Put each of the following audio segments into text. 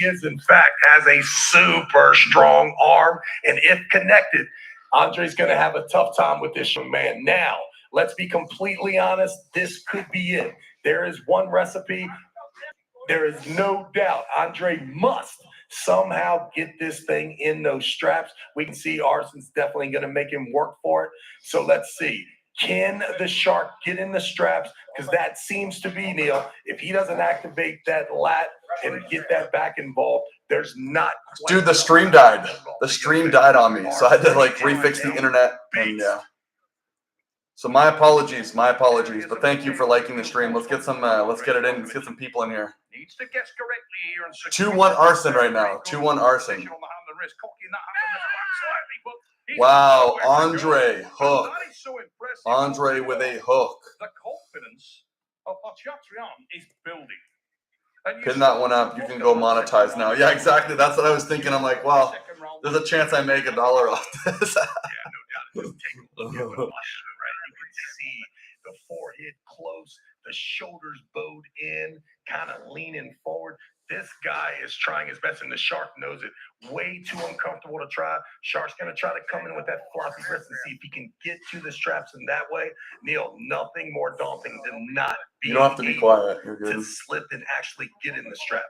is, in fact, has a super strong arm. And if connected, Andre's going to have a tough time with this young man. Now, let's be completely honest. This could be it. There is one recipe. There is no doubt Andre must somehow get this thing in those straps. We can see Arson's definitely going to make him work for it. So let's see. Can the shark get in the straps? Because that seems to be, Neil, if he doesn't activate that lat and get that back involved, there's not. Dude, the stream died. The stream died on me. So I had to like refix the internet. And yeah. So my apologies. But thank you for liking the stream. Let's get some let's get it in. Let's get some people in here. 2-1 Arson right now. 2-1 Arson. Wow, Andre hook. Andre with a hook. The confidence of Chaffee is building. Pin that one up. You can go monetize now. Yeah, exactly. That's what I was thinking. I'm like, wow, there's a chance I make $1 off this. Yeah, no doubt. Just take a look at the muscle, right? You can see the forehead close, the shoulders bowed in, kind of leaning forward. This guy is trying his best, and the shark knows it. Way too uncomfortable to try. Shark's going to try to come in with that floppy wrist and see if he can get to the straps in that way. Neil, nothing more daunting than not being You don't have to be quiet. You're good. to slip and actually get in the straps.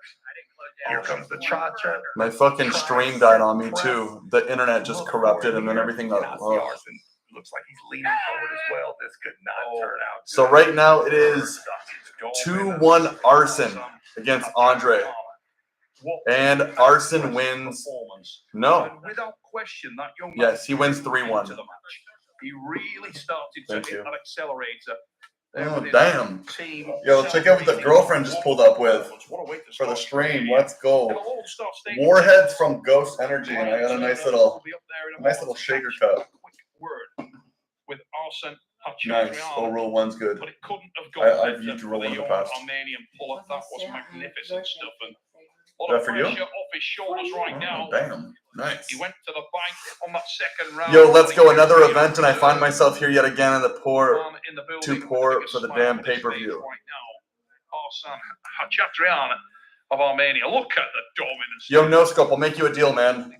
Here comes the cha-cha. My fucking stream died on me too. The internet just corrupted, and then everything got. Arson looks like he's leaning forward as well. This could not turn out. So right now it is 2-1 Arson against Andre. And Arson wins. No. Without question, that young Yes, he wins 3-1. He really started to hit an accelerator. Oh, damn. Yo, check out what the girlfriend just pulled up with for the stream. Let's go. Warheads from Ghost Energy, and I got a nice little shaker cup. With Arson. Nice. Overall one's good. But it couldn't have gone I've used roll in the past. Armenian pull-up. That was magnificent stuff. And Is that for you? off his shoulders right now. Damn. Nice. He went to the bank on that second round. Yo, let's go. Another event, and I find myself here yet again in the too poor for the damn pay-per-view. Right now, Arson Hachatrian of Armenia. Look at the dominance. Yo, no scope. I'll make you a deal, man.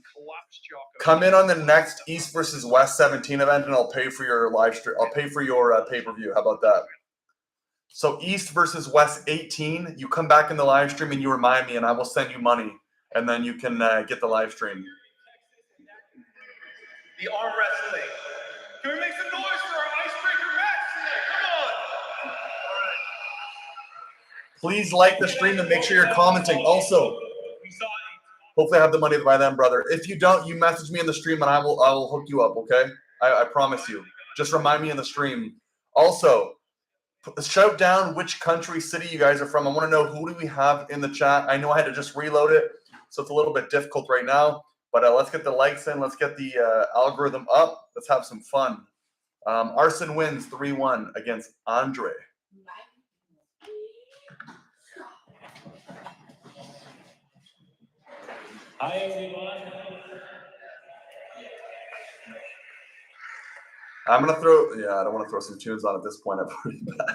Come in on the next East versus West 17 event, and I'll pay for your live stream. I'll pay for your pay-per-view. How about that? So East versus West 18, you come back in the live stream and you remind me, and I will send you money, and then you can get the live stream. The arm wrestling. Can we make some noise for our icebreaker match today? Come on. All right. Please like the stream and make sure you're commenting. Also, hopefully I have the money by then, brother. If you don't, you message me in the stream and I will hook you up, okay? I promise you. Just remind me in the stream. Also, shout down which country, city you guys are from. I want to know who do we have in the chat. I know I had to just reload it, so it's a little bit difficult right now. But let's get the likes in. Let's get the algorithm up. Let's have some fun. Arson wins 3-1 against Andre. Hi, everyone. I'm going to throw, I don't want to throw some tunes on at this point. I've already back.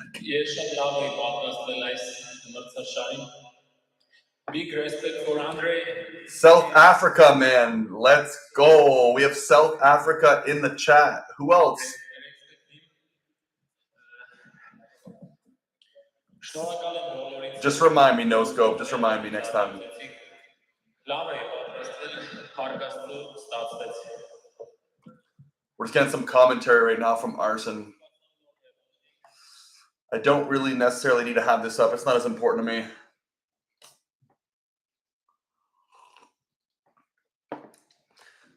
Big respect for Andre. South Africa, man. Let's go. We have South Africa in the chat. Who else? Just remind me, no scope. Just remind me next time. We're just getting some commentary right now from Arson. I don't really necessarily need to have this up. It's not as important to me.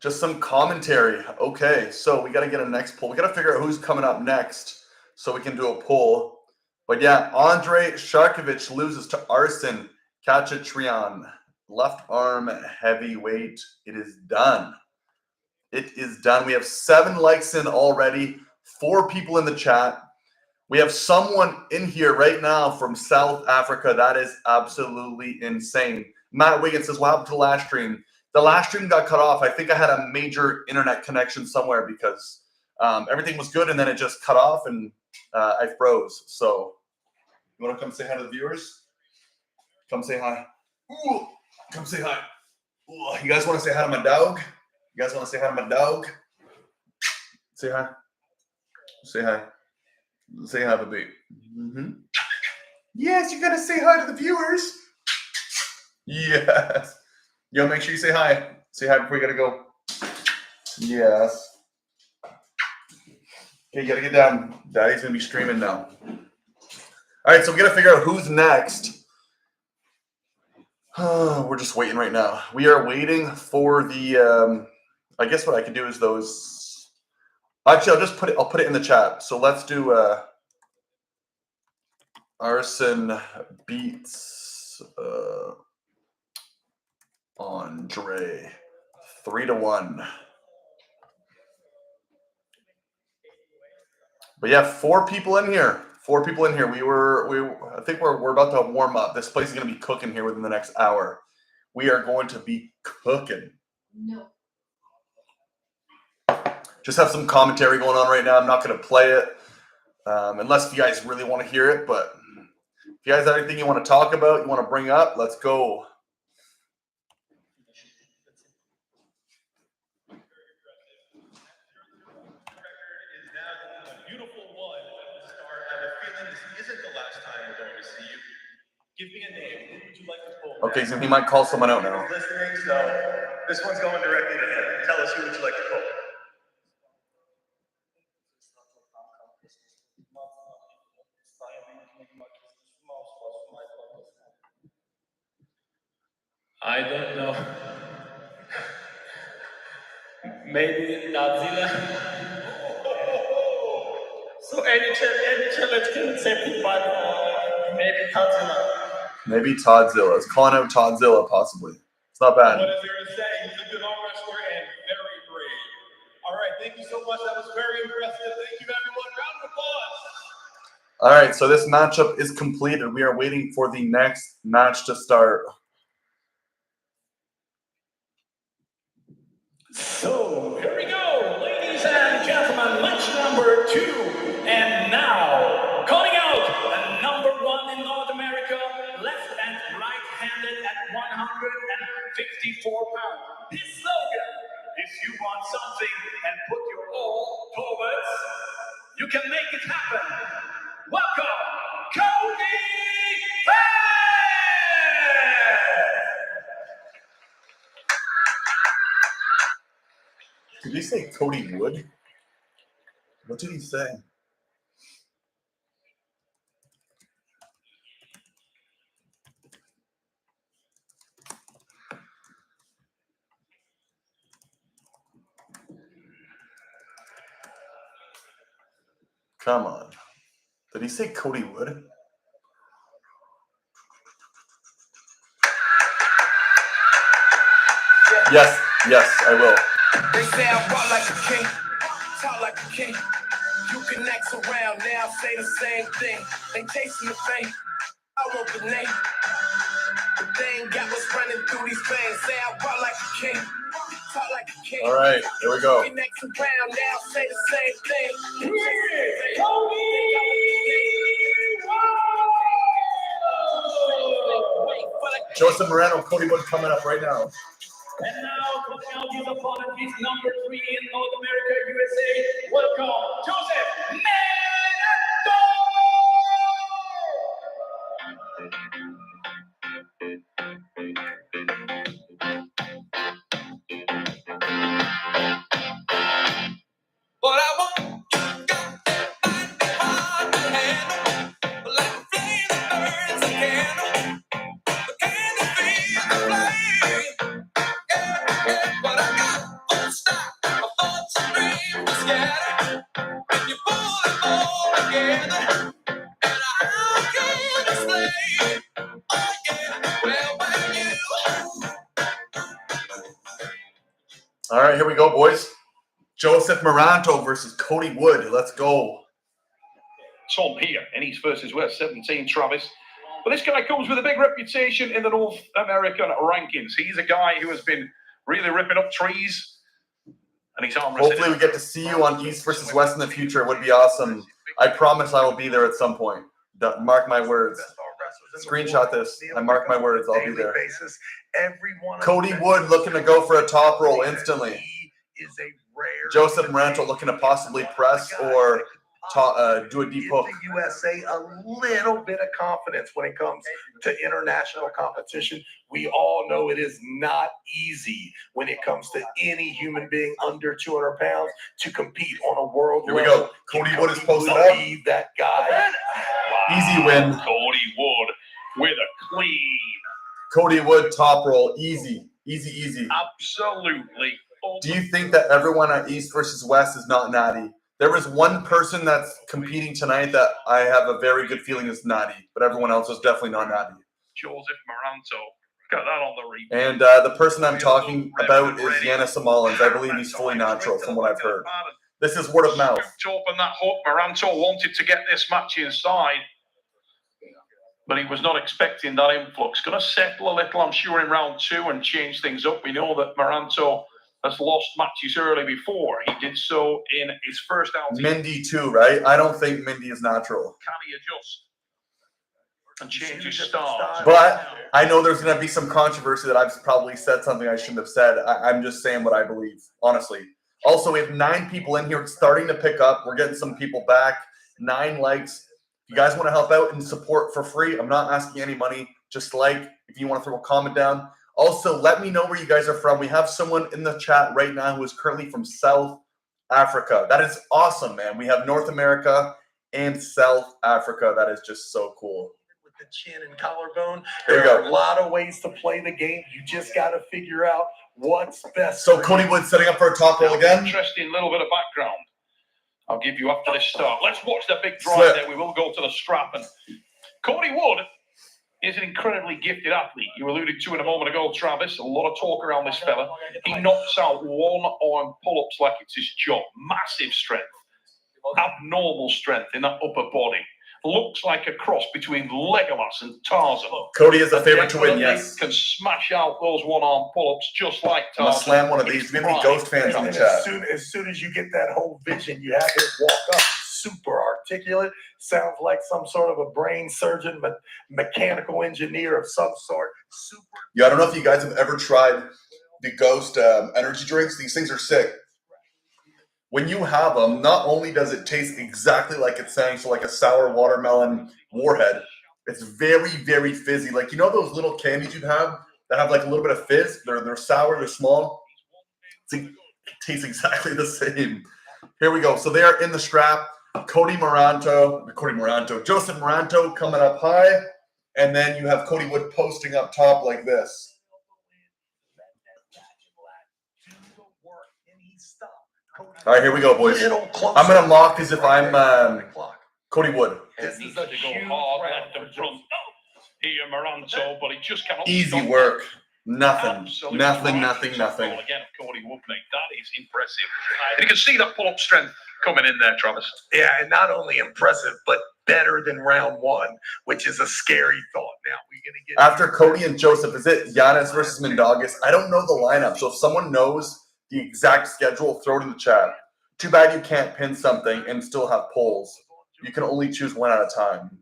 Just some commentary. Okay, so we got to get a next poll. We got to figure out who's coming up next so we can do a poll. But yeah, Andre Sharkovich loses to Arson Kachatrian. Left arm heavyweight. It is done. It is done. We have 7 likes in already. 4 people in the chat. We have someone in here right now from South Africa. That is absolutely insane. Matt Wiggins says, what happened to the last stream? The last stream got cut off. I think I had a major internet connection somewhere because everything was good and then it just cut off and I froze. So you want to come say hi to the viewers? Come say hi. Ooh. Come say hi. Ooh, you guys want to say hi to my dog? You guys want to say hi to my dog? Say hi. Say hi. Say hi, baby. Mm-hmm. Yes, you're gonna say hi to the viewers. Yes. Yo, make sure you say hi. Say hi before you gotta go. Yes. Okay, you gotta get down. Daddy's gonna be streaming now. All right, so we gotta figure out who's next. We're just waiting right now. We are waiting for the. I guess what I could do is those. Actually, I'll just put it. I'll put it in the chat. So let's do. Arson beats Andre 3-1. But yeah, 4 people in here. 4 people in here. I think we're about to warm up. This place is gonna be cooking here within the next hour. We are going to be cooking. No. Just have some commentary going on right now. I'm not gonna play it unless you guys really want to hear it. But if you guys have anything you want to talk about, you want to bring up, let's go. Give me a name. Who would you like to pull? Okay, so he might call someone out now. Listening, so this one's going directly to him. Tell us who would you like to pull? I don't know. Maybe Godzilla. So any challenge can accept it, but maybe Godzilla. Maybe Toddzilla. It's calling out Toddzilla, possibly. It's not bad. What is there to say? He's a good arm wrestler and very brave. All right, thank you so much. That was very impressive. Thank you, everyone. Round of applause. All right, so this matchup is completed. We are waiting for the next match to start. So here we go, ladies and gentlemen, match number 2. And now, calling out the number 1 in North America, left and right-handed at 154 pounds. His slogan, if you want something and put your all towards, you can make it happen. Welcome, Cody Did he say Cody Wood? What did he say? Come on. Did he say Cody Wood? Yes, I will. They say I walk like a king, talk like a king. You can act around now, say the same thing. They chasing the fame, I want the name. But they ain't got what's running through these veins. Say I walk like a king, talk like a king. All right, here we go. You can act around now, say the same thing. Joseph Moranto, Cody Wood coming up right now. And now, calling out his opponent, he's number 3 in North America, USA. Welcome, Joseph But I want you got that hard to handle, like a flame that burns a candle. The candle feels the flame. But I got one stop. My thoughts and dreams are scattered. When you pull it all together, and I can't explain. Oh yeah, well when you. All right, here we go, boys. Joseph Moranto versus Cody Wood. Let's go. Tom here, and he's versus worth 17, Travis. But this guy comes with a big reputation in the North American rankings. He's a guy who has been really ripping up trees. And he's arm wrestling. Hopefully we get to see you on East versus West in the future. It would be awesome. I promise I will be there at some point. Mark my words. in the Screenshot world, this. Neil, I mark my because on a words. I'll be daily there. basis, every one of Cody them Wood looking to go for a top roll instantly. He is a rare Joseph human Moranto being. looking to He's possibly one of the press guys or that could possibly do a deep give hook. the USA a little bit of confidence when it comes to international competition. We all know it is not easy when it comes to any human being under 200 pounds to compete on a world Here we level. go. Cody Wood is Cody posted would up. be that guy. Easy win. Cody Wood with a clean. Cody Wood top roll. Easy. Easy, easy. Absolutely. Do you think that everyone at East versus West is not natty? There was one person that's competing tonight that I have a very good feeling is natty, but everyone else is definitely not natty. Joseph Moranto. Got that on the replay. And the person I'm talking about is Yanis. I believe he's fully natural from what I've heard. This is word of mouth. To open that hook, Moranto wanted to get this match inside, but he was not expecting that influx. Going to settle a little, I'm sure, in round 2 and change things up. We know that Moranto has lost matches early before. He did so in his first outing. Mindy too, right? I don't think Mindy is natural. Can he adjust and change his style? But I know there's going to be some controversy that I've probably said something I shouldn't have said. I'm just saying what I believe, honestly. Also, we have 9 people in here. It's starting to pick up. We're getting some people back. 9 likes. If you guys want to help out and support for free, I'm not asking any money. Just like, if you want to throw a comment down. Also, let me know where you guys are from. We have someone in the chat right now who is currently from South Africa. That is awesome, man. We have North America and South Africa. That is just so cool. With the chin and collarbone, There you there go. are a lot of ways to play the game. You just got to figure out what's best. So for Cody you. Wood setting up for a top roll again. Interesting little bit of background I'll give you after this start. Let's watch the big drive Slip. there. We will go to the strap. And Cody Wood is an incredibly gifted athlete. You alluded to it a moment ago, Travis. A lot of talk around this fella. He knocks out one-arm pull-ups like it's his job. Massive strength. Abnormal strength in that upper body. Looks like a cross between Legolas and Tarzan. Cody is a favorite to win, Definitely yes. can smash out those one-arm pull-ups just like I'm going to Tarzan. slam one of in these. his Maybe prime. Ghost fans in the And chat. as soon as you get that whole vision, you have him walk up super articulate. Sounds like some sort of a brain surgeon, but mechanical engineer of some sort. Super. Yeah, I don't know if you guys have ever tried the Ghost energy drinks. These things are sick. When you have them, not only does it taste exactly like it's saying, so like a sour watermelon warhead, it's very, very fizzy. Like, you know those little candies you have that have like a little bit of fizz? They're sour, they're small. It tastes exactly the same. Here we go. So they are in the strap. Joseph Moranto coming up high. And then you have Cody Wood posting up top like this. All right, here we go, boys. I'm going to mock as if I'm Cody Wood. This Needs is a to go huge hard round left for and front. Here, Moranto, but he just cannot Easy stop work. Nothing. Absolutely Nothing, right. nothing, nothing. Again, Cody Wood, mate. That is impressive. And you can see that pull-up strength coming in there, Travis. Yeah, and not only impressive, but better than round 1, which is a scary thought. Now we're gonna get After Cody and Joseph, is it Yanis versus Mindaugas? I don't know the lineup, so if someone knows the exact schedule, throw it in the chat. Too bad you can't pin something and still have polls. You can only choose one at a time.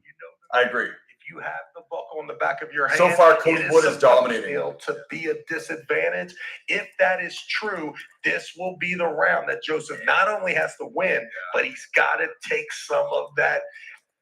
I agree. If you have the book on the back of your hand, So far, Cody it Wood is supposed dominating. to be a disadvantage. If that is true, this will be the round that Joseph not only has to win, but he's got to take some of that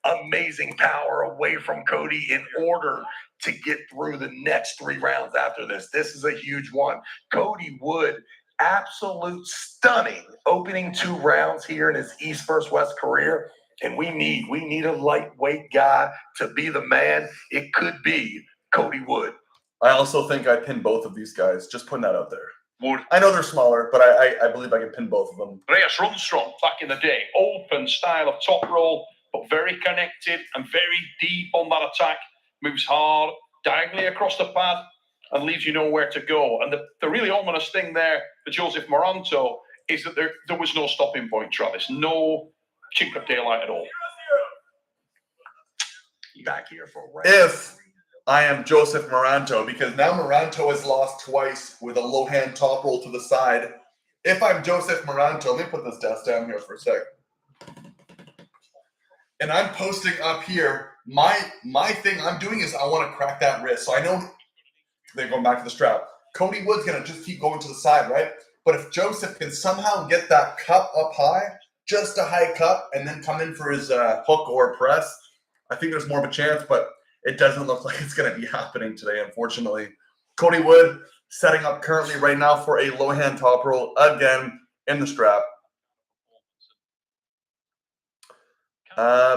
amazing power away from Cody in order to get through the next 3 rounds after this. This is a huge one. Cody Wood, absolute stunning opening 2 rounds here in his East versus West career. And we need a lightweight guy to be the man. It could be Cody Wood. I also think I pinned both of these guys. Just putting that out there. Wood. I know they're smaller, but I believe I can pin both of them. Reyes Rundstrom back in the day. Open style of top roll, but very connected and very deep on that attack. Moves hard, diagonally across the pad, and leaves you nowhere to go. And the really ominous thing there for Joseph Moranto is that there was no stopping point, Travis. No chink of daylight at all. Back here for round If I am Joseph Moranto, because now Moranto has lost twice with a low hand top roll to the side. If I'm Joseph Moranto, let me put this desk down here for a sec. And I'm posting up here My thing I'm doing is I want to crack that wrist. So I know they're going back to the strap. Cody Wood's going to just keep going to the side, right? But if Joseph can somehow get that cup up high, just a high cup, and then come in for his hook or press, I think there's more of a chance, but it doesn't look like it's going to be happening today, unfortunately. Cody Wood setting up currently right now for a low hand top roll again in the strap.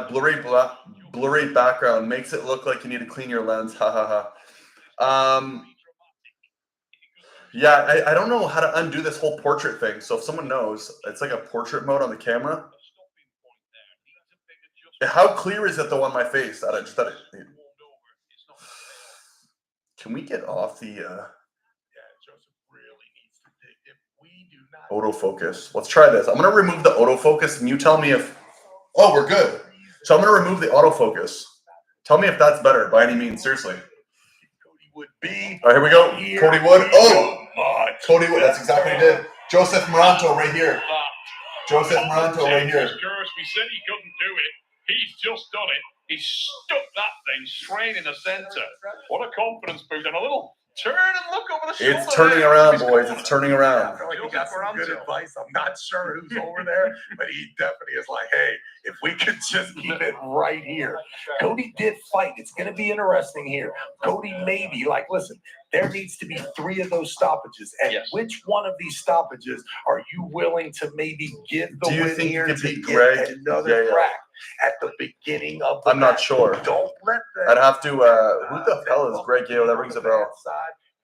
Blurry background makes it look like you need to clean your lens. Ha ha ha. Yeah, I don't know how to undo this whole portrait thing. So if someone knows, it's like a portrait mode on the camera. How clear is it though on my face? Can we get off the autofocus? Let's try this. I'm gonna remove the autofocus, and you tell me if. Oh, we're good. So I'm gonna remove the autofocus. Tell me if that's better by any means. Seriously. Would be. All right, here we go. Here Cody Wood. Oh, Cody Wood. That's exactly what he did. Joseph Moranto right here. Joseph Moranto right here. We said he couldn't do it. He's just done it. He stuck that thing straight in the center. What a confidence boost. And a little turn and look over the shoulder. It's turning around, boys. It's turning around. I feel like he got some good advice. I'm not sure who's over there, but he definitely is like, hey, if we could just keep it right here. Cody did fight. It's going to be interesting here. Cody maybe, like, listen, there needs to be 3 of those stoppages. And which one of these stoppages are you willing to maybe give the win here to get another crack at the beginning of the I'm not sure. Don't let that. I'd have to, who the hell is Greg Gale? That rings a bell.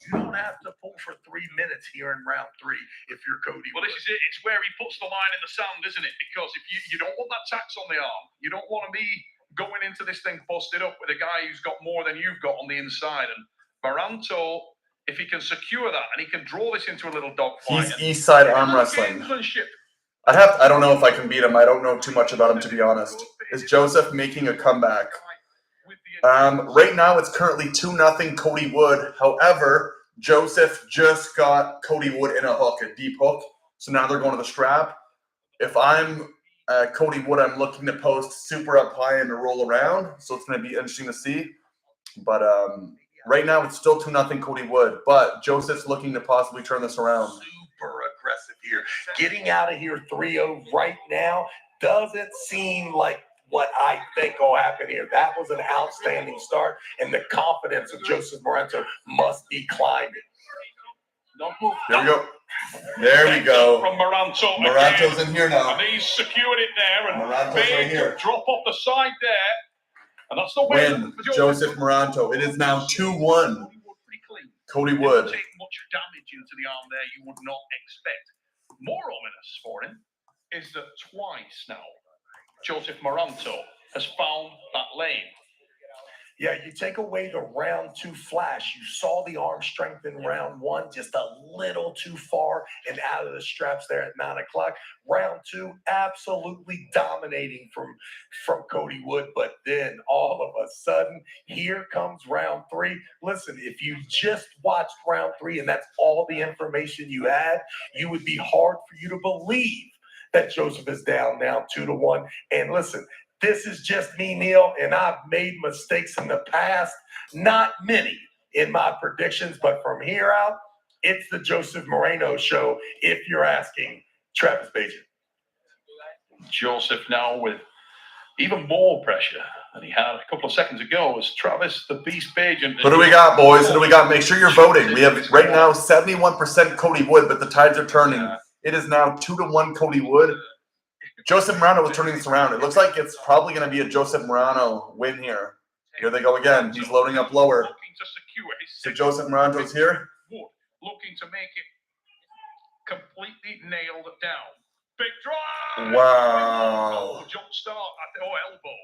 You don't have to pull for 3 minutes here in round 3 if you're Cody. Well, this is it. It's where he puts the line in the sand, isn't it? Because if you don't want that tax on the arm, you don't want to be going into this thing busted up with a guy who's got more than you've got on the inside. And Moranto, if he can secure that and he can draw this into a little dogfight. He's east side arm wrestling. I don't know if I can beat him. I don't know too much about him, to be honest. Is Joseph making a comeback? Right now, it's currently 2-0 Cody Wood. However, Joseph just got Cody Wood in a hook, a deep hook. So now they're going to the strap. If I'm Cody Wood, I'm looking to post super up high and to roll around. So it's going to be interesting to see. But right now, it's still 2-0 Cody Wood. But Joseph's looking to possibly turn this around. Super aggressive here. Getting out of here 3-0 right now doesn't seem like what I think will happen here. That was an outstanding start, and the confidence of Joseph Moranto must be climbing. Don't move. There we go. There we go. From Moranto. Moranto's in here now. And he's secured it there. And Moranto's right here. Drop off the side there. And that's the win. Joseph Moranto. It is now 2-1. Cody Wood. Take much damage into the arm there you would not expect. More ominous for him is that twice now Joseph Moranto has found that lane. Yeah, you take away the round 2 flash. You saw the arm strength in round 1 just a little too far and out of the straps there at 9 o'clock. Round 2, absolutely dominating from Cody Wood. But then all of a sudden, here comes round 3. Listen, if you just watched round 3 and that's all the information you had, you would be hard for you to believe that Joseph is down now 2-1. And listen, this is just me, Neil, and I've made mistakes in the past. Not many in my predictions, but from here out, it's the Joseph Moreno show, if you're asking Travis Bajan. Joseph now with even more pressure than he had a couple of seconds ago as Travis, the Beast Bajan. Who do we got, boys? Who do we got? Make sure you're voting. We have right now 71% Cody Wood, but the tides are turning. It is now 2-1 Cody Wood. Joseph Moranto was turning this around. It looks like it's probably going to be a Joseph Moranto win here. Here they go again. He's loading up lower. So Joseph Moranto's here. Looking to make it completely nailed down. Big drive. Wow. Oh, jump start at the elbow.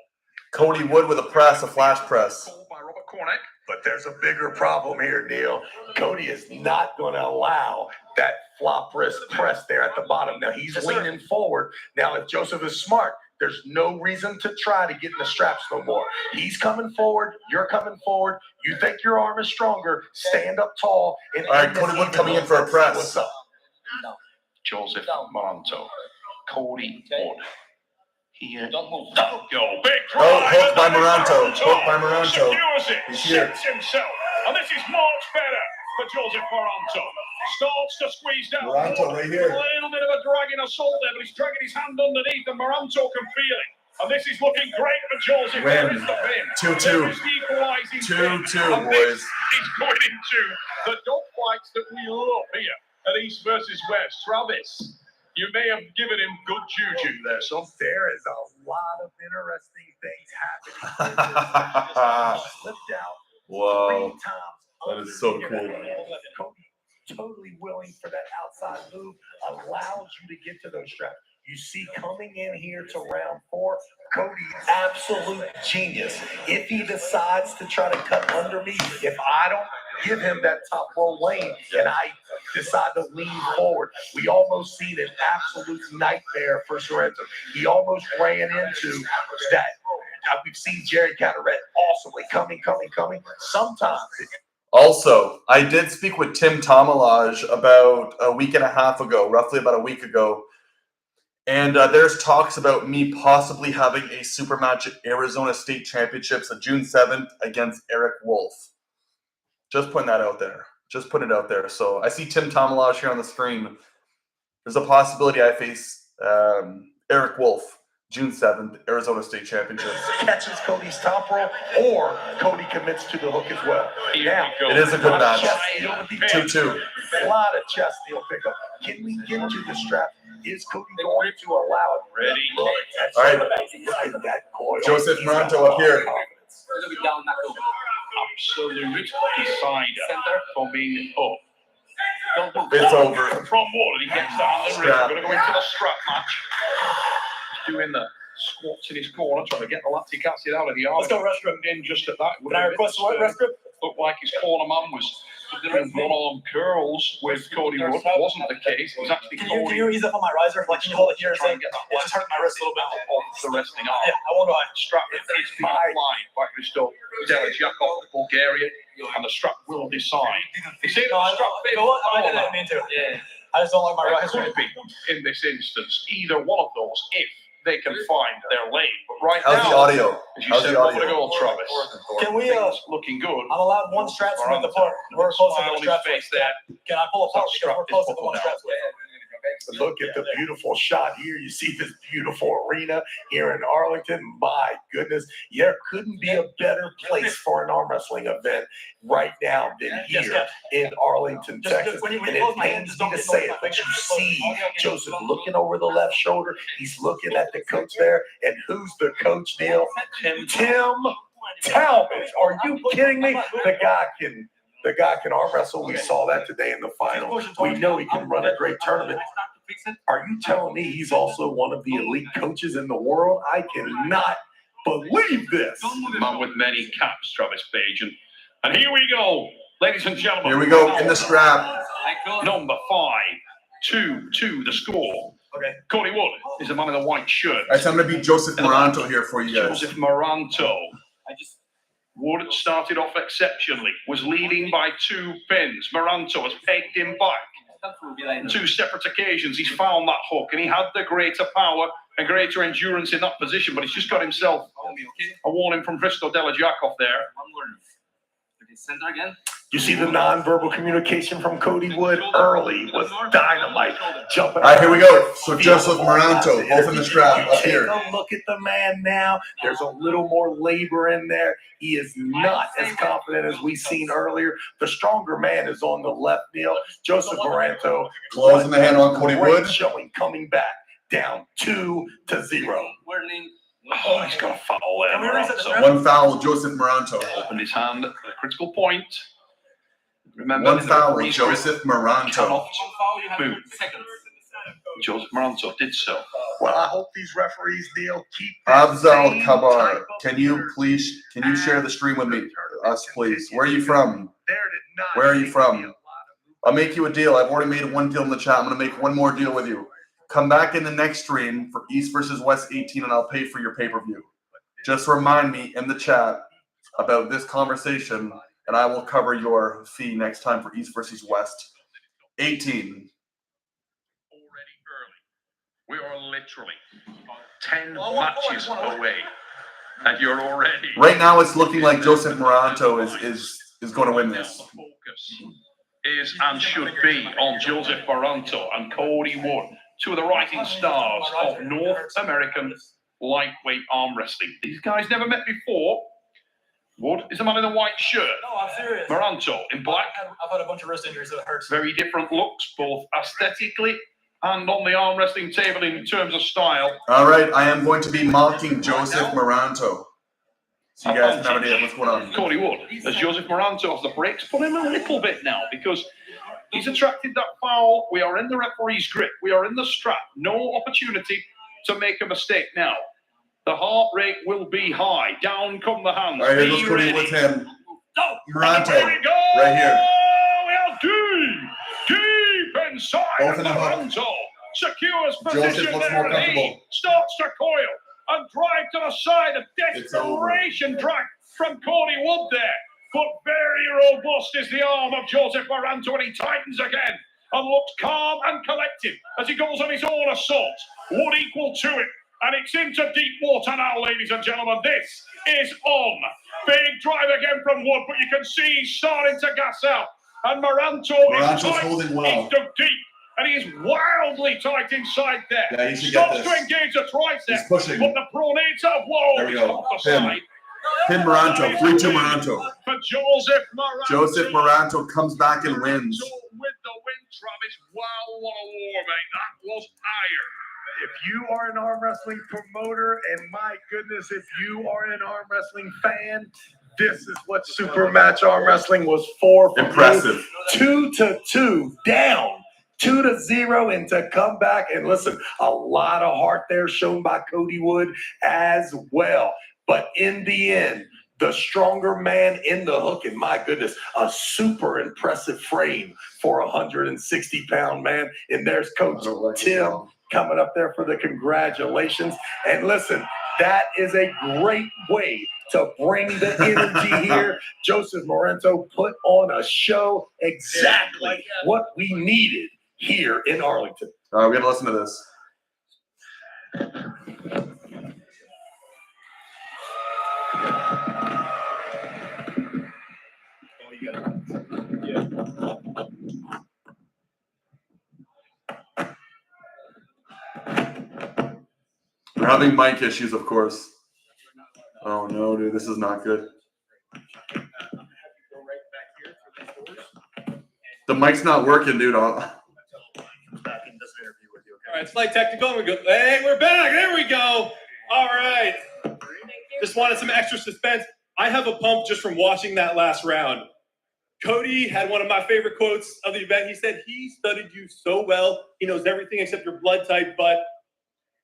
Cody Wood with a press, a flash press. By Robert Cornick. But there's a bigger problem here, Neil. Cody is not going to allow that flop wrist press there at the bottom. Now, he's leaning forward. Now, if Joseph is smart, there's no reason to try to get in the straps no more. He's coming forward. You're coming forward. You think your arm is stronger. Stand up tall. And all right, Cody Wood coming in for a press. What's up? Joseph Moranto. Cody Wood. Don't move. Don't go. Big Oh, drive. hooked by and then Moranto. Hooked by Moranto. Secures it. He's here. Sets himself. And this is much better for Joseph Moranto. Starts to squeeze down. Moranto right here. A little bit of a dragging assault there, but he's dragging his hand underneath, and Moranto can feel it. And this is looking great for Joseph. Win. There is the pin. 2-2. There is the equalising pin. 2-2, And boys. He's going into the dogfights that we love here at East versus West. Travis, you may have given him good juju there, son. There is a lot of interesting things happening. Slipped out Whoa. 3 times. That is so cool. Cody, totally willing for that outside move, allows you to get to those straps. You see coming in here to round 4, Cody, absolute genius. If he decides to try to cut under me, if I don't give him that top row lane and I decide to lean forward, we almost seen an absolute nightmare for Moranto. He almost ran into that. We've seen Jerry Carteret awesomely coming. Sometimes Also, I did speak with Tim Tomalaj about a week and a half ago, roughly about a week ago. And there's talks about me possibly having a super match at Arizona State Championships on June 7th against Eric Wolf. Just putting that out there. Just putting it out there. So I see Tim Tomalaj here on the screen. There's a possibility I face Eric Wolf, June 7th, Arizona State Championships. catches Cody's top roll, or Cody commits to the hook as well. Now, It is a good match. 2-2. A lot of chest steal pickup. Can we get to the strap? Is Cody going to allow it? Ready. All right. Look at that coil. Joseph He's got Moranto up here. confidence. Absolute decider for being up. It's over. From Wall, and he gets that on the ring. Strap. We're going to go into the strap match. He's doing the squats in his corner, trying to get the lactic acid out of the arm. Let's go rest group. In just at that. Can I request a rest group? Looked like his corner man was doing one-arm curls with Cody Wood. Wasn't the case. It was actually Can Cody. you ease up on my riser? Like, can you hold it here and say, Try and get that it just hurt my wrist a little bit. off the resting arm. Yeah, I won't go ahead. Strap is back line by Christoph Delajakov of Bulgaria, and the strap will decide. You see, No, I the strap go on. I didn't mean to. Yeah. I just don't like my it riser. could be in this instance either one of those if they can find their lane. But right How's now, the audio? as you How's said, the what would audio? go, Travis? Can we, Things looking good. I'm allowed one strap to make the part. We're close to Smile the on his strap. face there. Can I pull apart because we're close to the Strap one is strap? Look at the beautiful shot here. You see this beautiful arena here in Arlington. My goodness, there couldn't be a better place for an arm wrestling event right now than here in Arlington, Texas. When you And it close my hand, pains just me don't to get say it, noticed. but you see Joseph looking over the left shoulder. He's looking at the coach there. And who's the coach, Neil? Tim Talmadge. Are you kidding me? The guy can arm wrestle. We saw that today in the final. We know he can run a great tournament. Are you telling me he's also one of the elite coaches in the world? I cannot believe this. Man with many caps, Travis Page. And here we go, ladies and gentlemen. Here we go in the strap. Number 5, 2-2, the score. Okay. Cody Wood is the man in the white shirt. All right, so I'm going to beat Joseph Moranto here for you guys. Joseph Moranto. Wood started off exceptionally, was leading by 2 pins. Moranto has pegged him back. 2 separate occasions, he's found that hook, and he had the greater power and greater endurance in that position, but he's just got himself a warning from Vristo Delajakov there. Center again. You see the nonverbal communication from Cody Wood early was dynamite. Jumping. All right, here we go. So Joseph Moranto, both in the strap up here. Take a look at the man now. There's a little more labor in there. He is not as confident as we seen earlier. The stronger man is on the left, Neil. Joseph Moranto. Closing the hand on Cody Great Wood. showing, coming back down 2-0. Oh, he's got a foul there. Can we reset the Moranto strap? One foul, Joseph Moranto. opened his hand at the critical point. Remember, One foul, the referees Joseph Moranto. cannot move. Joseph Moranto did so. Well, I hope these referees, Neil, keep Abzal Kabar, can you share the stream with me, us please? Where are you from? Where are you from? I'll make you a deal. I've already made one deal in the chat. I'm going to make one more deal with you. Come back in the next stream for East versus West 18, and I'll pay for your pay-per-view. Just remind me in the chat about this conversation, and I will cover your fee next time for East versus West 18. We are literally 10 matches away, and you're already. Right now, it's looking like Joseph Moranto is going to win this. The focus is and should be on Joseph Moranto and Cody Wood, two of the rising stars of North American lightweight arm wrestling. These guys never met before. Wood is the man in the white shirt. No, I'm serious. Moranto in black. I've had a bunch of wrist injuries, so it hurts. Very different looks, both aesthetically and on the arm wrestling table in terms of style. All right, I am going to be mocking Joseph Moranto. So you guys can have an idea what's going on. Cody Wood, as Joseph Moranto has the brakes, put him a little bit now because he's attracted that foul. We are in the referee's grip. We are in the strap. No opportunity to make a mistake now. The heart rate will be high. Down come the hands. All right, here goes Cody with him. No. Moranto, Here we go. right here. We are deep inside. Both in the hook. Moranto secures Joseph position looks more there. He comfortable. starts to coil and drive to the side. A It's over. desperation drag from Cody Wood there. But very robust is the arm of Joseph Moranto, and he tightens again and looks calm and collected as he goes on his own assault. Wood equal to it. And it's into deep water now, ladies and gentlemen. This is on. Big drive again from Wood, but you can see he's starting to gas out. And Moranto's tight. holding well. He's dug deep, and he's wildly tight inside there. Yeah, he should get Starts to this. engage the triceps, He's pushing. but the pronator, whoa, There we he's go. off the Pin. side. Pin Moranto, 3-2 Moranto. For Joseph Moranto. Joseph Moranto comes back and wins. With the win, Travis. Wow, what a war, mate. That was iron. If you are an arm wrestling promoter, and my goodness, if you are an arm wrestling fan, this is what Super Match Arm Wrestling was for. Impressive. 2-2 down, 2-0, and to come back and listen, a lot of heart there shown by Cody Wood as well. But in the end, the stronger man in the hook, and my goodness, a super impressive frame for a 160-pound man. And there's Coach Tim coming up there for the congratulations. And listen, that is a great way to bring the energy here. Joseph Moranto put on a show, exactly what we needed here in Arlington. All right, we got to listen to this. We're having mic issues, of course. Oh no, dude, this is not good. The mic's not working, dude. All right, slight technical. We go. Hey, we're back. There we go. All right. Just wanted some extra suspense. I have a pump just from watching that last round. Cody had one of my favorite quotes of the event. He said, he studied you so well. He knows everything except your blood type, but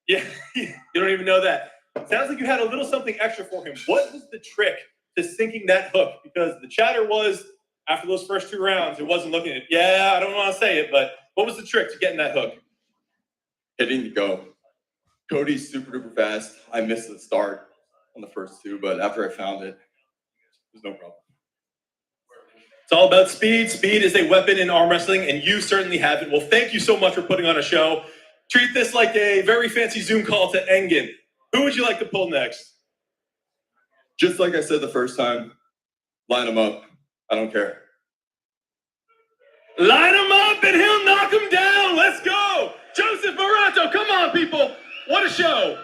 yeah, you don't even know that. Sounds like you had a little something extra for him. What was the trick to sinking that hook? Because the chatter was, after those first 2 rounds, it wasn't looking at, yeah, I don't want to say it, but what was the trick to getting that hook? Hitting the go. Cody's super duper fast. I missed the start on the first 2, but after I found it, there's no problem. It's all about speed. Speed is a weapon in arm wrestling, and you certainly have it. Well, thank you so much for putting on a show. Treat this like a very fancy Zoom call to Engen. Who would you like to pull next? Just like I said the first time, line him up. I don't care. Line him up, and he'll knock him down. Let's go. Joseph Moranto, come on, people. What a show.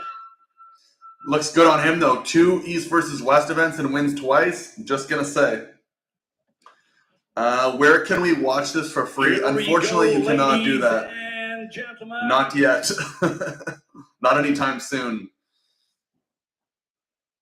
Looks good on him, though. 2 East versus West events and wins twice. Just going to say. Where can we watch this for free? Here we Unfortunately, go, you cannot do ladies that. and gentlemen. Not yet. Not anytime soon.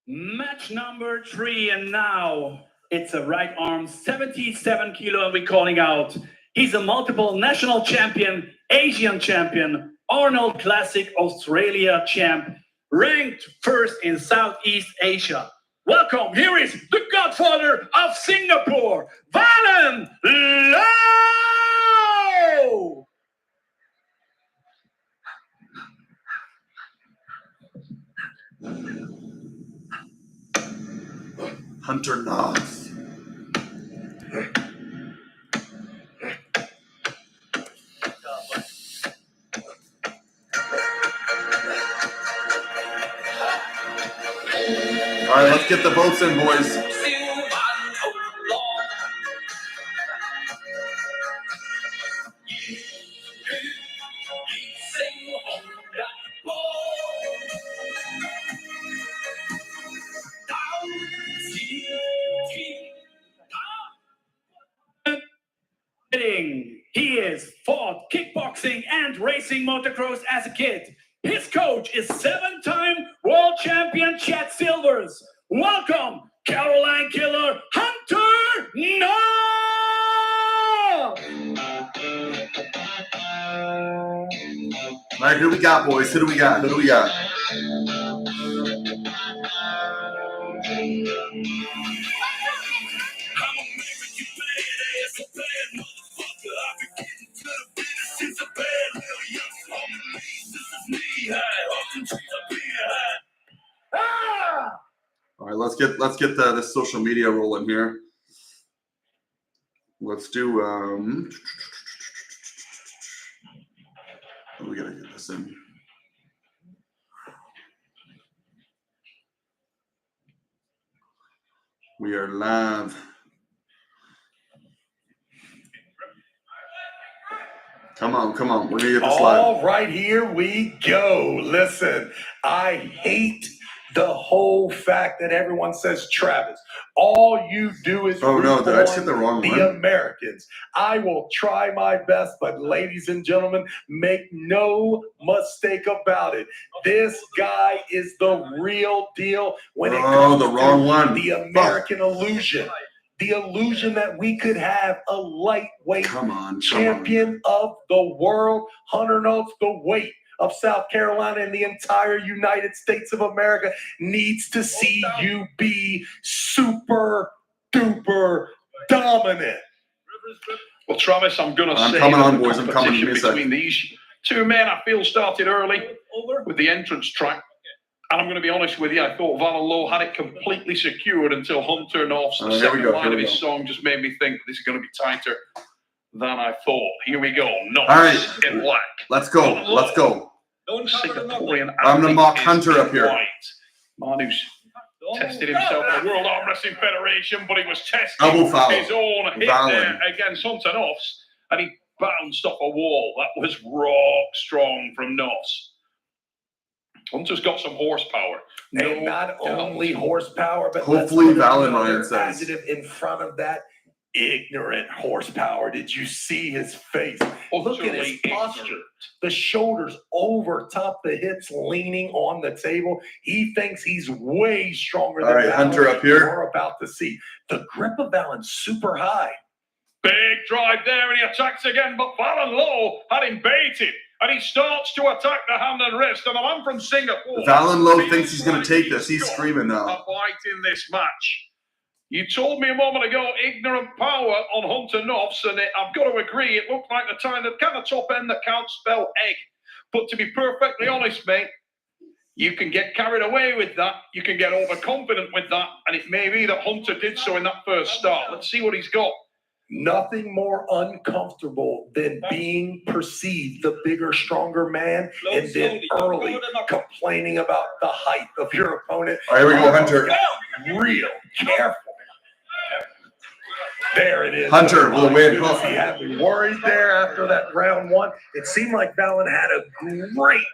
Match number 3, and now it's a right arm, 77 kilo, and we're calling out. He's a multiple national champion, Asian champion, Arnold Classic Australia champ, ranked first in Southeast Asia. Welcome, here is the godfather of Singapore, Valen Low! Hunter Knox. get the votes in, boys. He is fought kickboxing and racing motocross as a kid. His coach is 7-time world champion Chad Silvers. Welcome, Caroline Killer Hunter No! All right, who we got, boys? Who do we got? Who do we got? All right, let's get this social media rolling here. Let's do we gotta get this in. We are live. Come on. We're gonna get this live. All right, here we go. Listen, I hate the whole fact that everyone says Travis. All you do is Oh no, did I just hit the wrong the one? Americans. I will try my best, but ladies and gentlemen, make no mistake about it. This guy is the real deal when it comes the wrong to one. the American illusion. The illusion that we could have a lightweight champion of the world. Hunter Notes, the weight of South Carolina and the entire United States of America needs to see you be super duper dominant. Well, Travis, I'm going to say coming that on, the boys. I'm coming. competition between these two men, I feel, started early with the entrance track. And I'm going to be honest with you, I thought Valen had it completely secured until Hunter North's the second line of his song just made me think this is going to be tighter than I thought. Here we go. North in black. Let's go. Singaporean. I'm going to mock Hunter up here. Man who's tested himself in the World Arm Wrestling Federation, but he was testing Double foul. his own hit there against Hunter North's, and he bounced off a wall. That was rock strong from North's. Hunter's got some horsepower. And not only horsepower, but hopefully Valen Ryan says adjective in front of that. Ignorant horsepower. Did you see his face? Look at his posture. The shoulders over top the hips, leaning on the table. He thinks he's way stronger than Valen. Hunter up here. We're about to see the grip of Valen super high. Big drive there, and he attacks again, but Valen Low had him baited. And he starts to attack the hand and wrist. And the man from Singapore. Valen Low thinks he's going to take this. He's screaming now. A fight in this match. You told me a moment ago, ignorant power on Hunter North's, and I've got to agree, it looked like the kind of top end that can't spell egg. But to be perfectly honest, mate, you can get carried away with that. You can get overconfident with that. And it may be that Hunter did so in that first start. Let's see what he's got. Nothing more uncomfortable than being perceived the bigger, stronger man, and then early complaining about the height of your opponent. All right, here we go, Hunter. Real careful. There it is. Hunter will win. He had me worried there after that round one. It seemed like Valen had a great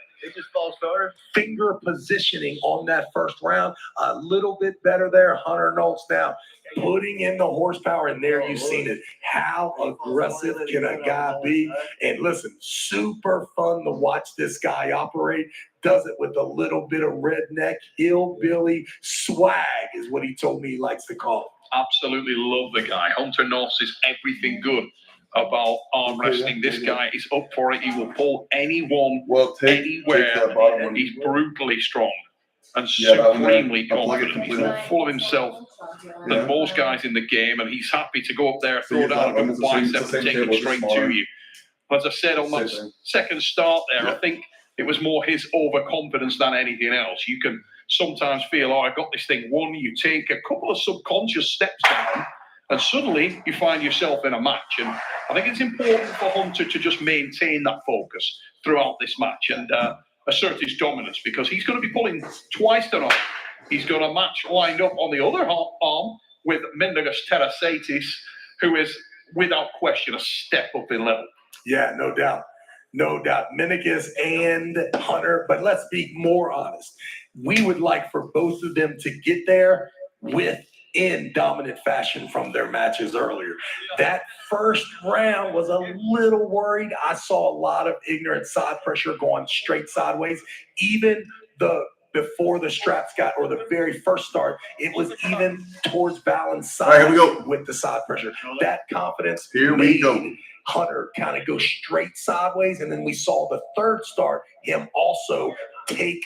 finger positioning on that first round. A little bit better there. Hunter Notes now putting in the horsepower, and there you've seen it. How aggressive can a guy be? And listen, super fun to watch this guy operate. Does it with a little bit of redneck hillbilly swag is what he told me he likes to call it. Absolutely love the guy. Hunter North is everything good about arm wrestling. This guy is up for it. He will pull anyone anywhere. He's brutally strong and supremely confident. He's more full of himself than most guys in the game, and he's happy to go up there, throw down a couple biceps and take it straight to you. As I said on that second start there, I think it was more his overconfidence than anything else. You can sometimes feel, oh, I got this thing won. You take a couple of subconscious steps down, and suddenly you find yourself in a match. And I think it's important for Hunter to just maintain that focus throughout this match and assert his dominance, because he's going to be pulling twice tonight He's got a match lined up on the other arm with Mindaugas Terasatis, who is, without question, a step up in level. Yeah, no doubt. No doubt. Mindaugas and Hunter, but let's be more honest. We would like for both of them to get there in dominant fashion from their matches earlier. That first round was a little worried. I saw a lot of ignorant side pressure going straight sideways. Even before the straps got, or the very first start, it was even towards Valen's side. All right, here we go. With the side pressure. That confidence Here we go. Hunter kind of go straight sideways, and then we saw the third start, him also take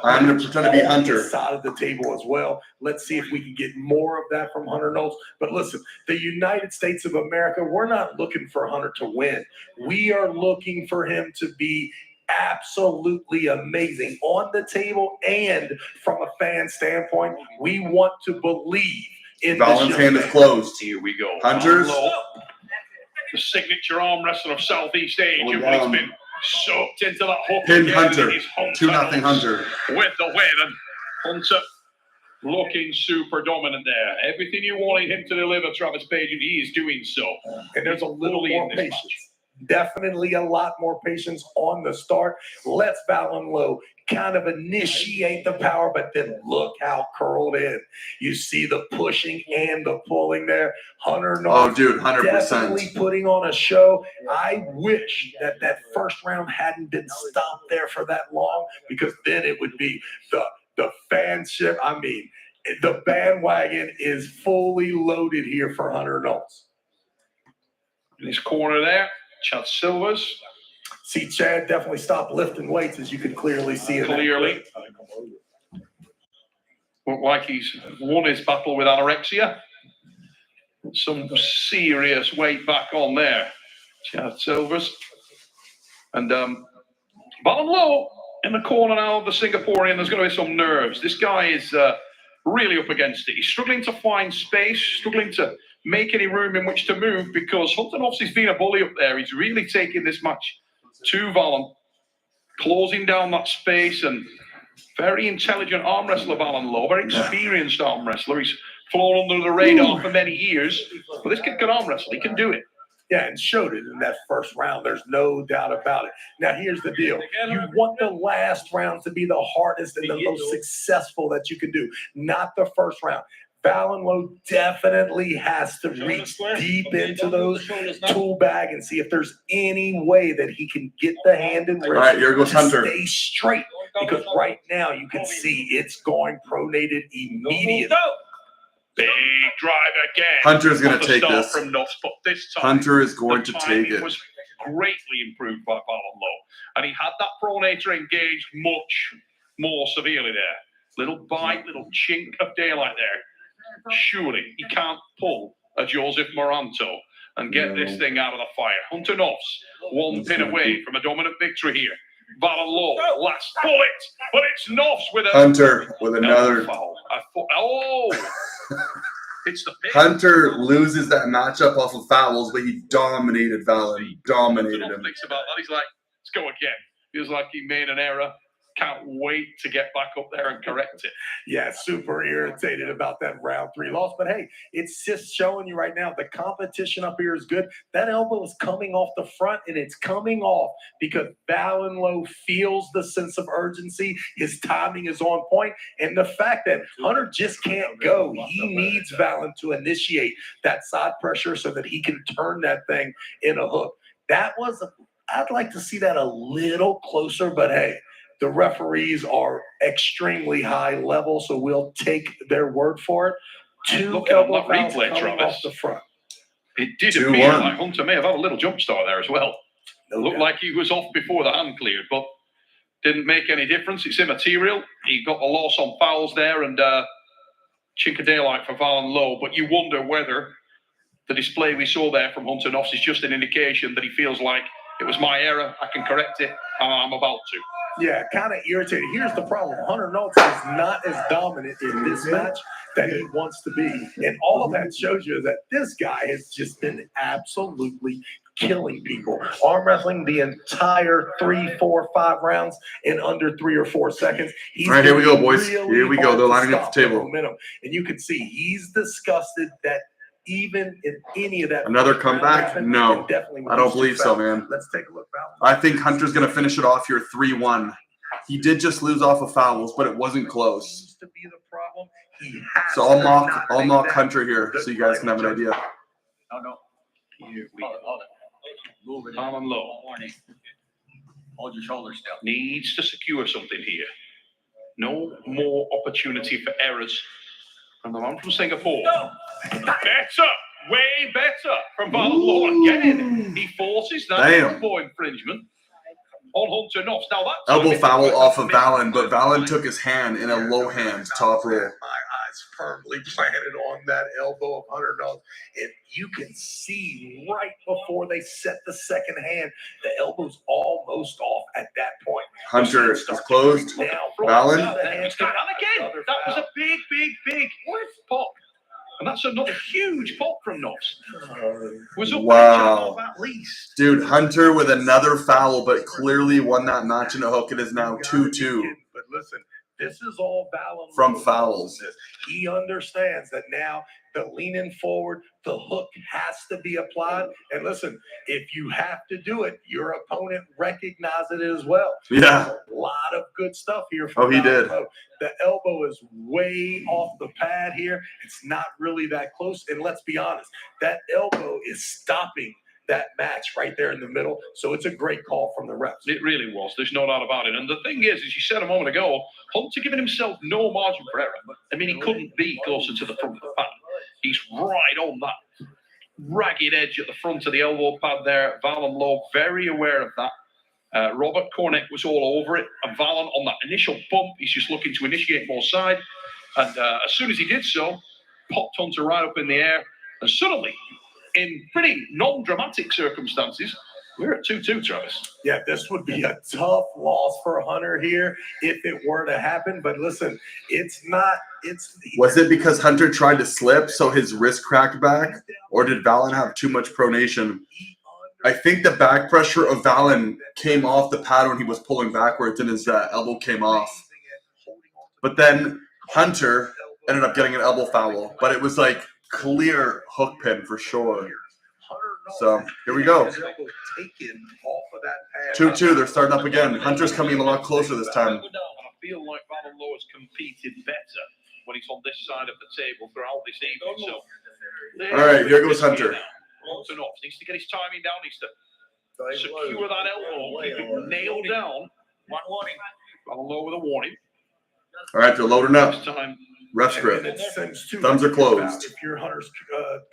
I'm going to pretend to be Hunter. Side of the table as well. Let's see if we can get more of that from Hunter Knowles. But listen, the United States of America, we're not looking for Hunter to win. We are looking for him to be absolutely amazing on the table, and from a fan standpoint, we want to believe in Valen's hand is closed. Here we go. Hunter's. The signature arm wrestler of Southeast Asia, Going but he's down. been soaked into that hook. Pinned again, Hunter. and he's 2-0 Hunter. with the win, and Hunter looking super dominant there. Everything you wanted him to deliver, Travis Page, and he is doing so. And there's a little Fully more in this patience. match. Definitely a lot more patience on the start. Let's Valen low kind of initiate the power, but then look how curled in. You see the pushing and the pulling there. Hunter Knowles, Oh, dude, 100%. definitely putting on a show. I wish that first round hadn't been stopped there for that long, because then it would be the fanship. I mean, the bandwagon is fully loaded here for Hunter Knowles. In his corner there, Chad Silvers. See, Chad definitely stopped lifting weights, as you can clearly see it. Clearly. Look like he's won his battle with anorexia. Some serious weight back on there. Chad Silvers. And Valen Low in the corner now of the Singaporean. There's going to be some nerves. This guy is really up against it. He's struggling to find space, struggling to make any room in which to move, because Hunter Knowles has been a bully up there. He's really taking this match to Valen, closing down that space, and very intelligent arm wrestler, Valen Low, very experienced arm wrestler. He's flown under the radar for many years, but this kid can arm wrestle. He can do it. Yeah, and showed it in that first round. There's no doubt about it. Now, here's the deal. You want the last round to be the hardest and the most successful that you can do, not the first round. Valen Low definitely has to reach deep into those tool bag and see if there's any way that he can get the hand and wrist. All right, here goes to Hunter. Stay straight, because right now you can see it's going pronated immediately. Big drive again. Hunter's going On to the take start this. from Knowles, but this time Hunter is going the to timing take it. was greatly improved by Valen Low, and he had that pronator engaged much more severely there. Little bite, little chink of daylight there. Surely he can't pull a Joseph Moranto and get this thing out of the fire. Hunter Knowles, one pin away from a dominant victory here. Valen Low, last bullet, but it's Knowles with a Hunter with another. foul. It's the pin. Hunter loses that matchup off of fouls, but he dominated Valen. Dominated Hunter him. thinks about that. He's like, let's go again. Feels like he made an error. Can't wait to get back up there and correct it. Yeah, super irritated about that round 3 loss. But hey, it's just showing you right now the competition up here is good. That elbow is coming off the front, and it's coming off because Valen Low feels the sense of urgency. His timing is on point. And the fact that Hunter just can't go, he needs Valen to initiate that side pressure so that he can turn that thing in a hook. I'd like to see that a little closer, but hey, the referees are extremely high level, so we'll take their word for it. 2 Looking at elbow that fouls replay, coming Travis. off the front. It did 2-1. appear like Hunter may have had a little jump start there as well. No Looked doubt. like he was off before the hand cleared, but didn't make any difference. It's immaterial. He got the loss on fouls there, and chink of daylight for Valen Low. But you wonder whether the display we saw there from Hunter Knowles is just an indication that he feels like it was my error. I can correct it. I'm about to. Yeah, kind of irritated. Here's the problem. Hunter Knowles is not as dominant in this match that he wants to be. And all that shows you that this guy has just been absolutely killing people. Arm wrestling the entire 3, 4, 5 rounds in under 3 or 4 seconds. All right, here we go, boys. Really Here we go. They're hard to lining up stop the table. momentum. And you can see he's disgusted that even in any of that. Another comeback? No, I don't believe so, man. Let's take a look. I think Hunter's going to finish it off here 3-1. He did just lose off of fouls, but it wasn't close. So I'll mock Hunter here so you guys can have an idea. Oh, no. Here we go. Valen low. Hold your shoulders down. Needs to secure something here. No more opportunity for errors from the man from Singapore. No. Better, way better from Valen Low again. He forces that elbow infringement on Hunter Knopf. Now that's elbow foul off of Valen, but Valen took his hand in a low hand top roll. My eyes firmly planted on that elbow of Hunter Knopf. And you can see right before they set the second hand, the elbow's almost off at that point. Hunter is closed. Valen. And again, that was a big pop. And that's another huge pop from Knopf. Was up wow. at least. Dude, Hunter with another foul, but clearly won that match in a hook. It is now 2-2. But listen, this is all Valen from fouls. He understands that now the leaning forward, the hook has to be applied. And listen, if you have to do it, your opponent recognizes it as well. Yeah. There's a lot of good stuff here. From he did. The elbow is way off the pad here. It's not really that close. And let's be honest, that elbow is stopping that match right there in the middle. So it's a great call from the refs. It really was. There's no doubt about it. And the thing is, as you said a moment ago, Hunter giving himself no margin for error. I mean, he couldn't be closer to the front of the pad. He's right on that ragged edge at the front of the elbow pad there. Valen Low, very aware of that. Robert Cornett was all over it. And Valen, on that initial bump, he's just looking to initiate more side. And as soon as he did so, popped Hunter right up in the air. And suddenly, in pretty non-dramatic circumstances, we're at 2-2, Travis. Yeah, this would be a tough loss for Hunter here if it were to happen. But listen, it's not. Was it because Hunter tried to slip, so his wrist cracked back? Or did Valen have too much pronation? I think the back pressure of Valen came off the pad when he was pulling backwards and his elbow came off. But then Hunter ended up getting an elbow foul. But it was like clear hook pin for sure. So here we go. 2-2. They're starting up again. Hunter's coming a lot closer this time. I feel like Valen Low has competed better when he's on this side of the table throughout this evening. So, all right, here goes Hunter. Needs to get his timing down. Needs to secure that elbow. Keep it nailed down. One warning. Valen Low with a warning. All right, they're loading up. Time. Ref script. Thumbs are closed. If you're Hunter's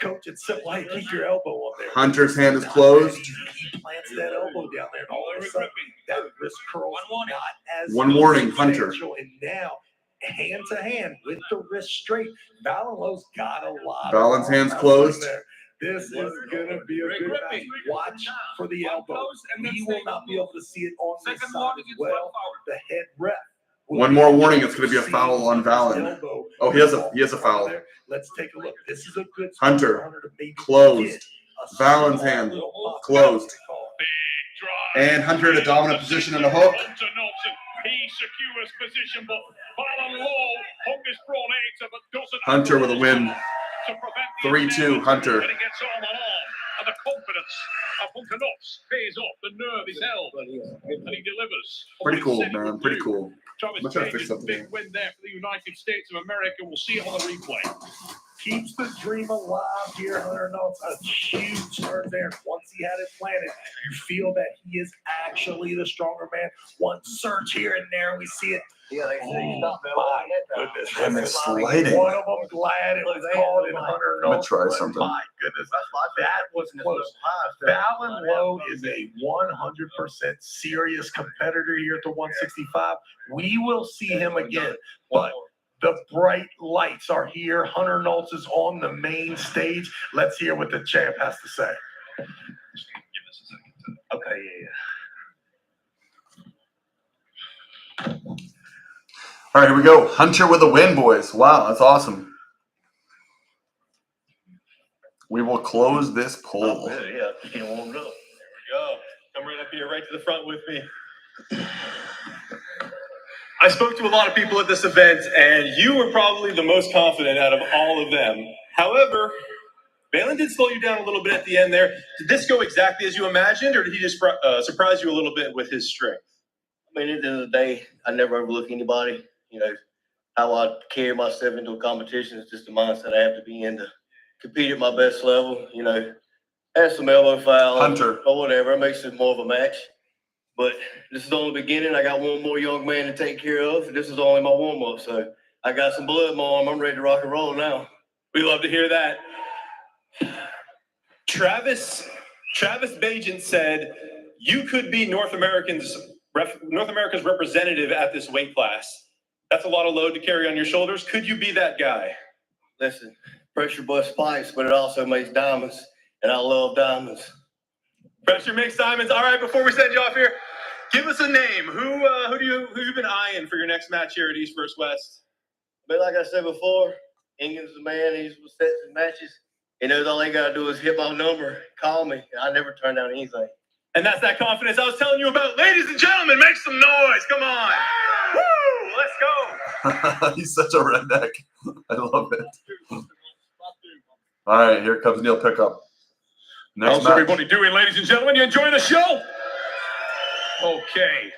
coach, it's simple. Hey, keep your elbow up there. Hunter's hand is closed. He plants that elbow down there, and all of a sudden, that wrist curl not as one warning, Hunter. And now, hand to hand with the wrist straight, Valen Low's got a lot. Valen's hands closed. There. This is gonna be a good match. Watch for the elbow. We will not be able to see it on this side as well. The head ref. One more warning, it's going to be a foul on Valen. Oh, he has a foul. Let's take a look. This is a good Hunter, closed. Valen's hand, closed. And Hunter in a dominant position in the hook. He secures position, but Valen Low, hook is brought later, but doesn't. Hunter with a win. 3-2, Hunter. And he gets on and on. And the confidence of Hunter Knopf pays off. The nerve is held. And he delivers. Pretty cool, man. Pretty cool. Travis Page's big win there for the United States of America. We'll see it on the replay. Keeps the dream alive here, Hunter Knopf. A huge turn there. Once he had it planted, you feel that he is actually the stronger man. One surge here and there, we see it. Yeah, they say Oh, my goodness. And it's sliding. One of them glad it was called in Hunter Knopf. I'm going to try something. My goodness. That was close. Valen Low is a 100% serious competitor here at the 165. We will see him again. But the bright lights are here. Hunter Knopf is on the main stage. Let's hear what the champ has to say. Okay, yeah. All right, here we go. Hunter with a win, boys. Wow, that's awesome. We will close this poll. Yeah, getting warmed up. There we go. Come right up here, right to the front with me. I spoke to a lot of people at this event, and you were probably the most confident out of all of them. However, Valen did slow you down a little bit at the end there. Did this go exactly as you imagined, or did he just surprise you a little bit with his strength? I mean, at the end of the day, I never overlook anybody. You know, how I carry myself into a competition is just the mindset I have to be in to compete at my best level. You know, have some elbow fouls Hunter. or whatever. It makes it more of a match. But this is only the beginning. I got one more young man to take care of. And this is only my warm-up. So I got some blood in my arm. I'm ready to rock and roll now. We love to hear that. Travis Bajent said you could be North America's representative at this weight class. That's a lot of load to carry on your shoulders. Could you be that guy? Listen, pressure busts pipes, but it also makes diamonds. And I love diamonds. Pressure makes diamonds. All right, before we send you off here, give us a name. Who you've been eyeing for your next match here at East vs. West? But like I said before, England's the man. He's sets his matches. He knows all they got to do is hit my number, call me. I never turn down anything. And that's that confidence I was telling you about. Ladies and gentlemen, make some noise. Come on. Woo! Let's go. He's such a redneck. I love it. All right, here comes Neil Pickup. Next How's match. everybody doing, ladies and gentlemen? You enjoying the show? Okay.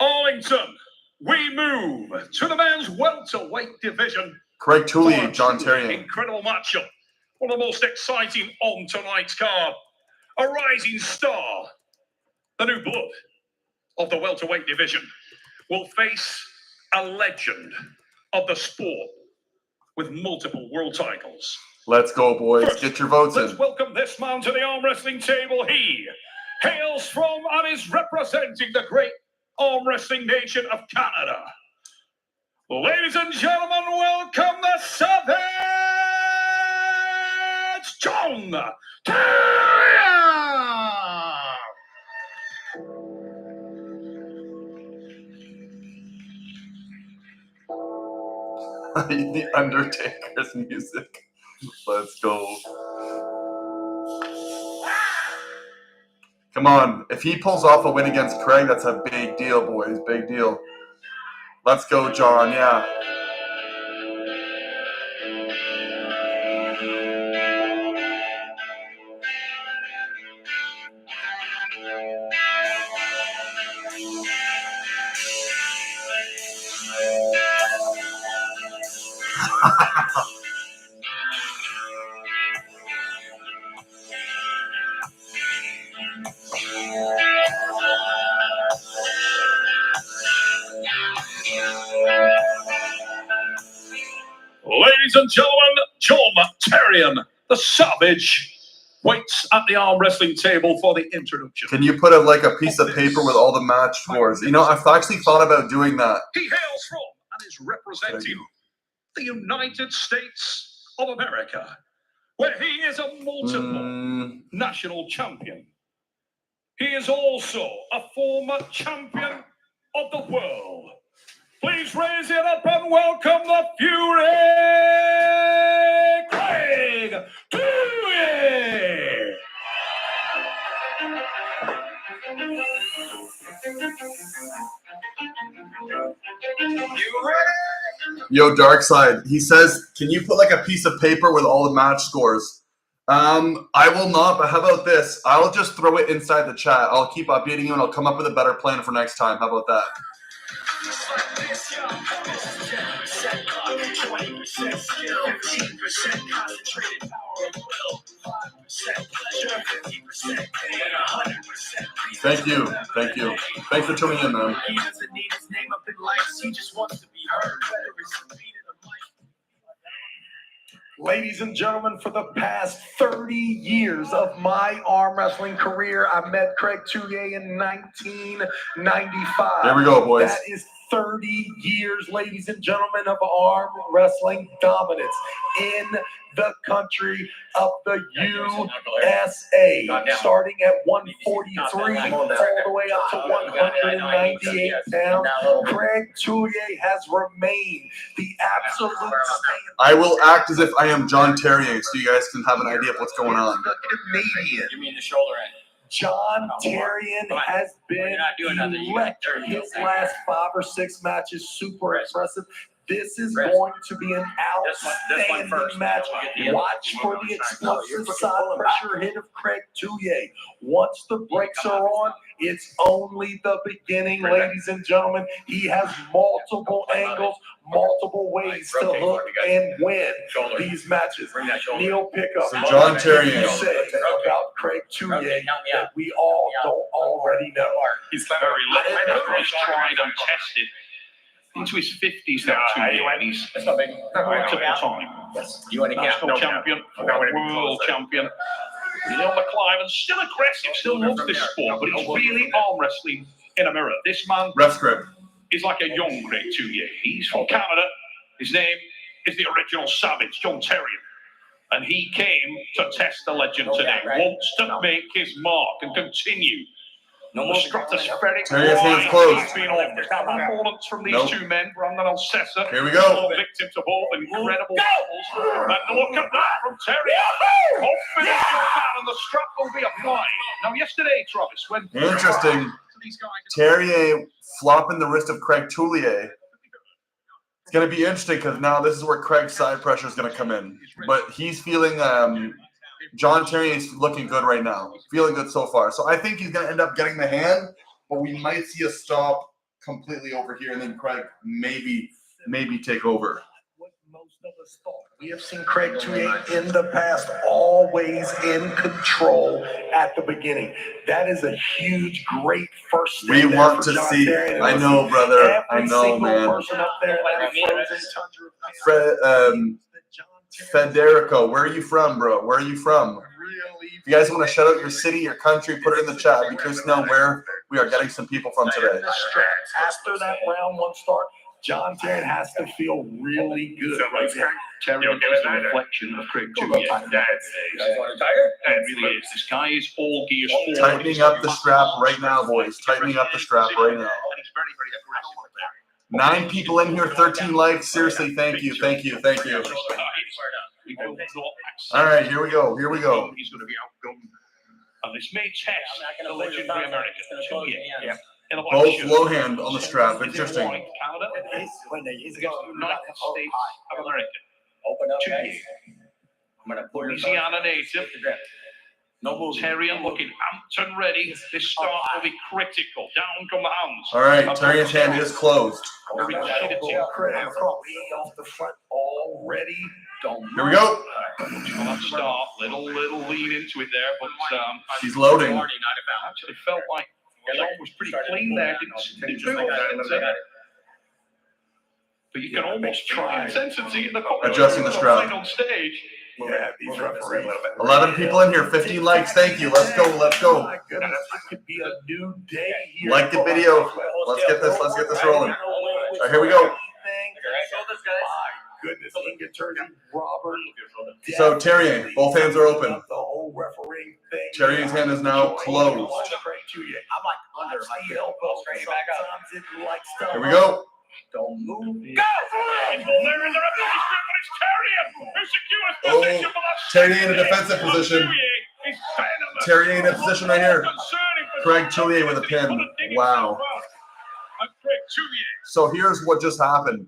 Arlington, we move to the men's welterweight division. Craig Tooley, For John two Terrian. Incredible matchup. One of the most exciting on tonight's card. A rising star, the new blood of the welterweight division, will face a legend of the sport with multiple world titles. Let's go, boys. First, get your votes let's in. welcome this man to the arm wrestling table. He hails from and is representing the great arm wrestling nation of Canada. Ladies and gentlemen, welcome the Savage John Terrian! The Undertaker's music. Let's go. Come on. If he pulls off a win against Craig, that's a big deal, boys. Big deal. Let's go, John. Yeah. Ladies and gentlemen, John Terrian, the Savage, waits at the arm wrestling table for the introduction. Can you put a piece of paper with all the match scores? You know, I've actually thought about doing that. He hails from and is representing the United States of America, where he is a multiple national champion. He is also a former champion of the world. Please raise it up and welcome the Fury, Craig Tooley. Yo, Darkside, he says, can you put a piece of paper with all the match scores? I will not, but how about this? I'll just throw it inside the chat. I'll keep updating you and I'll come up with a better plan for next time. How about that? 20% skill, 15% concentrated power of will, 5% pleasure, 50% pain, 100% Thank you. Thank you. Thanks for tuning in, man. He doesn't need his name up in lights, he just wants to be heard, whether it's the beat of the mic. Ladies and gentlemen, for the past 30 years of my arm wrestling career, I met Craig Tooley in 1995. There we go, boys. That is 30 years, ladies and gentlemen, of arm wrestling dominance in the country of the USA, starting at 143 all the way up to 198 pounds. Craig Tullier has remained the absolute standard. I will act as if I am John Terrier, so you guys can have an idea of what's going on. Canadian. You mean the shoulder end? John Terrian has been electric. His last 5 or 6 matches, super impressive. This is going to be an outstanding match. Watch for the explosive side pressure hit of Craig Tullier. Once the brakes are on, it's only the beginning, ladies and gentlemen. He has multiple angles, multiple ways to hook and win these matches. Neil Pickup. So John Terrian. Say about Craig Tullier that we all don't already know. He's very little. He's tried and tested. Into his 50s now, and he's multiple time. You want to National champion, world champion. He's on the climb and still aggressive, still loves this sport, but it's really arm wrestling in America. This man Ref script. is like a young Craig Tullier. He's from Canada. His name is the original Savage, John Terrian. And he came to test the legend today. Wants to make his mark and continue. The stratospheric Terrier's hands rise closed. he's been on. Performance from these two men, Brandon Alcessa. Here we go. Victim to both incredible battles. And look at that from Terrier. Confident man, and the strap will be applied. Now, yesterday, Travis, when Interesting. Terrier flopping the wrist of Craig Tullier. It's going to be interesting because now this is where Craig's side pressure is going to come in. But he's feeling, John Terrier is looking good right now. Feeling good so far. So I think he's going to end up getting the hand, but we might see a stop completely over here, and then Craig maybe take over. What most of us thought. We have seen Craig Tullier in the past always in control at the beginning. That is a huge, great first step. We there want for to John see. Terrier. I know, brother. I Every know, single man. person up there in that frozen tundra of Federico, where are you from, bro? Where are you from? If you guys want to shout out your city, your country, put it in the chat. Be curious to know where we are getting some people from today. After that round one start, John Terrier has to feel really good right now. Terrier is the reflection of Craig Tullier. It really is. This guy is all gears forward. Tightening up the strap right now, boys. Tightening up the strap right now. And he's very, very aggressive. 9 people in here, 13 likes. Seriously, thank you, thank you, thank you. All right, here we go. Here we go. He's going to be outgunned. And this may test the legendary American Tullier. Both low hand on the strap. Interesting. Canada, United States of America. Open up, Tullier. guys. I'm going to put Louisiana native. Terrier looking amped and ready. This start will be critical. Down come the hands. All right, Terrier's hand is closed. Craig off the front already. Here we go. Start, little lean into it there, but He's loading. actually felt like his arm was pretty clean there. Didn't feel it. But you can almost try intensity in the Adjusting the strap. on stage. Yeah, these referees. 11 people in here, 15 likes. Thank you. Let's go. Let's go. My goodness, it could be a new day here. Like the video. Let's get this rolling. All right, here we go. My goodness, Robert. So Terrier, both hands are open. The whole refereeing thing. Terrier's hand is now closed. I'm like under the elbow. Sometimes it likes to. Here we go. Don't move. Go! There in the referee's grip, but it's Terrier who secures Oh, position for the Terrier in a defensive position. Terrier in a position right here. Craig Tullier with a pin. Wow. So here's what just happened.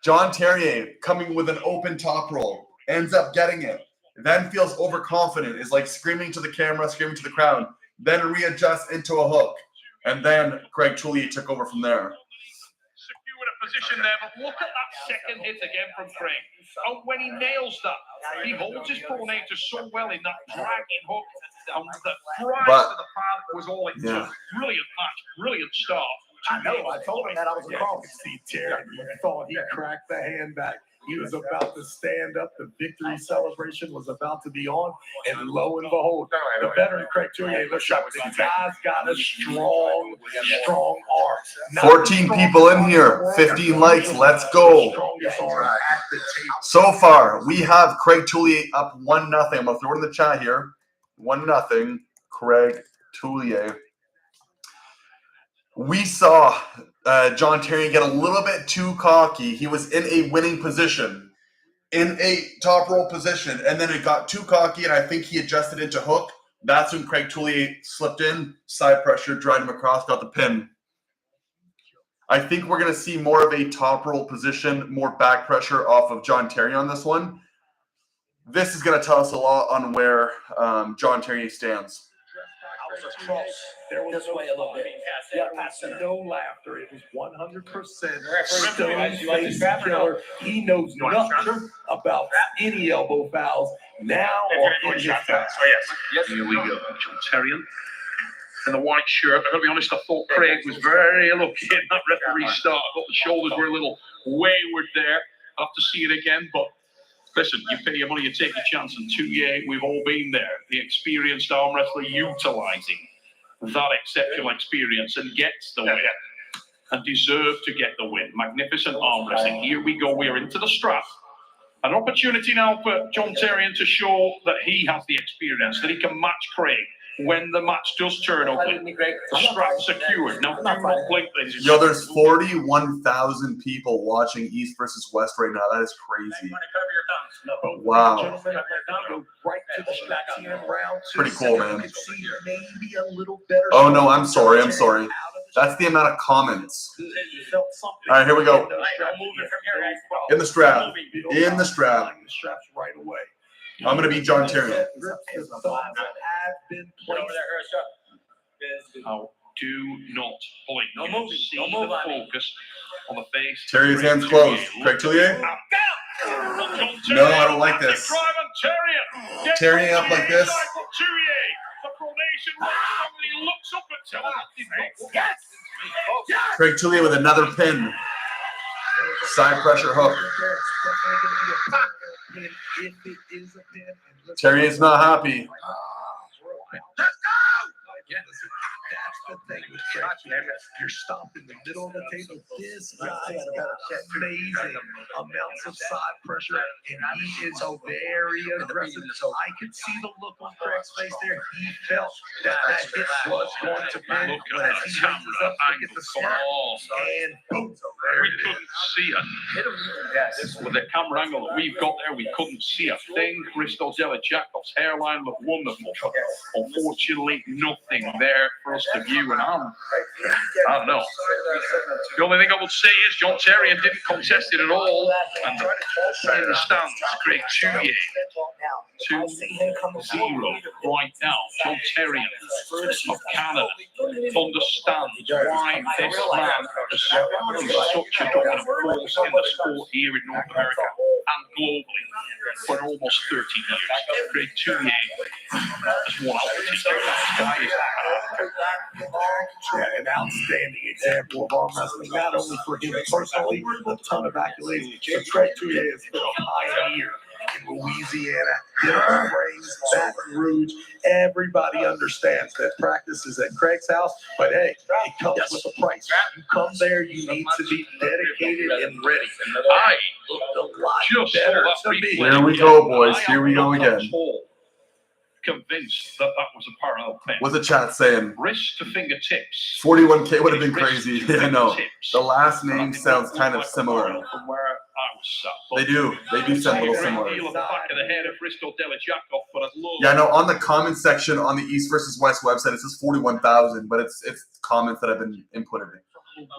John Terrier coming with an open top roll, ends up getting it, then feels overconfident, is like screaming to the camera, screaming to the crowd, then readjusts into a hook, and then Craig Tullier took over from there. Secured a position there, but look at that second hit again from Craig. And when he nails that, he holds his pronator so well in that dragging hook. And the price of the pound was all it took. Brilliant match, brilliant start. I know. I told him that I was a call. See, Terry, you thought he cracked the hand back. He was about to stand up. The victory celebration was about to be on. And lo and behold, the veteran Craig Tullier, look, the guy's got a strong arm. Not 14 the people in strongest here. arm, 15 but likes. the Let's go. strongest arm at the table. So far, we have Craig Tullier up 1-0. I'm going to throw it in the chat here. 1-0. Craig Tullier. We saw John Terry get a little bit too cocky. He was in a winning position, in a top roll position, and then it got too cocky, and I think he adjusted into hook. That's when Craig Tullier slipped in, side pressure, dried him across, got the pin. I think we're going to see more of a top roll position, more back pressure off of John Terry on this one. This is going to tell us a lot on where John Terry stands. There was no no laughter. It was 100% stone-faced killer. He knows nothing about any elbow fouls now or in his time. Here we go. John Terrian in the white shirt. I've got to be honest, I thought Craig was very lucky in that referee start. I thought the shoulders were a little wayward there. I'll have to see it again, but listen, you pay your money, you take your chance, and Tullier, we've all been there. The experienced arm wrestler utilizing that exceptional experience and gets the win and deserves to get the win. Magnificent arm wrestling. Here we go. We're into the strap. An opportunity now for John Terrian to show that he has the experience, that he can match Craig when the match does turn ugly. The strap secured. Now, do not blink, ladies and Yo, gentlemen. there's 41,000 people watching East versus West right now. That is crazy. Wow. Gentlemen, go right to the straps here in round 2. Pretty cool, man. You can see maybe a little better. Oh, no, I'm sorry. That's the amount of comments. All right, here we go. In the strap. In the strap. The straps right away. I'm going to beat John Terry. Now, do not blink. No You moving. see Don't move the on me. focus on the face. Terry's hands closed. Craig Tullier? No, I don't like this. Terry up like this. Craig Tullier with another pin. Side pressure hook. Terry is not happy. That's the thing with Craig. You're stopped in the middle of the table. This guy's got amazing amounts of side pressure, and he is a very aggressive. I could see the look on Craig's face there. He felt that hit was going to bend Look as at he the raises camera up to get the snap, angle. and boom, there We it is. couldn't see it. With the camera angle that we've got there, we couldn't see a thing. Christos Delajakov's hairline looked wonderful. Unfortunately, nothing there for us to view, and I don't know. The only thing I would say is John Terrian didn't contest it at all, and in the stands, Craig Tullier 2-0 right now. John Terrian of Canada understands why this man is such a dominant force in the sport here in North America and globally for almost 30 years. Craig Tullier has won out the title. Yeah, an outstanding example of arm wrestling, not only for him personally, a ton of accolades, but Craig Tullier has been a pioneer in Louisiana, Different Springs, Baton Rouge. Everybody understands that practice is at Craig's house, but hey, it comes with a price. You come there, you need to be dedicated and ready. I looked a lot just better saw that to me. Here we go, boys. Here we go again. Convinced that that was a parallel pin. What's the chat saying? Wrist to fingertips. 41K would have been Wrist crazy. to I know. fingertips. The last And I name think sounds that kind of looked like a similar. parallel from where I was sat. But They do. They do sound a little great similar. deal of the back of the head of Christos Delajakov, but I'd love Yeah, no, on the comment section on the East versus West website, it says 41,000, but it's comments that have been inputted.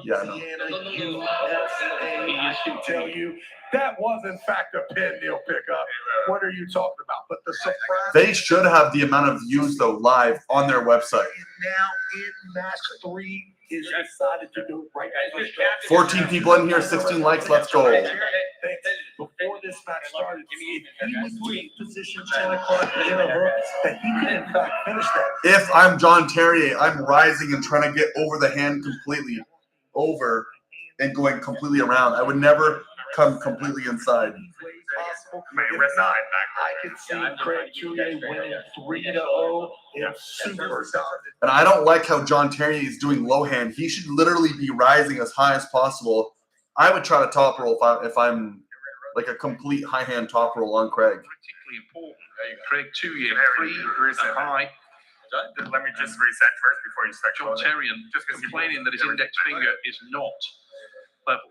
Yeah, I know. I can tell you that was in fact a pin, Neil Pickup. What are you talking about? But the surprise. They should have the amount of views, though, live on their website. Now in match 3 is decided to do right. 14 people in here, 16 likes. Let's go. Before this match started, if he would be positioned 10 o'clock in a hook, that he could in fact finish that. If I'm John Terry, I'm rising and trying to get over the hand completely, over and going completely around. I would never come completely inside. I could see Craig Choulier winning 3-0 in super dominant. And I don't like how John Terry is doing low hand. He should literally be rising as high as possible. I would try to top roll if I'm like a complete high hand top roll on Craig. Critically important. Craig Choulier, free and high. Let me just reset first before you start. John Terry complaining that his index finger is not level.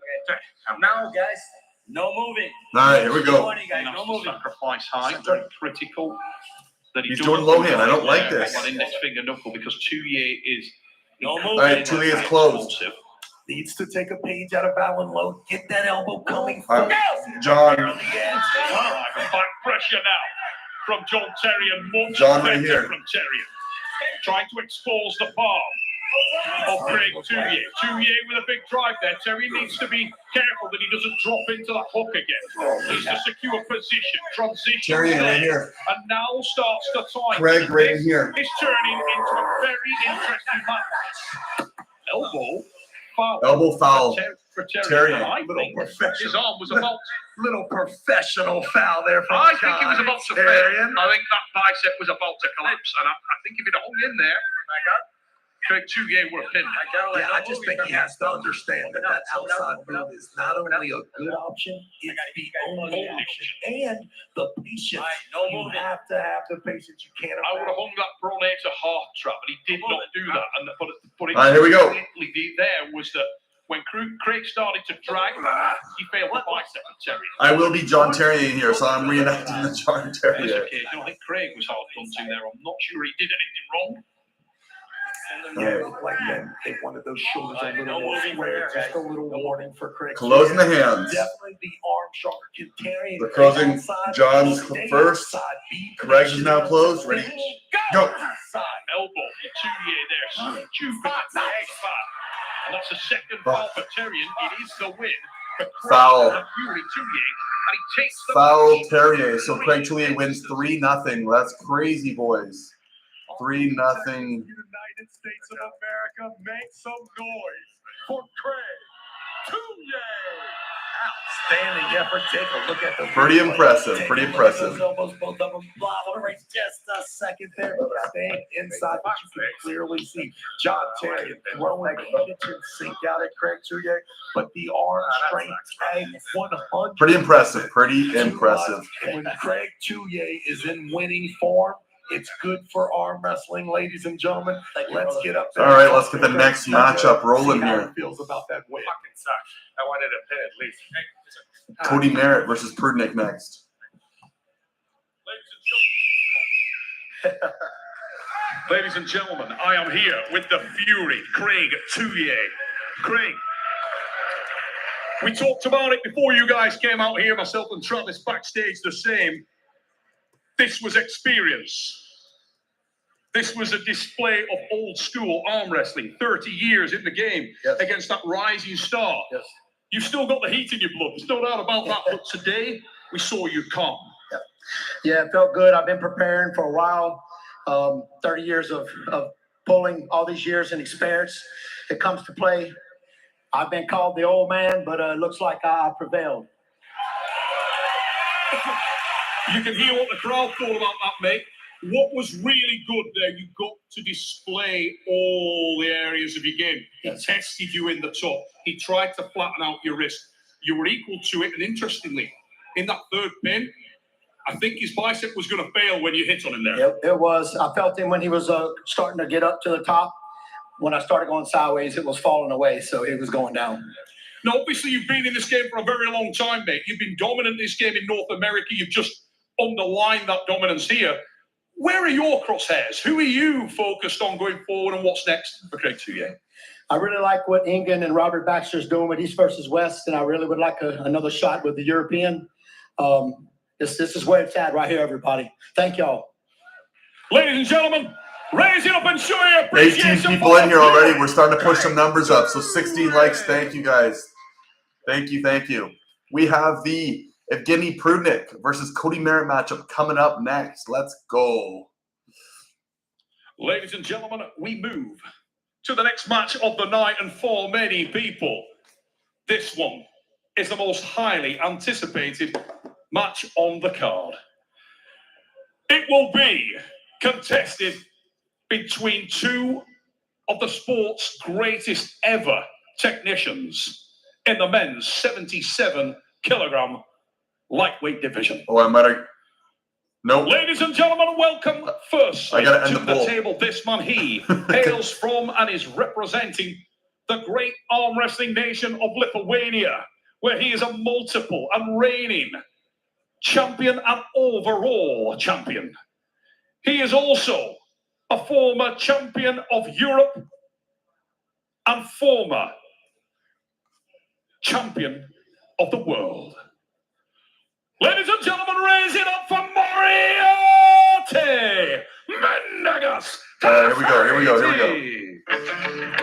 Now, guys, no moving. All right, here we go. No moving. Sacrifice high, very critical. That He's doesn't doing low hand. I don't do like that this. on index finger knuckle because Choulier is. No moving. All right, Choulier is closed. Needs to take a page out of Valen low. Get that elbow coming All forward. right, John. All right, back pressure now from John Terry and much John right better here. from Terry. Trying to expose the palm of Craig Choulier. Choulier with a big drive there. Terry needs to be careful that he doesn't drop into that hook again. Needs to secure position, transition Terry there, right here. and now starts the time. Craig right in here. It's turning into a very interesting match. Elbow foul. Elbow foul. For Terry. Terry. I think his arm was about. Little professional foul there from I think he was about to fail. John. I think that bicep was about to collapse, and I think if it hung in there, Craig Choulier would have pinned him. Yeah, I just think he has to understand that that outside move is not only a good option, it's the only option. And the patience. You have to have the patience. You can't. I would have hung that pronator half trap, but he did not do that. And but it All right, here we go. There was that when Craig started to drag, he failed the bicep of Terry. I will be John Terry in here, so I'm reenacting the John Terry. I think Craig was hard punching there. I'm not sure he did anything wrong. Yeah, it looked like they wanted those shoulders a little more square. Just a little warning for Craig. Closing the hands. Definitely the arm stronger. Terry. They're closing John's first. Craig's is now closed. Ready? Go. Elbow for Choulier there. And that's a second foul for Terry, and it is the win. Foul. Fury Choulier, and he takes the Foul Terrier. So Craig Choulier wins 3-0. That's crazy, boys. 3-0. United States of America, make some noise for Craig Choulier. Outstanding effort. Take a look at the Pretty impressive. Pretty impressive. Almost both of them. Just a second there. Staying inside, but you can clearly see John Terry throwing the kitchen sink out at Craig Choulier, but the arm strength at 100. Pretty impressive. Pretty impressive. When Craig Choulier is in winning form, it's good for arm wrestling, ladies and gentlemen. Let's get up there. All right, let's get the next matchup rolling See how here. it feels about that win. Fucking sucks. I wanted a pin at least. Cody Merritt versus Prudnik next. Ladies and gentlemen, I am here with the Fury, Craig Choulier. Craig, we talked about it before you guys came out here, myself and Travis backstage the same. This was experience. This was a display of old school arm wrestling, 30 years in the game against that rising star. Yes. You've still got the heat in your blood. There's no doubt about that. But today, we saw you calm. Yeah, it felt good. I've been preparing for a while. 30 years of pulling, all these years and experience. It comes to play. I've been called the old man, but it looks like I prevailed. You can hear what the crowd thought about that, mate. What was really good there, you got to display all the areas of your game. He tested you in the top. He tried to flatten out your wrist. You were equal to it. And interestingly, in that third pin, I think his bicep was going to fail when you hit on him there. It was. I felt him when he was starting to get up to the top. When I started going sideways, it was falling away. So it was going down. Now, obviously, you've been in this game for a very long time, mate. You've been dominant in this game in North America. You've just underlined that dominance here. Where are your crosshairs? Who are you focused on going forward, and what's next for Craig Choulier? I really like what Ingen and Robert Baxter's doing with East versus West, and I really would like another shot with the European. This is where it's at right here, everybody. Thank y'all. Ladies and gentlemen, raise it up and show your 18 appreciation. people in here already. We're starting to push some numbers up. So 16 likes. Thank you, guys. Thank you. Thank you. We have the Evgeny Prudnik versus Cody Merritt matchup coming up next. Let's go. Ladies and gentlemen, we move to the next match of the night, and for many people, this one is the most highly anticipated match on the card. It will be contested between two of the sport's greatest ever technicians in the men's 77-kilogram lightweight division. Oh, I might have. Nope. Ladies and gentlemen, welcome first I gotta end to the the poll. table. This man, he hails from and is representing the great arm wrestling nation of Lithuania, where he is a multiple and reigning champion and overall champion. He is also a former champion of Europe and former champion of the world. Ladies and gentlemen, raise it up for Mindaugas. Here we go.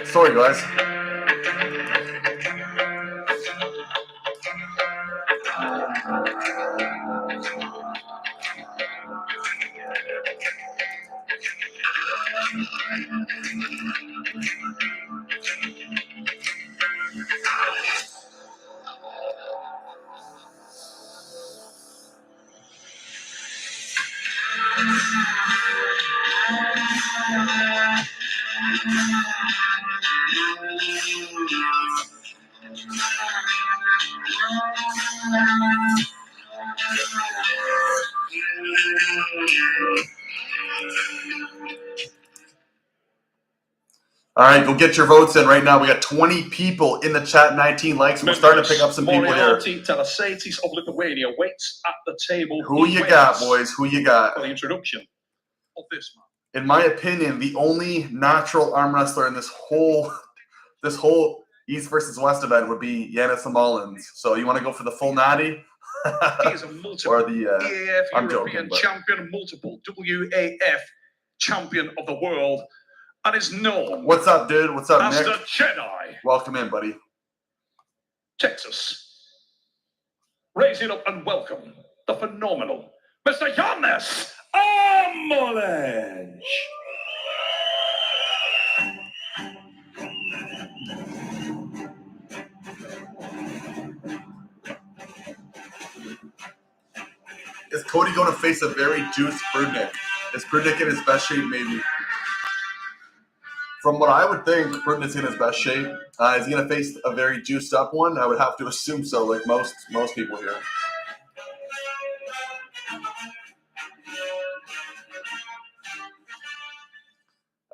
Sorry, guys. All right, go get your votes in right now. We got 20 people in the chat, 19 likes. We're starting to pick up some people here. Moranto of Lithuania waits at the table. Who you got, boys? Who you got? For the introduction of this man. In my opinion, the only natural arm wrestler in this whole East versus West event would be Yanis Mullins. So you want to go for the full natty? He is a multiple or the EAF I'm European joking, champion, multiple WAF champion of the world, and is known What's up, dude? What's up, as Nick? the Jedi. Welcome in, buddy. Texas. Raise it up and welcome the phenomenal Mr. Yanis Mullins. Is Cody going to face a very juiced Prudnik? Is Prudnik in his best shape, maybe? From what I would think, Prudnik's in his best shape. Is he going to face a very juiced up one? I would have to assume so, like most people here.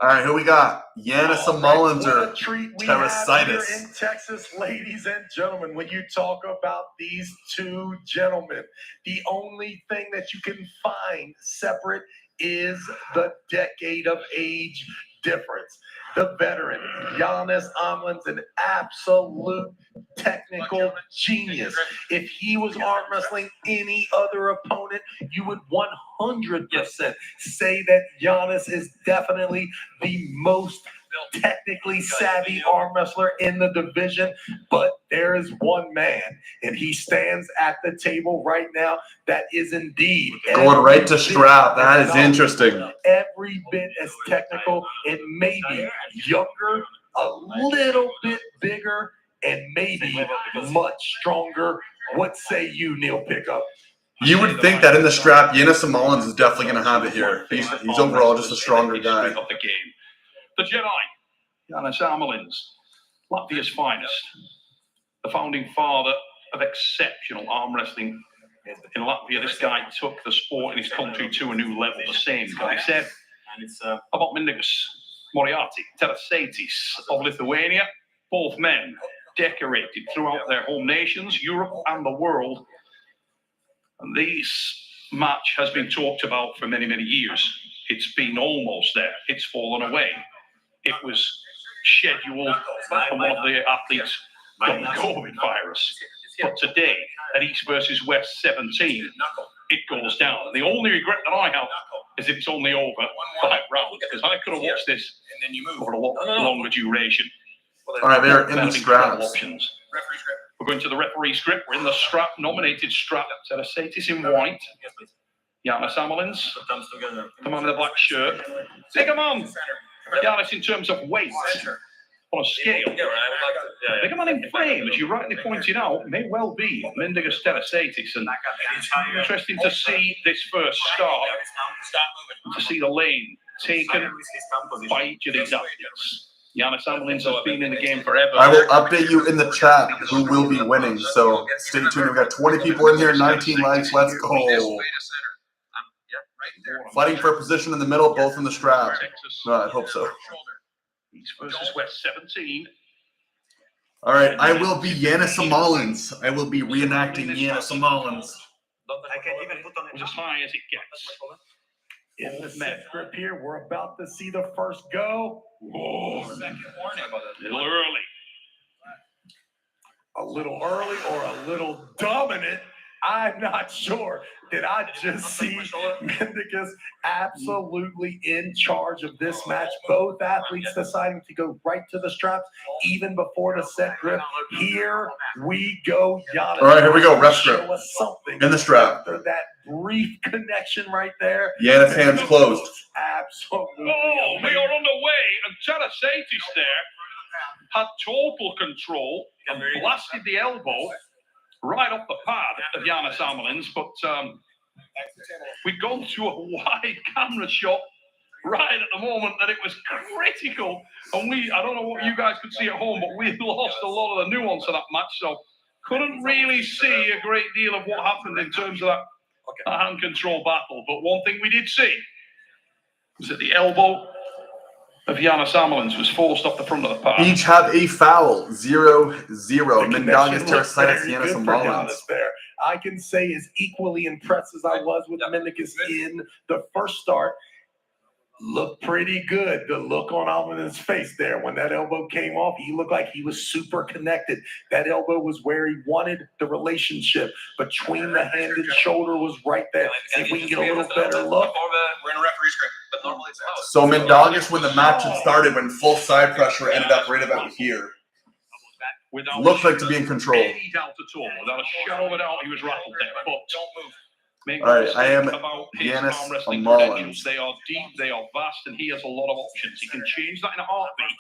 All right, who we got? Yanis Mullins or Terrasitis? In Texas, ladies and gentlemen, when you talk about these two gentlemen, the only thing that you can find separate is the decade of age difference. The veteran, Yanis Mullins, an absolute technical genius. If he was arm wrestling any other opponent, you would 100% say that Yanis is definitely the most technically savvy arm wrestler in the division. But there is one man, and he stands at the table right now that is indeed going right to strap. That is interesting. Every bit as technical and maybe younger, a little bit bigger, and maybe much stronger. What say you, Neil Pickup? You would think that in the strap, Yanis Mullins is definitely going to have it here. He's overall just a stronger guy. Of the game. The Jedi, Yanis Mullins, Latvia's finest, the founding father of exceptional arm wrestling in Latvia. This guy took the sport in his country to a new level. The same guy said about Mindaugas, Moriarty, Terrasitis of Lithuania, both men decorated throughout their home nations, Europe and the world. And this match has been talked about for many, many years. It's been almost there. It's fallen away. It was scheduled for one of the athletes got the COVID virus. But today, at East versus West 17, it goes down. The only regret that I have is it's only over 5 rounds, because I could have watched this for a lot longer duration. All right, they're in the straps. Options. We're going to the referee script. We're in the strap, nominated strap. Terrasitis in white. Yanis Mullins, the man in the black shirt. Take him on. Yanis in terms of weight. on a scale. The bigger man in frame, as you rightly pointed out, may well be Mindaugas Teresaitis, and it's interesting to see this first start, to see the lane taken by each of these athletes. Yanis has been in the game forever. I will update you in the chat who will be winning, so stay tuned. We've got 20 people in here, 19 likes. Let's go. Fighting for a position in the middle, both in the strap. No, I hope so. East versus West 17. All right, I will be Yanis Mullins. I will be reenacting Yanis Mullins. As high as it gets. In the set grip here, we're about to see the first go. Oh, a little early. A little early or a little dominant. I'm not sure. Did I just see Mindaugas absolutely in charge of this match? Both athletes deciding to go right to the straps even before the set grip. Here we go, Yanis. All right, here we go. Ref grip. Show us something in the strap. After that brief connection right there. Yanis hands closed. Absolutely. Oh, we are underway, and Teresaitis there had total control and blasted the elbow right off the pad of Yanis Amelins, but we've gone to a wide camera shot right at the moment that it was critical, and I don't know what you guys could see at home, but we lost a lot of the nuance of that match, so couldn't really see a great deal of what happened in terms of that hand control battle. But one thing we did see was that the elbow of Yanis Amelins was forced off the front of the pad. Each have a foul. 0-0. Mindaugas Teresaitis, Yanis Mullins. There, I can say as equally impressed as I was with Mindaugas in the first start. Looked pretty good. The look on Amelins' face there when that elbow came off, he looked like he was super connected. That elbow was where he wanted the relationship between the hand and shoulder was right there. See if we can get a little better look. We're in a referee's grip, but normally it's So Mindaugas, when the match had started, when full side pressure ended up right about here, looked like to be in control. Any doubt at all, without a shadow of a doubt, he was rattled there. But don't move. All right, I am Yanis Mullins. They are deep, they are vast, and he has a lot of options. He can change that in a heartbeat.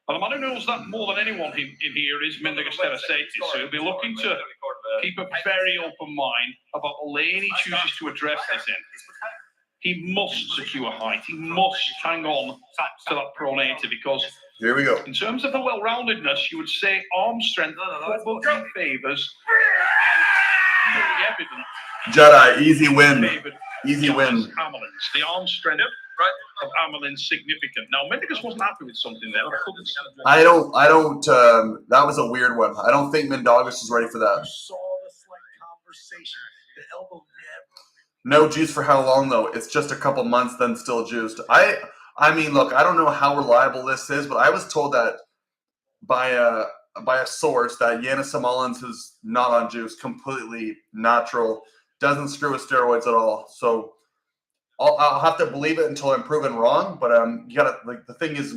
And the man who knows that more than anyone in here is Mindaugas Teresaitis. So he'll be looking to keep a very open mind about the lane he chooses to address this in. He must secure height. He must hang on to that pronator because here we go. In terms of the well-roundedness, you would say arm strength probably favors. Really evident. Jedi, easy win. Easy win. Amelins. The arm strength of Amelins significant. Now, Mindaugas wasn't happy with something there. I don't, that was a weird one. I don't think Mindaugas is ready for that. Saw the slight conversation. The elbow no juice for how long, though? It's just a couple months, then still juiced. I mean, look, I don't know how reliable this is, but I was told that by a source that Yanis Mullins is not on juice, completely natural. Doesn't screw with steroids at all. So I'll have to believe it until I'm proven wrong. But you gotta, like, the thing is,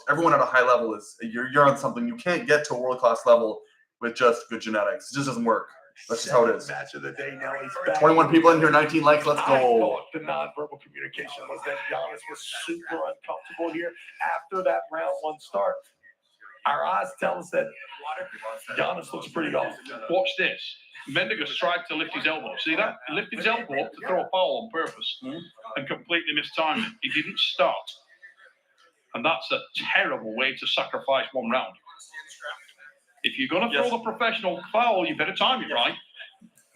everyone at a high level is you're on something. You can't get to a world-class level with just good genetics. It just doesn't work. That's just how it is. Match of the day now. He's back. 21 people in here, 19 likes. Let's I go. thought the nonverbal communication was that Yanis was super uncomfortable here after that round one start. Our eyes tell us that Yanis looks pretty off. Watch this. Mindaugas tried to lift his elbow. See that? He lifted his elbow up to throw a foul on purpose and completely mistimed it. He didn't start. And that's a terrible way to sacrifice one round. If you're going to throw the professional foul, you better time it right.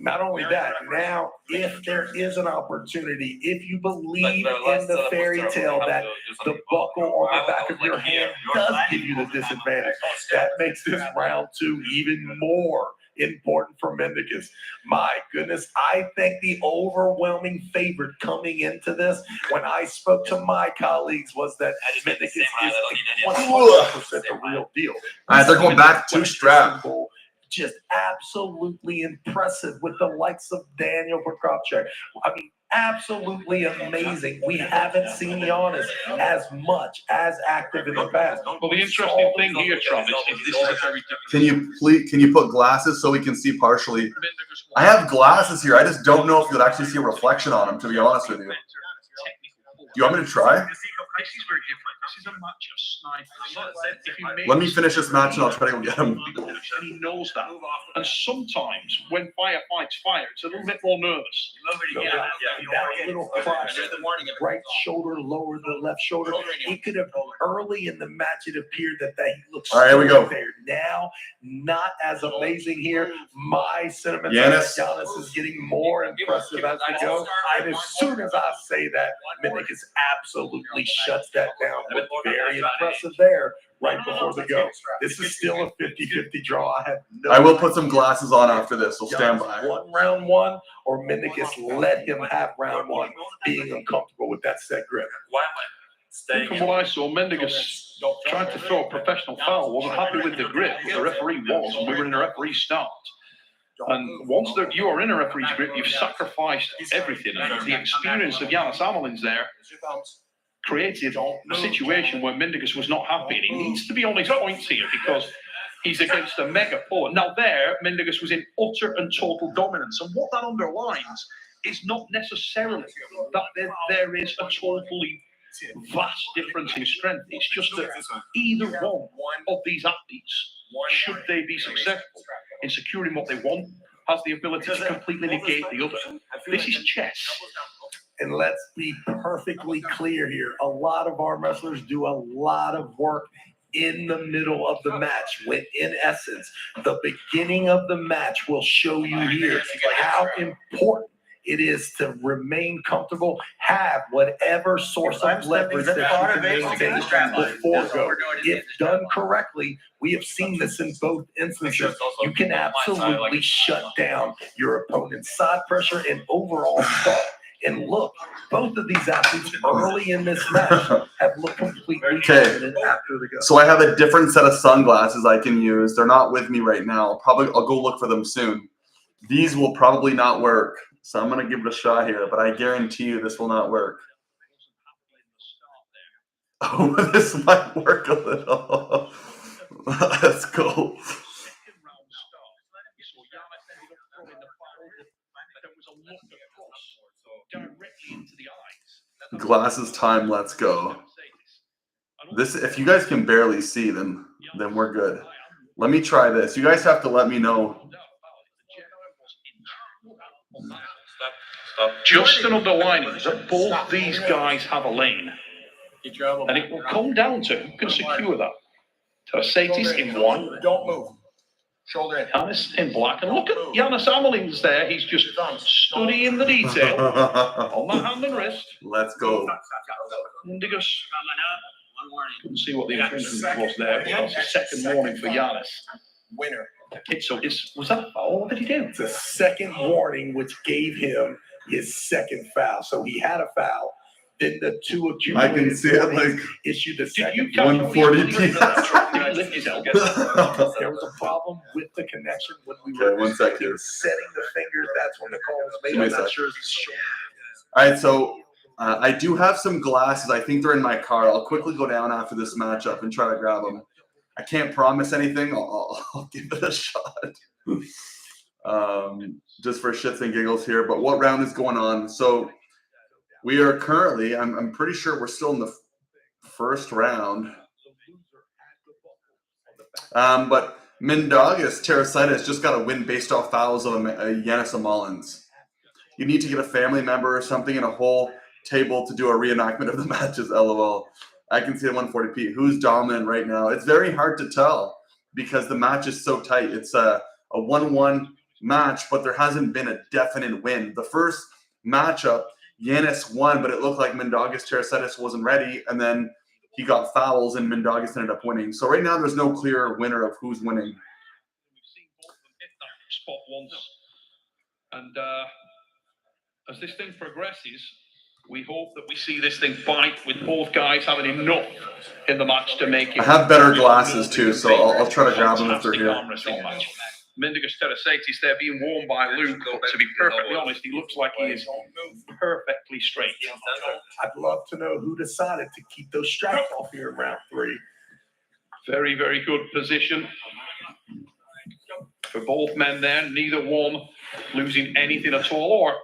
Not only that, now, if there is an opportunity, if you believe in the fairy tale that the buckle on the back of your hand does give you the disadvantage, that makes this round two even more important for Mindaugas. My goodness, I think the overwhelming favorite coming into this, when I spoke to my colleagues, was that Mindaugas is 100% the real deal. All right, they're going back to strap. Just absolutely impressive with the likes of Daniel Prokopchak. I mean, absolutely amazing. We haven't seen Yanis as much as active in the past. Well, the interesting thing here, Travis, is this is a very different. Can you put glasses so we can see partially? I have glasses here. I just don't know if you'll actually see a reflection on them, to be honest with you. Do you want me to try? This is very different. This is a match of Let me finish this match and I'll try to go get him. And he knows that. And sometimes when fire fights fire, it's a little bit more nervous. That little cross, right shoulder, lower the left shoulder. He could have early in the match. It appeared that he looked. All right, here we go. There now, not as amazing here. My sentiments Yanis. are that Yanis is getting more impressive as we go. And as soon as I say that, Mindaugas absolutely shuts that down. Looked very impressive there right before the go. This is still a 50-50 draw. I have no. I will put some glasses on after this. So stand by. Won round one, or Mindaugas let him have round one, being uncomfortable with that set grip. From what I saw, Mindaugas tried to throw a professional foul, wasn't happy with the grip, but the referee was, and we were in a referee start. And once you are in a referee's grip, you've sacrificed everything. And the experience of Yanis Amolin's there created a situation where Mindaugas was not happy, and he needs to be on his points here because he's against a mega puller. Now there, Mindaugas was in utter and total dominance, and what that underlines is not necessarily that there is a totally vast difference in strength. It's just that either one of these athletes, should they be successful in securing what they want, has the ability to completely negate the other. This is chess. And let's be perfectly clear here. A lot of arm wrestlers do a lot of work in the middle of the match, when in essence, the beginning of the match will show you here how important it is to remain comfortable, have whatever source of leverage that you can maintain before go. If done correctly, we have seen this in both instances. You can absolutely shut down your opponent's side pressure and overall stall. And look, both of these athletes early in this match have looked completely confident after the go. So I have a different set of sunglasses I can use. They're not with me right now. I'll go look for them soon. These will probably not work. So I'm going to give it a shot here, but I guarantee you this will not work. Oh, this might work a little. Let's go. Glasses time, let's go. This, if you guys can barely see, then we're good. Let me try this. You guys have to let me know. Just an underlining that both these guys have a lane. And it will come down to who can secure that. Tercetis in one. Don't move. Shoulder in. Yanis in black. And look at Yanis Amolin's there. He's just studying the detail on that hand and wrist. Let's go. Mindaugas couldn't see what the infringement was there, but that's a second warning for Yanis. Winner. So was that a foul? What did he do? It's a second warning, which gave him his second foul. So he had a foul. Then the two accumulated. I can see it like issued the second 140p. There was a problem with the connection when we Okay, were 1 sec here. setting the fingers. That's when the call was made. Give me a I'm not sec. sure if it's showing. All right, so I do have some glasses. I think they're in my car. I'll quickly go down after this matchup and try to grab them. I can't promise anything. I'll give it a shot. Just for shits and giggles here. But what round is going on? So we are currently, I'm pretty sure we're still in the first round. But Mindaugas Teresitis just got a win based off fouls of Yanis Amolin's. You need to get a family member or something in a whole table to do a reenactment of the matches, LOL. I can see the 140p. Who's dominant right now? It's very hard to tell because the match is so tight. It's a 1-1 match, but there hasn't been a definite win. The first matchup, Yanis won, but it looked like Mindaugas Teresitis wasn't ready, and then he got fouls, and Mindaugas ended up winning. So right now, there's no clear winner of who's winning. We've seen both of them hit that spot once, and as this thing progresses, we hope that we see this thing bite with both guys having enough in the match to make it. I have better glasses too, so I'll try to grab them if they're here. Mindaugas Teresitis there being warned by Luke, but to be perfectly honest, he looks like he is perfectly straight. I'd love to know who decided to keep those straps off here in round 3. Very, very good position for both men there. Neither one losing anything at all or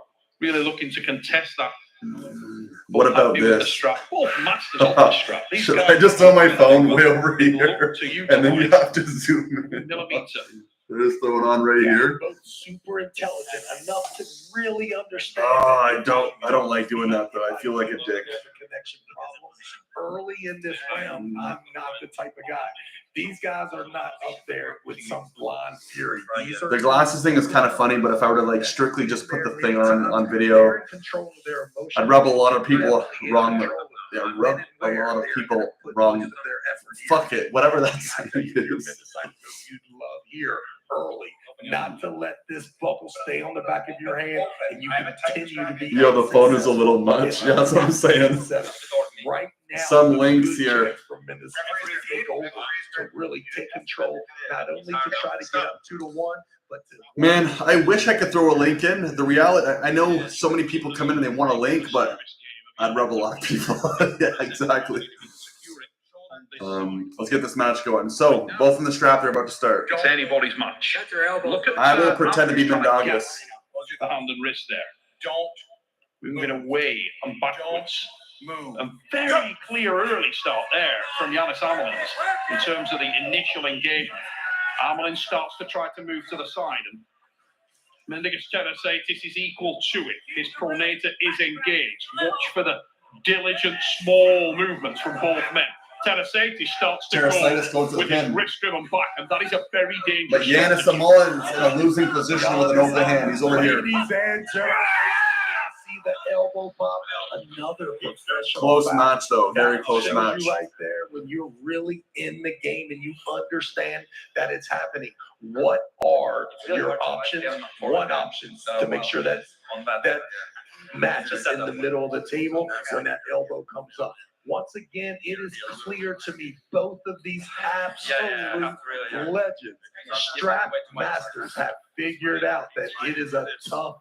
really looking to contest that. What about happy with the this? strap. Both masters of the strap. These Should guys I just on my phone way over here, look to you and then to you have to zoom in? millimeter. They're just throwing on right here. Both super intelligent enough to really understand. Oh, I don't like doing that though. I feel like a dick. Connection problems early in this round. I'm not the type of guy. These guys are not up there with some blind fury. The glasses thing is kind of funny, but if I were to like strictly just put the thing on video, I'd rub a lot of people wrong. Yeah, rub a lot of people wrong. Fuck it, whatever that saying is. You'd love here early, not to let this bubble stay on the back of your hand, and you continue to be. Yo, the phone is a little much. Yeah, that's what I'm saying. Right now, Some links here. To really take control, not only to try to get up 2-1, but to. Man, I wish I could throw a link in. The reality, I know so many people come in and they want a link, but I'd rub a lot of people. Yeah, exactly. Let's get this match going. So, both in the strap, they're about to start. It's anybody's match. Look at I will pretend to be Mindaugas. the hand and wrist there. Don't moving away and backwards. Move. A very clear early start there from Yanis in terms of the initial engagement. Amelin starts to try to move to the side, and Mindaugas Terasaitis is equal to it. His pronator is engaged. Watch for the diligent small movements from both men. Terasaitis starts to go with his wrist driven back, and that is a very But dangerous. Yanis is in a losing position with an open hand. He's over here. See the elbow pop. Another professional. Close foul. match, though. Very That close shows match. you right there when you're really in the game and you understand that it's happening. What are your options? One option to make sure that that match is in the middle of the table when that elbow comes up. Once again, it is clear to me both of these absolute legends, strap masters, have figured out that it is a tough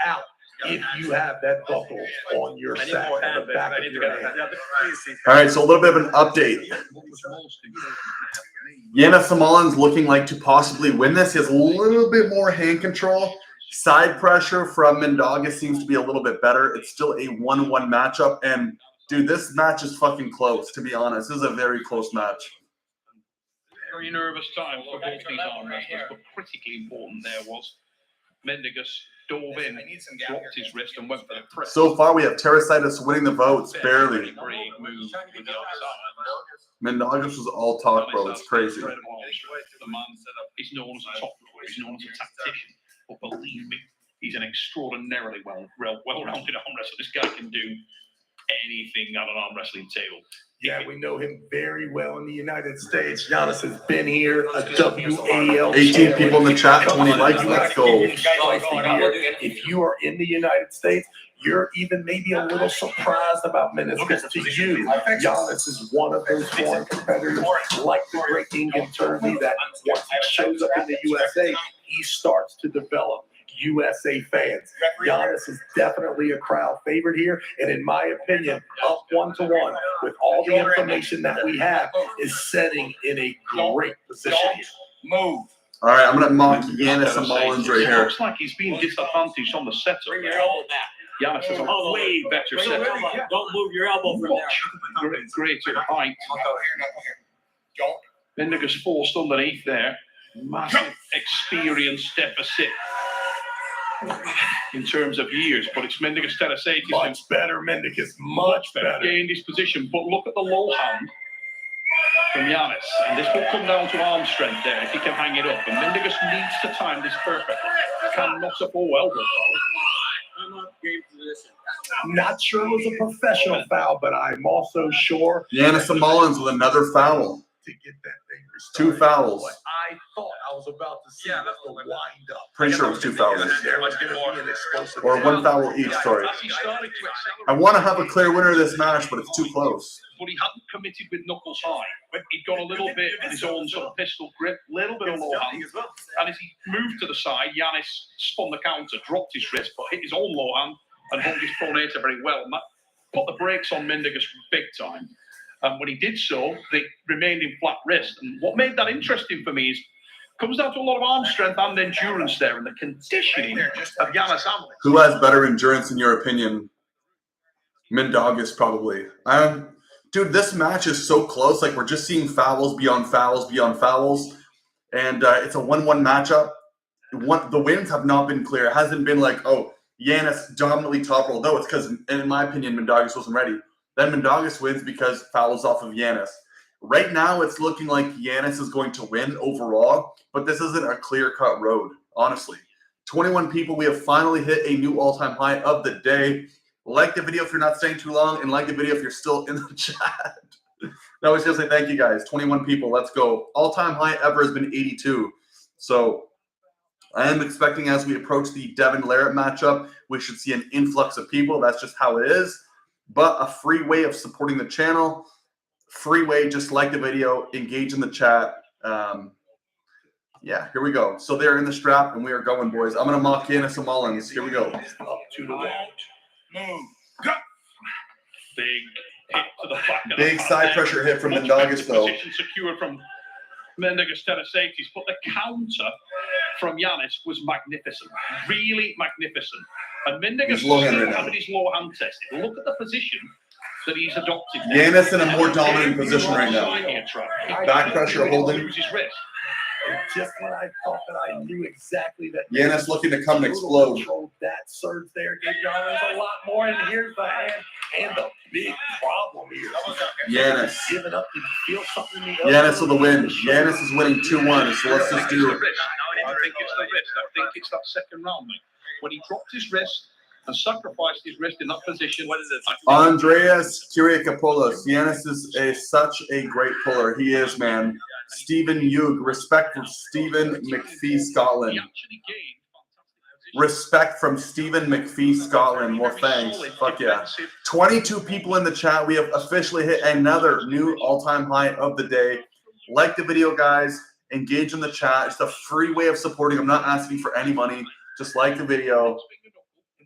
out if you have that buckle on your sack on the back of your hand. All right, so a little bit of an update. Yanis looking like to possibly win this. He has a little bit more hand control. Side pressure from Mindaugas seems to be a little bit better. It's still a 1-1 matchup, and dude, this match is fucking close, to be honest. This is a very close match. Very nervous time for both these arm wrestlers, but critically important there was Mindaugas dove in, dropped his wrist, and went for the press. So far, we have Terasaitis winning the votes, barely. Brave move with the outside. Mindaugas was all talk, bro. It's crazy. The man is known as a top player, he's known as a tactician, but believe me, he's an extraordinarily well-rounded arm wrestler. This guy can do anything on an arm wrestling table. Yeah, we know him very well in the United States. Yanis has been here, a WAL. 18 people in the chat, 20 likes. Let's go. If you are in the United States, you're even maybe a little surprised about meniscus. To you, Yanis is one of those foreign competitors, like the great Ingan Turvey, that once he shows up in the USA, he starts to develop USA fans. Yanis is definitely a crowd favorite here, and in my opinion, up 1-1 with all the information that we have is setting in a great position here. Move. All right, I'm going to mock Yanis right It here. looks like he's being disadvantaged on the setup. Bring your elbow back. Yanis is a way better Bring your setup. elbow. Don't move your elbow from there. Greater height. Don't. Mindaugas forced underneath there. Massive experience deficit in terms of years, but it's Mindaugas Terasaitis. Much better, Mindaugas, much better. Gained his position, but look at the low hand from Yanis, and this will come down to arm strength there if he can hang it up. And Mindaugas needs to time this perfectly. Cannot afford elbow foul. I'm not great position. Not sure it was a professional foul, but I'm also sure Yanis with another foul. to get that thing Two restarted. fouls. What I thought I was about to see was the wind up. Pretty sure it was 2 fouls. There was going to be an explosive. Or 1 foul each, sorry. As he started to accelerate, I want to have a clear winner of this match, but it's too close. but he hadn't committed with knuckles high. But he'd got a little bit of his own sort of pistol grip, little bit of low hand. And as he moved to the side, Yanis spun the counter, dropped his wrist, but hit his own low hand and hung his pronator very well. And that put the brakes on Mindaugas big time. And when he did so, they remained in flat wrist. And what made that interesting for me is comes down to a lot of arm strength and endurance there, and the conditioning of Yanis Amelin. Who has better endurance in your opinion? Mindaugas probably. Dude, this match is so close. Like, we're just seeing fouls beyond fouls beyond fouls. And it's a 1-1 matchup. The wins have not been clear. It hasn't been like, oh, Yanis dominantly top rolled. No, it's because, in my opinion, Mindaugas wasn't ready. Then Mindaugas wins because fouls off of Yanis. Right now, it's looking like Yanis is going to win overall, but this isn't a clear-cut road, honestly. 21 people. We have finally hit a new all-time high of the day. Like the video if you're not staying too long, and like the video if you're still in the chat. No, it's just say thank you, guys. 21 people. Let's go. All-time high ever has been 82. So I am expecting as we approach the Devin Larrett matchup, we should see an influx of people. That's just how it is. But a free way of supporting the channel. Free way, just like the video, engage in the chat. Yeah, here we go. So they're in the strap, and we are going, boys. I'm going to mock Yanis and Mullins. Here we go. Up to the right. Move. Go. Big hit to the back. Big side pressure hit from Mindaugas, though. Position secured from Mindaugas Terasates, but the counter from Yanis was magnificent. Really magnificent. And Mindaugas still having his low hand tested. Look at the position that he's adopted. Yanis in a more dominant position right now. Back pressure holding. His wrist. And just when I thought that I knew exactly that. Yanis looking to come and explode. That surge there gave Yanis a lot more. And here's the hand and the big problem here. Yanis. Giving up. Did you feel something? Yanis with the win. Yanis is winning 2-1. So let's just do it. I think it's the wrist. I think it's that second round, mate. When he dropped his wrist and sacrificed his wrist in that position. What is it? Andreas Kyriakopoulos. Yanis is such a great puller. He is, man. Stephen Hugh. Respect from Stephen McPhee, Scotland. Respect from Stephen McPhee, Scotland. Well, thanks. Fuck yeah. 22 people in the chat. We have officially hit another new all-time high of the day. Like the video, guys. Engage in the chat. It's a free way of supporting. I'm not asking for any money. Just like the video.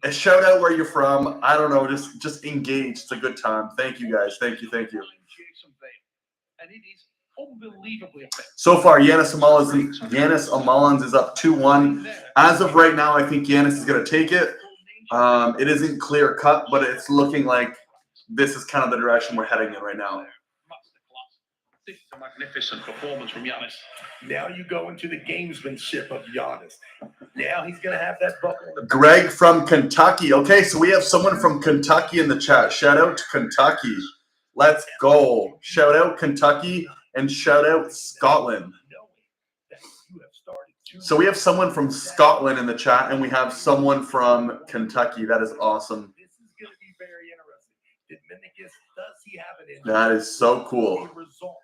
A shout out where you're from. I don't know. Just engage. It's a good time. Thank you, guys. Thank you. Thank you. So far, Yanis Mullins is up 2-1. As of right now, I think Yanis is going to take it. It isn't clear cut, but it's looking like this is kind of the direction we're heading in right now. This is a magnificent performance from Yanis. Now you go into the gamesmanship of Yanis. Now he's going to have that buckle. Greg from Kentucky. Okay, so we have someone from Kentucky in the chat. Shout out to Kentucky. Let's go. Shout out Kentucky and shout out Scotland. So we have someone from Scotland in the chat, and we have someone from Kentucky. That is awesome. This is going to be very interesting. Does he have it in? That is so cool.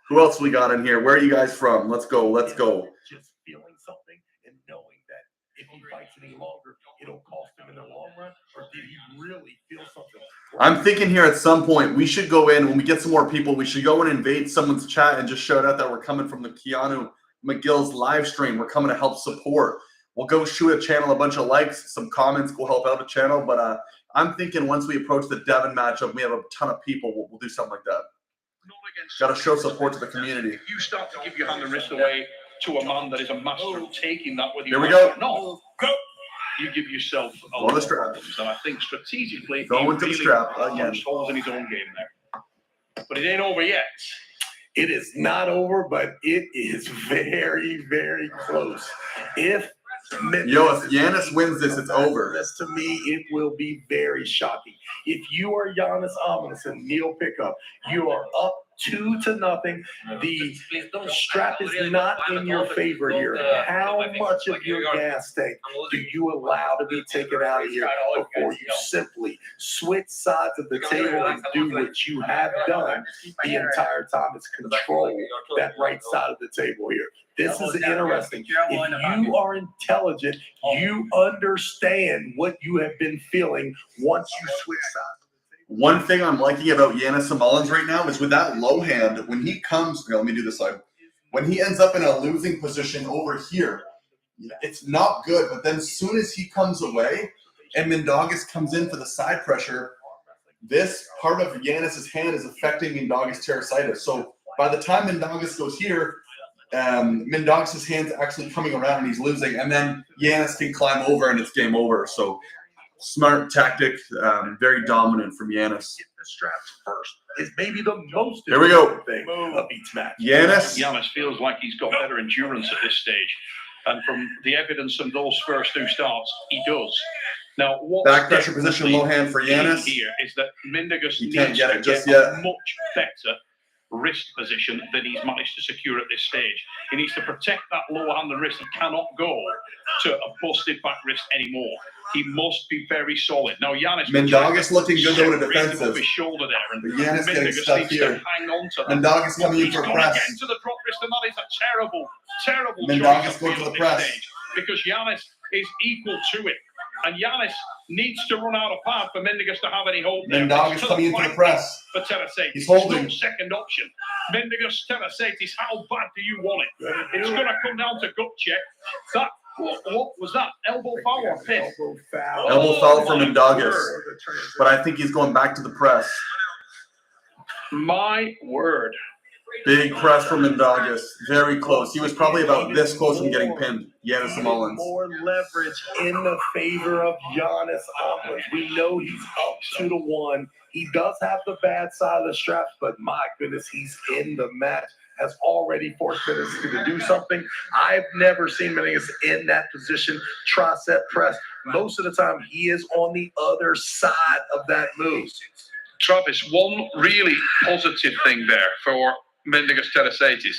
Who else we got in here? Where are you guys from? Let's go. Let's go. Just feeling something and knowing that if he fights any longer, it'll cost him in the long run, or did he really feel something? I'm thinking here at some point we should go in, when we get some more people, we should go and invade someone's chat and just shout out that we're coming from the Keanu McGill's live stream. We're coming to help support. We'll go shoot a channel, a bunch of likes, some comments will help out the channel. But I'm thinking once we approach the Devin matchup, we have a ton of people. We'll do something like that. Got to show support to the community. You start to give your hand and wrist away to a man that is a master of taking that with you. Here we go. No, go. You give yourself a lot of problems, and I think strategically going to the strap again. Holes in his own game there, but it ain't over yet. It is not over, but it is very, very close. If Yanis wins this, it's over. To me, it will be very shocking. If you are Yanis and Neil Pickup, you are up 2-0. The strap is not in your favor here. How much of your gas tank do you allow to be taken out of here before you simply switch sides of the table and do what you have done the entire time? It's control that right side of the table here. This is interesting. If you are intelligent, you understand what you have been feeling once you switch sides. One thing I'm liking about Yanis Mullins right now is with that low hand, when he comes, let me do this side. When he ends up in a losing position over here, it's not good. But then as soon as he comes away and Mindaugas comes in for the side pressure, this part of Yanis' hand is affecting Mindaugas Terasates. So by the time Mindaugas goes here, Mindaugas' hand's actually coming around and he's losing. And then Yanis can climb over and it's game over. So Smart tactic, very dominant from Yanis. Get the straps first is maybe the most Here we go. important thing of each match. Yanis. Yanis feels like he's got better endurance at this stage. And from the evidence from those first 2 starts, he does. Now, what's Back pressure position, low hand for key Yanis. here is that Mindaugas He needs can't get to it just get yet. a much better wrist position than he's managed to secure at this stage. He needs to protect that lower hand and wrist. He cannot go to a busted back wrist anymore. He must be very solid. Now, Yanis... Mindaugas looking good though in separate defensive. Off his shoulder there, and But Yanis getting Mindaugas stuck needs here. to hang on to that. Mindaugas coming in He's for a gonna press. get into the drop wrist, and that is a terrible, terrible Mindaugas choice going to the at this press. stage, because Yanis is equal to it. And Yanis needs to run out of path for Mindaugas to have any hope there. Mindaugas coming into the press. For Terasatis. He's holding. No second option. Mindaugas, Terasatis, how bad do you want it? It's going to come down to gut check. That, what was that? Elbow foul or pin? Elbow foul. Elbow foul for my Mindaugas. word. But I think he's going back to the press. My word. Big press from Mindaugas. Very close. He was probably about this close from getting pinned. Yanis Mullins. More leverage in the favor of Yanis Mullins. We know he's up 2-1. He does have the bad side of the straps, but my goodness, he's in the match. Has already forced Mindaugas to do something. I've never seen Mindaugas in that position. Tricep press. Most of the time, he is on the other side of that move. Travis, one really positive thing there for Mindaugas Terasatis.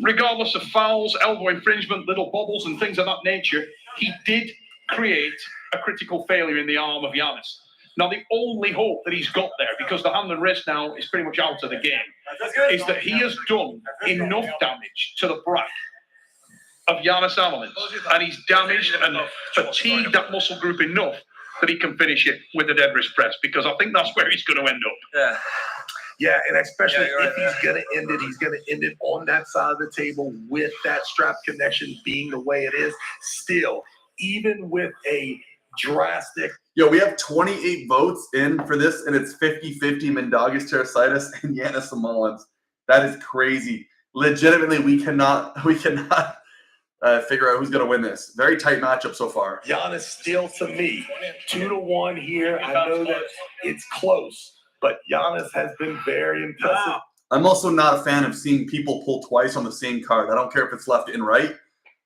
Regardless of fouls, elbow infringement, little bobbles and things of that nature, he did create a critical failure in the arm of Yanis. Now, the only hope that he's got there, because the hand and wrist now is pretty much out of the game, is that he has done enough damage to the back of Yanis Mullins, and he's damaged and fatigued that muscle group enough that he can finish it with a dead wrist press, because I think that's where he's going to end up. Yeah, and especially if he's going to end it, he's going to end it on that side of the table with that strap connection being the way it is. Still, even with a drastic... Yo, we have 28 votes in for this, and it's 50-50 Mindaugas Terasatis and Yanis Mullins. That is crazy. Legitimately, we cannot figure out who's going to win this. Very tight matchup so far. Yanis still, to me, 2-1 here. I know that it's close, but Yanis has been very impressive. I'm also not a fan of seeing people pull twice on the same card. I don't care if it's left and right.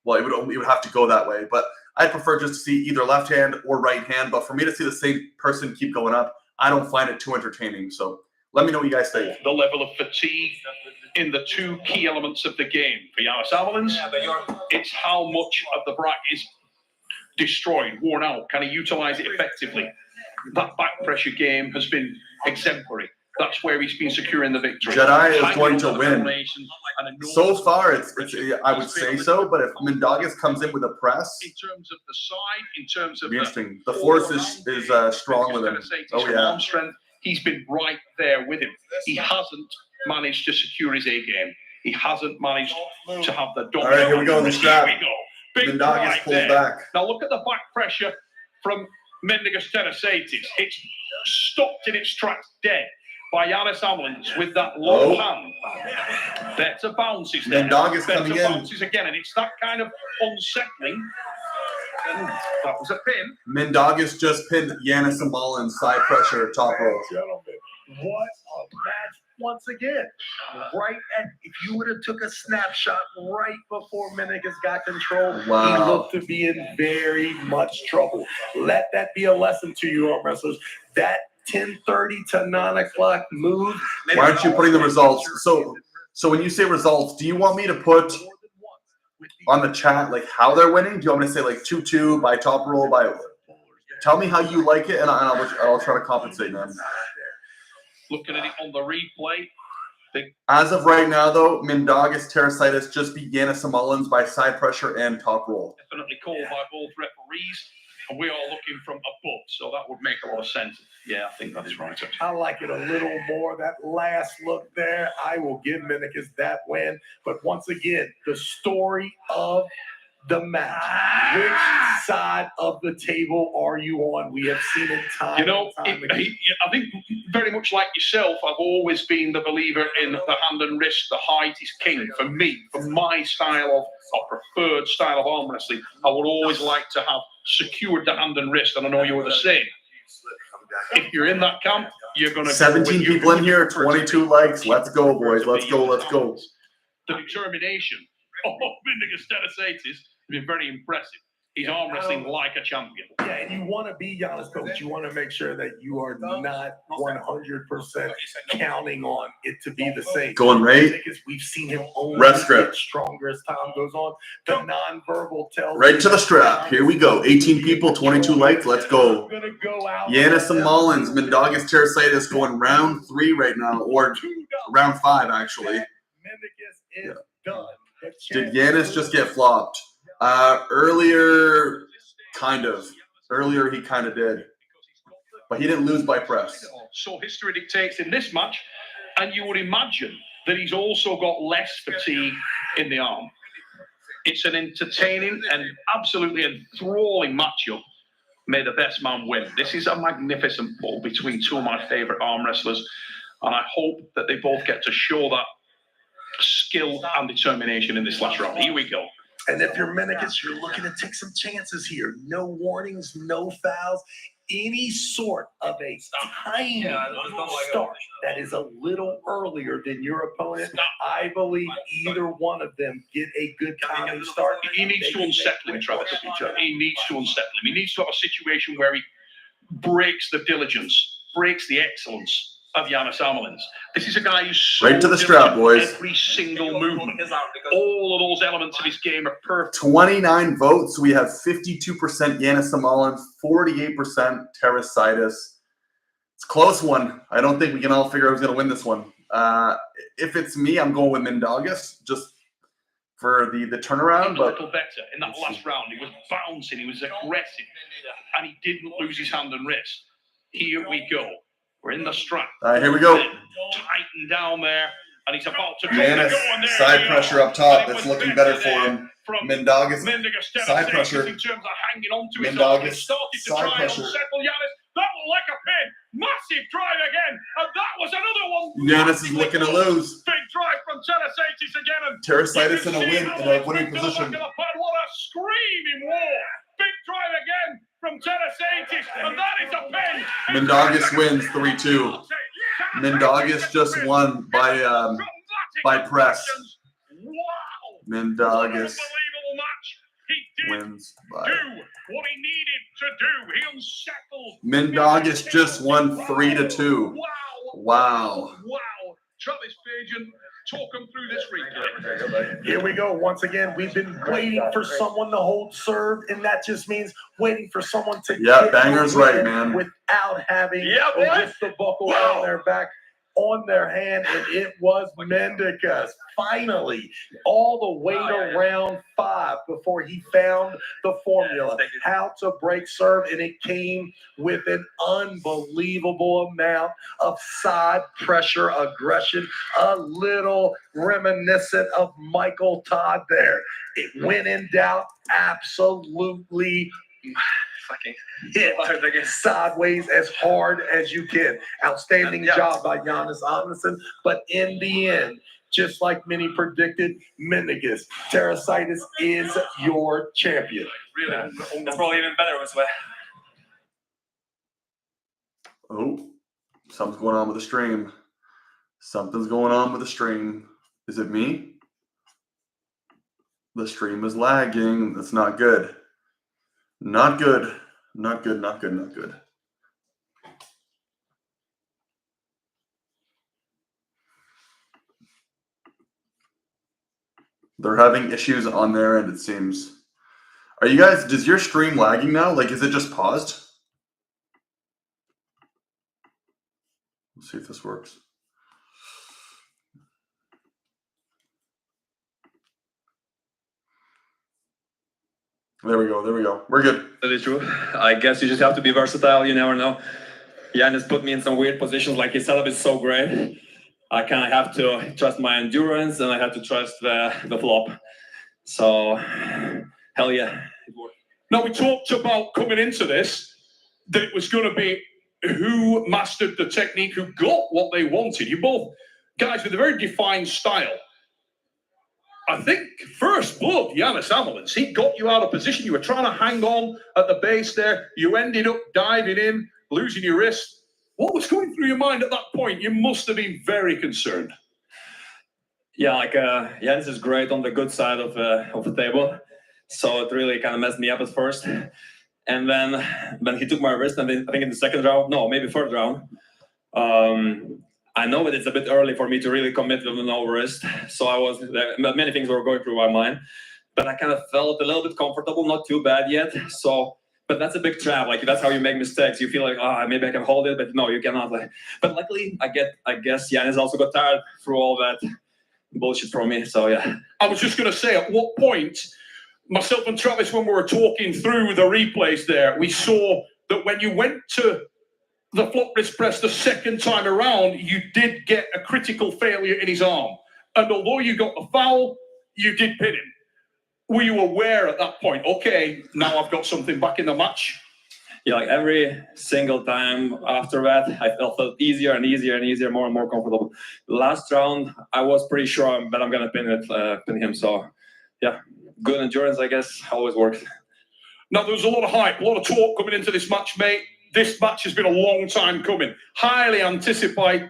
Well, it would have to go that way, but I prefer just to see either left hand or right hand. But for me to see the same person keep going up, I don't find it too entertaining. So let me know what you guys think. The level of fatigue in the 2 key elements of the game for Yanis Mullins, it's how much of the back is destroyed, worn out. Can he utilize it effectively? That back pressure game has been exemplary. That's where he's been securing the victory. Jedi is going to win. So far, it's I would say so, but if Mindaugas comes in with a press, in terms of the side, in terms of be interesting. The force is strong with him. Oh yeah, arm strength. He's been right there with him. He hasn't managed to secure his A game. He hasn't managed to have the dominant. All right, here we go. The strap. Here we go. Big Mindaugas right pulls there. back. Now look at the back pressure from Mindaugas Terasatis. It's stopped in its tracks dead by Yanis Mullins with that low hand. Better bounces there. Mindaugas Better coming in. bounces again, and it's that kind of unsettling. That was a pin. Mindaugas just pinned Yanis Mullins, side pressure, top rope. Gentlemen, what a match once again. Right at, if you would have took a snapshot right before Mindaugas got control, Wow. he looked to be in very much trouble. Let that be a lesson to you, arm wrestlers. That 10:30 to 9 o'clock move. Why aren't you putting the results? So when you say results, do you want me to put on the chat like how they're winning? Do you want me to say like 2-2 by top roll by? Tell me how you like it, and I'll try to compensate, man. Looking at it on the replay. As of right now, though, Mindaugas Terasatis just beat Yanis Mullins by side pressure and top roll. Definitely called by both referees, and we are looking from above, so that would make a lot of sense. Yeah, I think that is right. I like it a little more. That last look there, I will give Mindaugas that win. But once again, the story of the match. Which side of the table are you on? We have seen it time and time again. I think very much like yourself, I've always been the believer in the hand and wrist. The height is king for me, for my style of, or preferred style of arm wrestling. I would always like to have secured the hand and wrist, and I know you were the same. If you're in that camp, you're going to 17 people in here, 22 likes. Let's go, boys. Let's go. Let's go. The determination of Mindaugas Terasaitis has been very impressive. He's arm wrestling like a champion. Yeah, and you want to be Yanis, coach. You want to make sure that you are not 100% counting on it to be the same. Going right. Because we've seen him only Rest grip. get stronger as time goes on. The nonverbal tells Right to the strap. Here we go. 18 people, 22 likes. Let's go. Yanis and Mullins, Mindaugas Terasaitis going round 3 right now, or round 5 actually. Mindaugas is done. Did Yanis just get flopped? Earlier, kind of. Earlier, he kind of did. But he didn't lose by press. So history dictates in this match, and you would imagine that he's also got less fatigue in the arm. It's an entertaining and absolutely enthralling matchup. May the best man win. This is a magnificent ball between two of my favorite arm wrestlers, and I hope that they both get to show that skill and determination in this last round. Here we go. And if you're Mindaugas, you're looking to take some chances here. No warnings, no fouls, any sort of a tiny start that is a little earlier than your opponent. I believe either one of them get a good timely start. He needs to unsettle him, Travis. He needs to unsettle him. He needs to have a situation where he breaks the diligence, breaks the excellence of Yanis Armelins. This is a guy who's so right to the strap, boys. Every single movement, all of those elements of his game are perfect. 29 votes. We have 52% Yanis Armelins, 48% Terasaitis. It's a close one. I don't think we can all figure out who's going to win this one. If it's me, I'm going with Mindaugas just for the turnaround. But a little better in that last round. He was bouncing, he was aggressive, and he didn't lose his hand and wrist. Here we go. We're in the strap. All right, here we go. Tighten down there, and he's about to Yanis, side pressure up top. That's looking better for him. Mindaugas, side pressure. In terms of hanging on to Mindaugas, started to side try pressure. and settle Yanis. That was like a pin. Massive drive again, and that was another one. Yanis is looking to lose. Big drive from Terasaitis again. And Terasaitis in a winning position. What a screaming war. Big drive again from Terasaitis, and that is a pin. Mindaugas wins 3-2. Mindaugas just won by press. Wow. Mindaugas Unbelievable match. He did wins by. do what he needed to do. He unsettled. Mindaugas just won 3-2. Wow. Travis Fajan, talk him through this replay. Here we go. Once again, we've been waiting for someone to hold serve, and that just means waiting for someone to get banger's right, man. Without having just the buckle on their back, on their hand, and it was Mindaugas. Finally, all the way to round 5 before he found the formula, how to break serve, and it came with an unbelievable amount of side pressure aggression, a little reminiscent of Michael Todd there. It went in doubt, absolutely hit sideways as hard as you can. Outstanding job by Yanis Armelins, but in the end, just like many predicted, Mindaugas Terasaitis is your champion. Really, that's probably even better as well. Oh, something's going on with the stream. Something's going on with the stream. Is it me? The stream is lagging. That's not good. Not good. Not good, not good, not good. They're having issues on their end, it seems. Are you guys, does your stream lagging now? Like, is it just paused? Let's see if this works. There we go, there we go. We're good. That is true. I guess you just have to be versatile, you never know. Yanis put me in some weird positions, like his setup is so great. I kind of have to trust my endurance, and I have to trust the flop. So hell yeah, it worked. Now, we talked about coming into this, that it was going to be who mastered the technique, who got what they wanted. You both guys with a very defined style. I think first blood, Yanis Amelins, he got you out of position. You were trying to hang on at the base there. You ended up diving in, losing your wrist. What was going through your mind at that point? You must have been very concerned. Yeah, like Yanis is great on the good side of the table, so it really kind of messed me up at first. And then when he took my wrist, and then I think in the second round, no, maybe third round, I know that it's a bit early for me to really commit with an over wrist. So many things were going through my mind, but I kind of felt a little bit comfortable, not too bad yet. So, but that's a big trap. Like that's how you make mistakes. You feel like, maybe I can hold it, but no, you cannot. But luckily, I guess Yanis also got tired through all that bullshit from me. So yeah. I was just going to say, at what point, myself and Travis, when we were talking through the replays there, we saw that when you went to the flop wrist press the second time around, you did get a critical failure in his arm. And although you got the foul, you did pin him. Were you aware at that point, okay, now I've got something back in the match? Yeah, like every single time after that, I felt easier and easier and easier, more and more comfortable. Last round, I was pretty sure that I'm going to pin him. So, yeah, good endurance, I guess, always works. Now, there was a lot of hype, a lot of talk coming into this match, mate. This match has been a long time coming, highly anticipated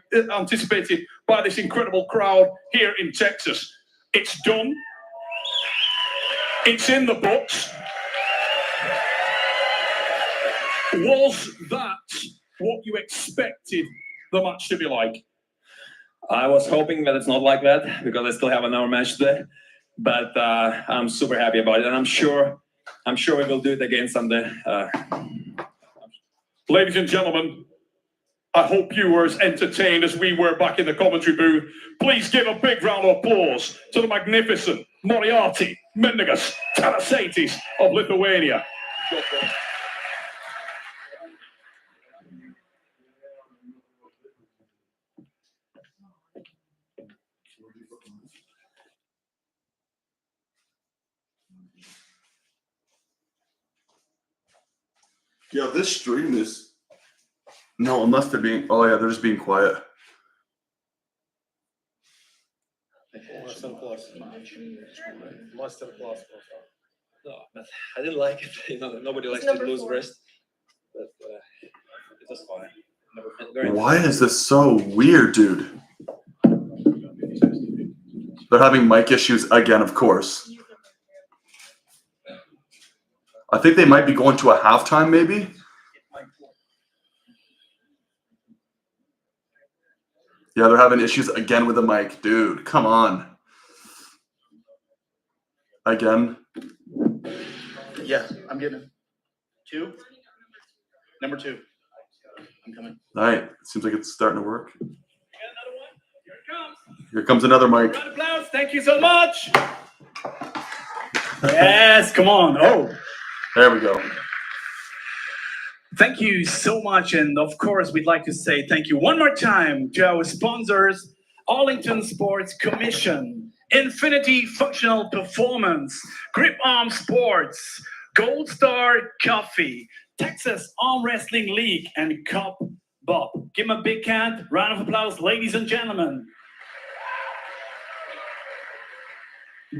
by this incredible crowd here in Texas. It's done. It's in the books. Was that what you expected the match to be like? I was hoping that it's not like that because I still have another match today, but I'm super happy about it, and I'm sure we will do it again someday. Ladies and gentlemen, I hope you were as entertained as we were back in the commentary booth. Please give a big round of applause to the magnificent Moriarty, Mindaugas, Tarasatis of Lithuania. Yeah, this stream is... No, unless they're being... Oh, yeah, they're just being quiet. No, but I didn't like it. You know, nobody likes to lose wrist, but it was fine. Why is this so weird, dude? They're having mic issues again, of course. I think they might be going to a halftime, maybe? Yeah, they're having issues again with the mic. Dude, come on. Again. Yeah, I'm getting it. 2. Number 2. I'm coming. All right. Seems like it's starting to work. We got another one. Here it comes. Here comes another mic. Round of applause. Thank you so much. Yes, come on. Oh. There we go. Thank you so much. And of course, we'd like to say thank you one more time to our sponsors, Arlington Sports Commission, Infinity Functional Performance, Grip Arm Sports, Gold Star Chaffee, Texas Arm Wrestling League, and Cup Bob. Give them a big hand. Round of applause, ladies and gentlemen.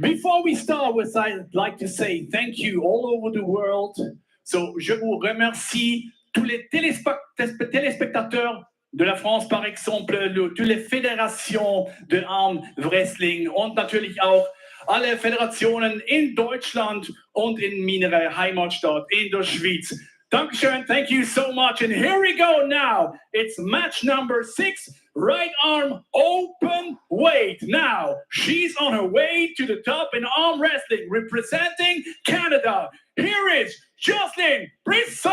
Before we start with, I'd like to say thank you all over the world. So, je vous remercie tous les téléspectateurs de la France, par exemple, toutes les Féderationen de Arm Wrestling und natürlich auch alle Föderationen in Deutschland und in meiner Heimatstadt in der Schweiz. Dankeschön, thank you so much. And here we go now. It's match number 6, right arm open weight. Now, she's on her way to the top in arm wrestling, representing Canada. Here is Joselyn Brisson!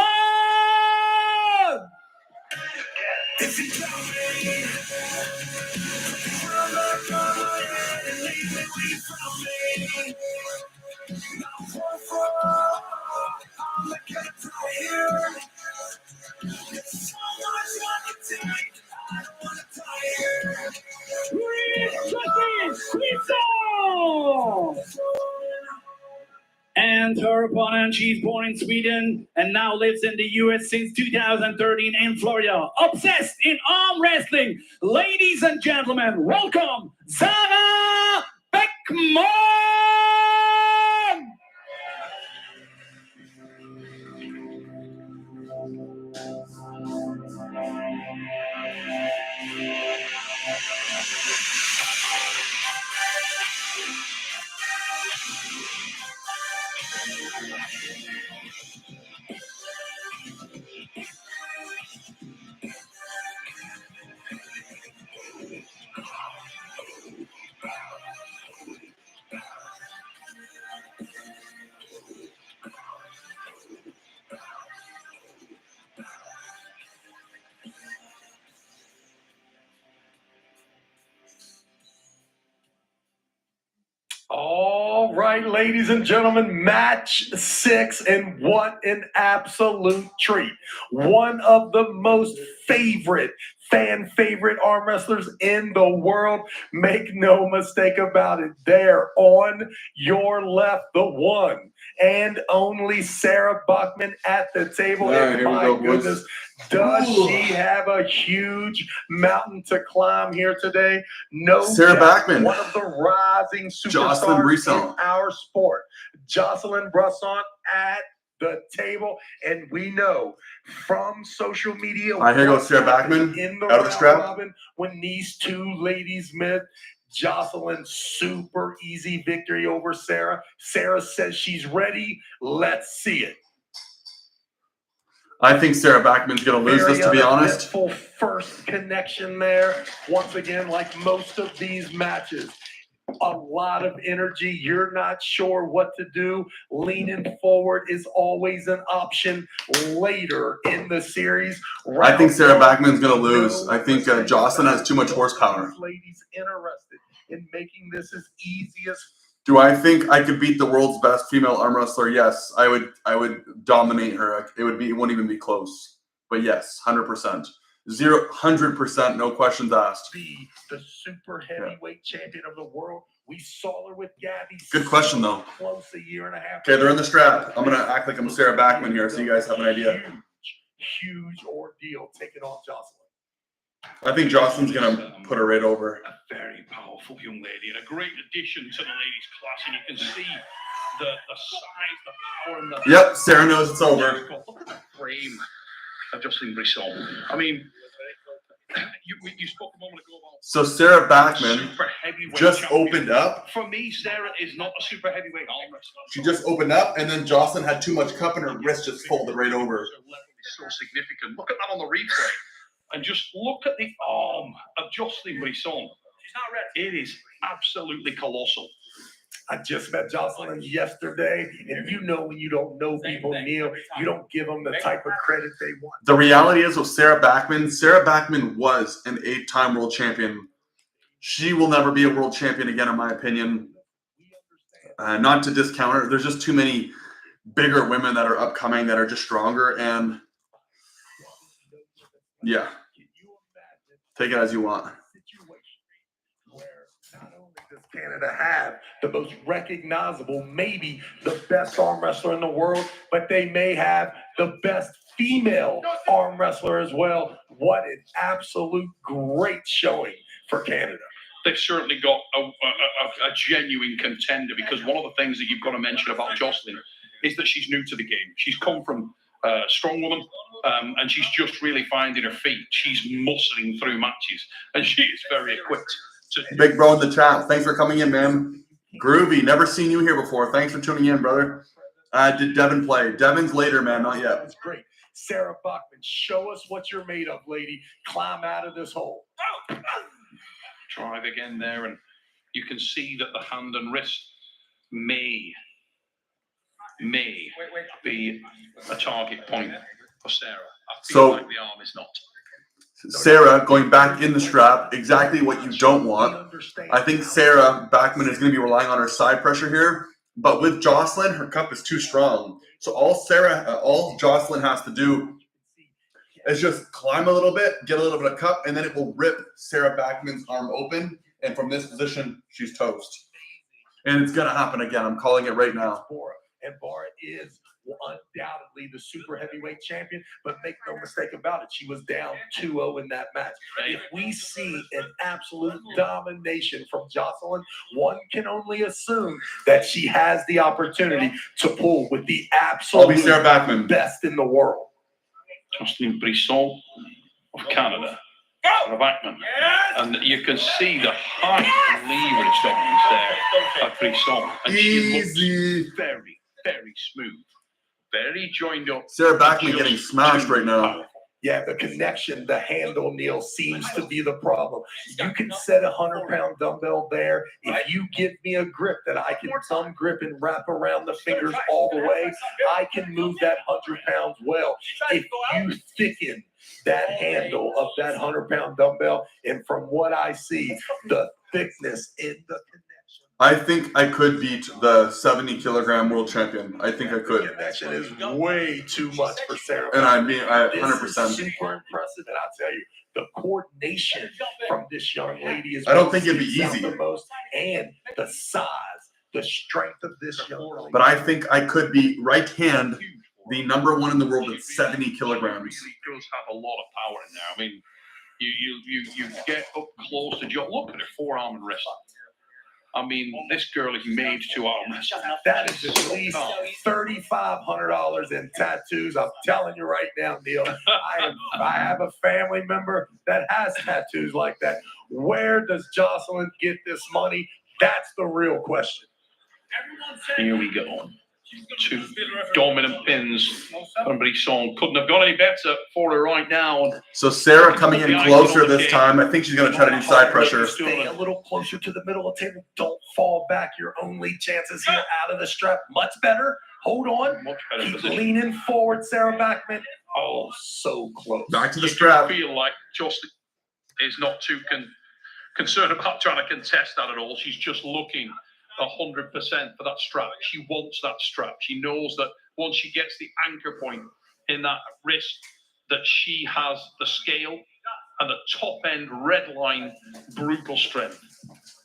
If you tell me, I'm not gonna leave it away from me. Not for I'm the cat right here. It's so much I can take. I don't want to die here. Joselyn Brisson! And her opponent, she's born in Sweden and now lives in the US since 2013 in Florida. Obsessed in arm wrestling. Ladies and gentlemen, welcome, Sarah Beckman! All right, ladies and gentlemen, match 6, and what an absolute treat. One of the most fan favorite arm wrestlers in the world. Make no mistake about it. There on your left, the one and only Sarah Bachman at the table. All right, and here we my go, boys. goodness, does she have a huge mountain to climb here today? No, Sarah doubt, Bachman. one of the rising Joselyn superstars Brisson. in our sport. Joselyn Brisson at the table, and we know from social media. All right, here goes Sarah Bachman in the out of the round strap. robin when these two ladies met. Joselyn, super easy victory over Sarah. Sarah says she's ready. Let's see it. I think Sarah Bachman's going to lose this, to be honest. Full first connection there. Once again, like most of these matches, a lot of energy. You're not sure what to do. Leaning forward is always an option later in the series. I think Sarah Bachman's going to lose. I think Joselyn has too much horsepower. Ladies interested in making this as easy as. Do I think I could beat the world's best female arm wrestler? Yes, I would dominate her. It wouldn't even be close. But yes, 100%. 100%, no questions asked. Be the super heavyweight champion of the world. We saw her with Gabby. Good question, though. Close a year and a half. Okay, they're in the strap. I'm gonna act like I'm Sarah Bachman here, so you guys have an idea. Huge ordeal taking on Joselyn. I think Jocelyn's gonna put her right over. A very powerful young lady and a great addition to the ladies' class, and you can see the size, the power, and the. Yep, Sarah knows it's over. Look at that frame of Joselyn Brisson. I mean, you spoke a moment ago about. So Sarah Bachman super heavyweight just champion. opened up. For me, Sarah is not a super heavyweight arm wrestler. She just opened up, and then Jocelyn had too much cup, and her wrist just folded right over. So significant. Look at that on the replay. And just look at the arm of Joselyn Brisson. She's not ready. It is absolutely colossal. I just met Joselyn yesterday, and you know when you don't know people, Neil, you don't give them the type of credit they want. The reality is with Sarah Bachman was an 8-time world champion. She will never be a world champion again, in my opinion. Not to discount her. There's just too many bigger women that are upcoming that are just stronger, and yeah, take it as you want. Not only does Canada have the most recognizable, maybe the best arm wrestler in the world, but they may have the best female arm wrestler as well. What an absolute great showing for Canada. They've certainly got a genuine contender, because one of the things that you've got to mention about Joselyn is that she's new to the game. She's come from a strong woman, and she's just really finding her feet. She's muscling through matches, and she is very equipped. Big bro in the chat. Thanks for coming in, man. Groovy. Never seen you here before. Thanks for tuning in, brother. Did Devin play? Devin's later, man. Not yet. That's great. Sarah Bachman, show us what you're made of, lady. Climb out of this hole. Drive again there, and you can see that the hand and wrist may be a target point for Sarah. I feel like the arm is not. Sarah going back in the strap, exactly what you don't want. I think Sarah Bachman is going to be relying on her side pressure here, but with Joselyn, her cup is too strong. So all Joselyn has to do is just climb a little bit, get a little bit of cup, and then it will rip Sarah Bachman's arm open. And from this position, she's toast. And it's going to happen again. I'm calling it right now. and Bara is undoubtedly the super heavyweight champion, but make no mistake about it, she was down 2-0 in that match. If we see an absolute domination from Joselyn, one can only assume that she has the opportunity to pull with the absolute Sarah Backman. best in the world. Joselyn Brisson of Canada. Sarah Backman. And you can see the high leverage dominance there at Brisson. And she looks very, very smooth. Very joined up. Sarah Backman getting smashed right now. Yeah, the connection, the handle, Neil, seems to be the problem. You can set a 100-pound dumbbell there. If you give me a grip that I can thumb grip and wrap around the fingers all the way, I can move that 100 pounds well. If you thicken that handle of that 100-pound dumbbell, and from what I see, the thickness in the connection. I think I could beat the 70-kilogram world champion. I think I could. The connection is way too much for Sarah. And I mean, I 100%. This is super impressive, and I'll tell you, the coordination from this young lady is. I don't think it'd be easy. The most, and the size, the strength of this young lady. But I think I could be right hand the #1 in the world at 70 kilograms. He does have a lot of power in there. I mean, you get up close to Joe. Look at her forearm and wrist. I mean, this girl is made to arm wrestle. That is at least $3,500 in tattoos. I'm telling you right now, Neil. I have a family member that has tattoos like that. Where does Joselyn get this money? That's the real question. Here we go. 2 dominant pins from Brisson. Couldn't have got any better for her right now. So Sarah coming in closer this time. I think she's going to try to do side pressure. Stay a little closer to the middle of the table. Don't fall back. Your only chances here out of the strap. Much better. Hold on. Much better Keep position. leaning forward, Sarah Backman. Oh, so close. Back to the You strap. feel like Jocelyn is not too concerned about trying to contest that at all. She's just looking 100% for that strap. She wants that strap. She knows that once she gets the anchor point in that wrist, that she has the scale and the top end red line brutal strength.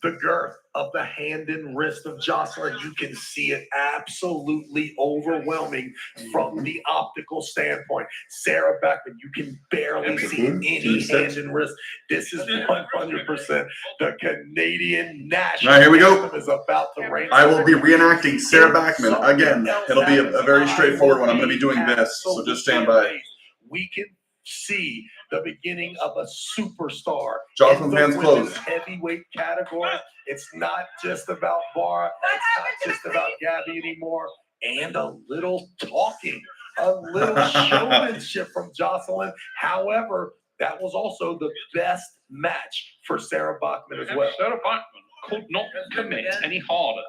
The girth of the hand and wrist of Joselyn, you can see it absolutely overwhelming from the optical standpoint. Sarah Backman, you can barely see any hand and wrist. This is 100% the Canadian national. All right, here we go. anthem is about to rain. I will be reenacting Sarah Backman again. It'll be a very straightforward one. I'm going to be doing this, so just stand by. We can see the beginning of a superstar. Jocelyn's in the hands women's closed. Heavyweight category. It's not just about Bara. It's not just about Gabby anymore. And a little talking, a little showmanship from Joselyn. However, that was also the best match for Sarah Bachman as well. Sarah Bachman could not commit any harder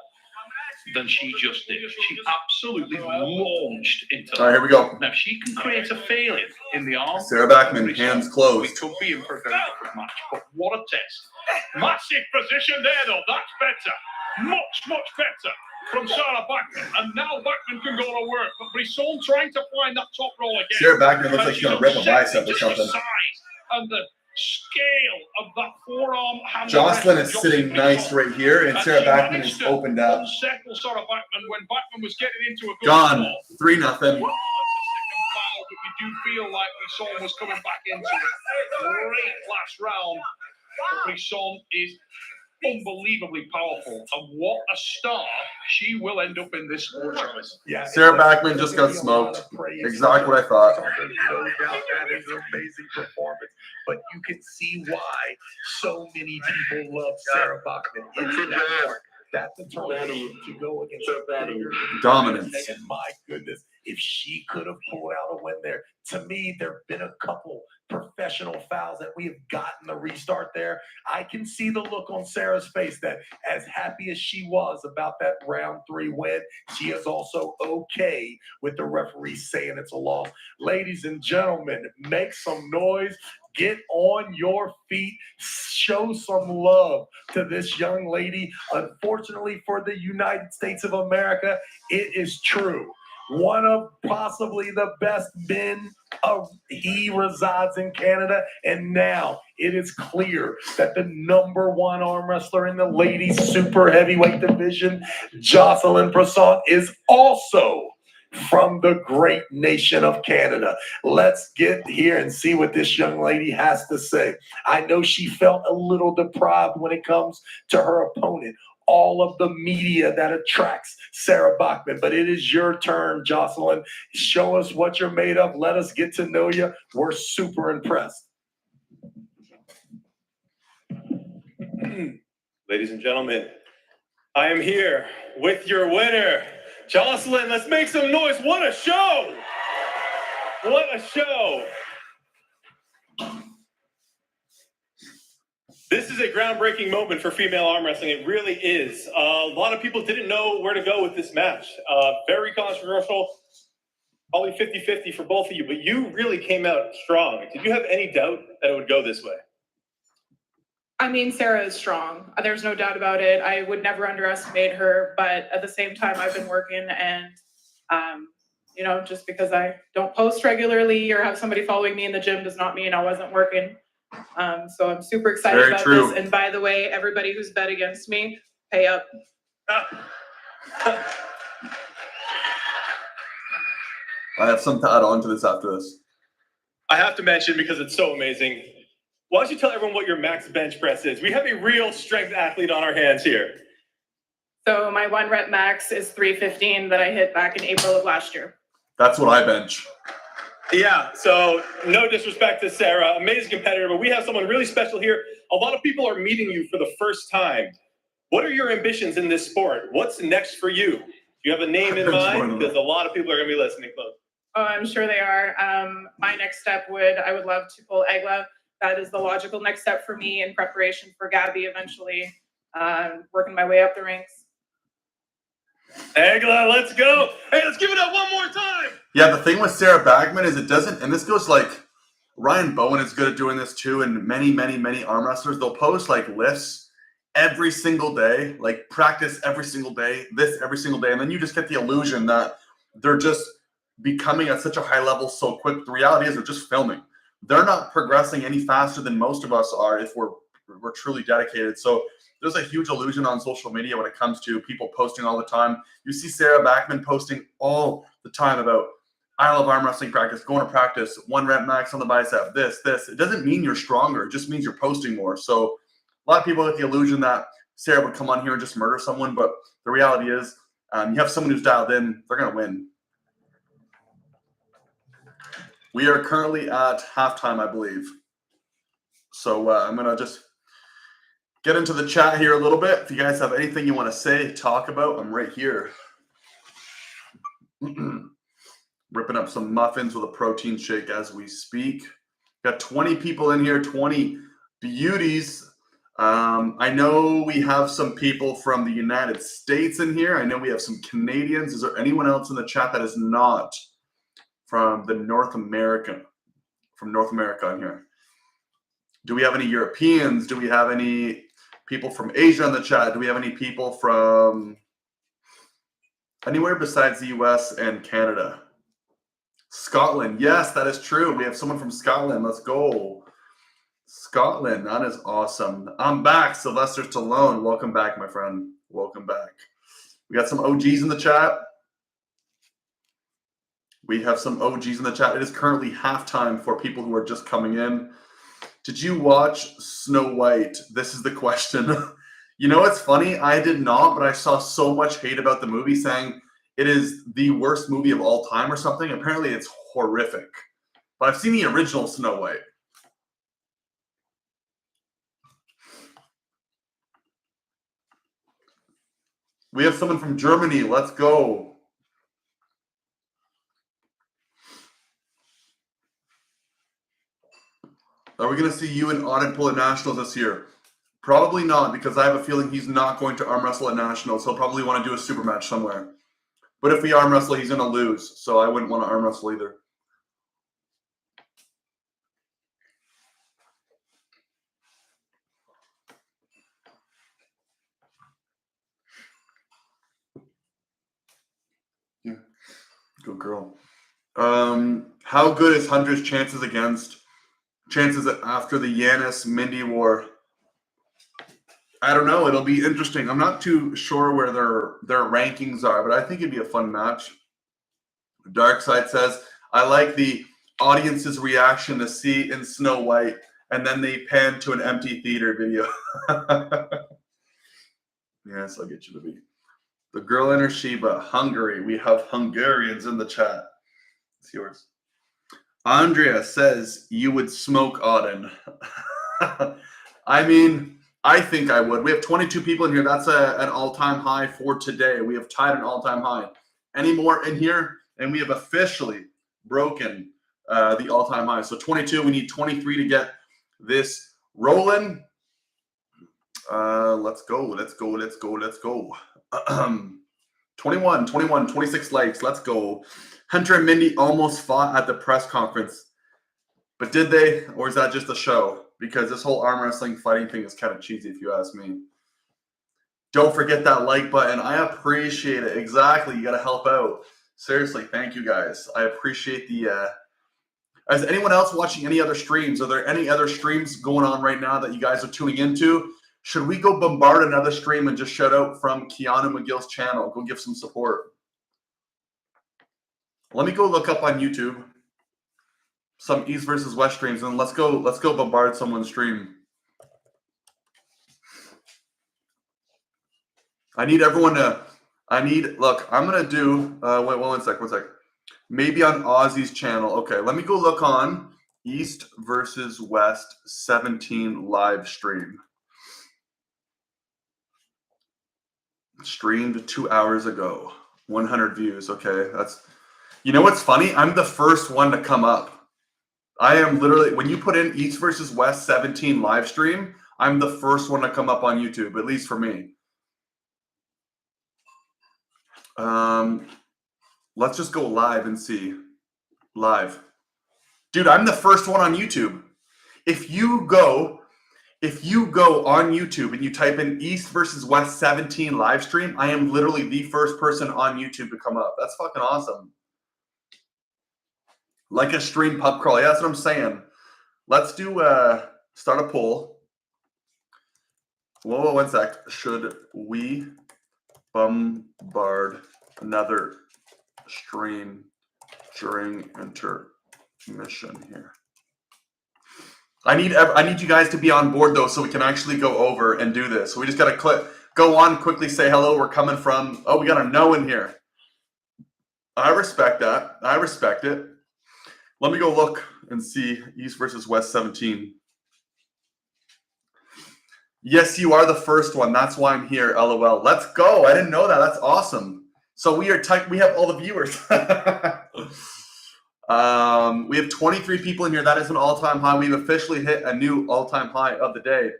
than she just did. She absolutely launched into that. All right, here we go. Now, if she can create a failure in the arm, Sarah Backman, hands closed. we could be in for a very different match. But what a test. Massive position there, though. That's better. Much, much better from Sarah Backman. And now Backman can go to work. But Brisson trying to find that top roll again. Sarah Backman looks like she's going to rip a bicep or Just something. the size and the scale of that forearm. Joselyn is sitting nice right here, and Sarah Backman is opened up. Unsettle Sarah Backman when Backman was getting into a good Gone. spot. 3-0. Well, it's a second foul, but we do feel like Brisson was coming back into it. Great last round. Brisson is unbelievably powerful, and what a star she will end up in this sport, Travis. Yeah, Sarah Backman just got smoked. Exactly what I thought. There's no doubt that is an amazing performance, but you can see why so many people love Sarah Bachman. It's that determination to go against Dominance. And my goodness, if she could have pulled out a win there, to me, there have been a couple professional fouls that we have gotten the restart there. I can see the look on Sarah's face that as happy as she was about that round 3 win, she is also okay with the referee saying it's a loss. Ladies and gentlemen, make some noise. Get on your feet. Show some love to this young lady. Unfortunately for the United States of America, it is true. one of possibly the best men he resides in Canada, and now it is clear that the #1 arm wrestler in the ladies super heavyweight division, Joselyn, is also from the great nation of Canada. Let's get here and see what this young lady has to say. I know she felt a little deprived when it comes to her opponent, all of the media that attracts Sarah Bachman. But it is your turn, Joselyn. Show us what you're made of. Let us get to know you. We're super impressed. Ladies and gentlemen, I am here with your winner, Joselyn. Let's make some noise. What a show! What a show! This is a groundbreaking moment for female arm wrestling. It really is. A lot of people didn't know where to go with this match. Very controversial, probably 50-50 for both of you, but you really came out strong. Did you have any doubt that it would go this way? I mean, Sarah is strong. There's no doubt about it. I would never underestimate her, but at the same time, I've been working and, you know, just because I don't post regularly or have somebody following me in the gym does not mean I wasn't working. So I'm super excited about this. And by the way, everybody who's bet against me, pay up. I have something to add on to this after this. I have to mention, because it's so amazing, why don't you tell everyone what your max bench press is? We have a real strength athlete on our hands here. So my 1 rep max is 315 that I hit back in April of last year. That's what I bench. Yeah, so no disrespect to Sarah, amazing competitor, but we have someone really special here. A lot of people are meeting you for the first time. What are your ambitions in this sport? What's next for you? Do you have a name in mind? Because a lot of people are going to be listening close. Oh, I'm sure they are. My next step I would love to pull Egla. That is the logical next step for me in preparation for Gabby eventually, working my way up the ranks. Egla, let's go. Hey, let's give it up one more time. Yeah, the thing with Sarah Bachman is it doesn't, and this goes like, Ryan Bowen is good at doing this too, and many, many, many arm wrestlers, they'll post like lifts every single day, like practice every single day, this every single day, and then you just get the illusion that they're just becoming at such a high level so quick. The reality is they're just filming. They're not progressing any faster than most of us are if we're truly dedicated. So there's a huge illusion on social media when it comes to people posting all the time. You see Sarah Bachman posting all the time about, I love arm wrestling practice, going to practice, 1 rep max on the bicep, this. It doesn't mean you're stronger. It just means you're posting more. So a lot of people get the illusion that Sarah would come on here and just murder someone. But the reality is you have someone who's dialed in, they're going to win. We are currently at halftime, I believe. So I'm going to just get into the chat here a little bit. If you guys have anything you want to say, talk about, I'm right here. Ripping up some muffins with a protein shake as we speak. Got 20 people in here, 20 beauties. I know we have some people from the United States in here. I know we have some Canadians. Is there anyone else in the chat that is not from the North America in here? Do we have any Europeans? Do we have any people from Asia in the chat? Do we have any people from anywhere besides the US and Canada? Scotland. Yes, that is true. We have someone from Scotland. Let's go. Scotland. That is awesome. I'm back. Sylvester Stallone. Welcome back, my friend. Welcome back. We got some OGs in the chat. We have some OGs in the chat. It is currently halftime for people who are just coming in. Did you watch Snow White? This is the question. You know, it's funny. I did not, but I saw so much hate about the movie saying it is the worst movie of all time or something. Apparently, it's horrific. But I've seen the original Snow White. We have someone from Germany. Let's go. Are we going to see you in Audit Pull at Nationals this year? Probably not, because I have a feeling he's not going to arm wrestle at Nationals. He'll probably want to do a super match somewhere. But if we arm wrestle, he's going to lose. So I wouldn't want to arm wrestle either. Yeah. girl. How good is Hunter's chances after the Yanis Mindy war? I don't know. It'll be interesting. I'm not too sure where their rankings are, but I think it'd be a fun match. Darkside says, I like the audience's reaction to see in Snow White, and then they pan to an empty theater video. Yes, I'll get you to be. The girl in her Sheba, Hungary. We have Hungarians in the chat. It's yours. Andrea says you would smoke Auden. I mean, I think I would. We have 22 people in here. That's an all-time high for today. We have tied an all-time high. Any more in here? And we have officially broken the all-time high. So 22, we need 23 to get this rolling. Let's go. 21, 26 likes. Let's go. Hunter and Mindy almost fought at the press conference. But did they? Or is that just a show? Because this whole arm wrestling fighting thing is kind of cheesy if you ask me. Don't forget that like button. I appreciate it. Exactly. You got to help out. Seriously, thank you guys. I appreciate the... Is anyone else watching any other streams? Are there any other streams going on right now that you guys are tuning into? Should we go bombard another stream and just shout out from Keanu McGill's channel? Go give some support. Let me go look up on YouTube some East versus West streams, and let's go bombard someone's stream. I need everyone to. Look, I'm gonna do. Wait, one sec. Maybe on Ozzy's channel. Okay, let me go look on East versus West 17 live stream. Streamed 2 hours ago. 100 views. Okay, that's. You know what's funny? I'm the first one to come up. I am literally, when you put in East versus West 17 live stream, I'm the first one to come up on YouTube, at least for me. Let's just go live and see. Live. Dude, I'm the first one on YouTube. If you go on YouTube and you type in East versus West 17 live stream, I am literally the first person on YouTube to come up. That's fucking awesome. Like a stream pub crawl. Yeah, that's what I'm saying. Let's do start a poll. Whoa, 1 sec. Should we bombard another stream during intermission here? I need you guys to be on board though, so we can actually go over and do this. So we just gotta go on, quickly say hello. We're coming from. Oh, we got a no in here. I respect that. I respect it. Let me go look and see East versus West 17. Yes, you are the first one. That's why I'm here. LOL. Let's go. I didn't know that. That's awesome. So we have all the viewers. We have 23 people in here. That is an all-time high. We've officially hit a new all-time high of the day.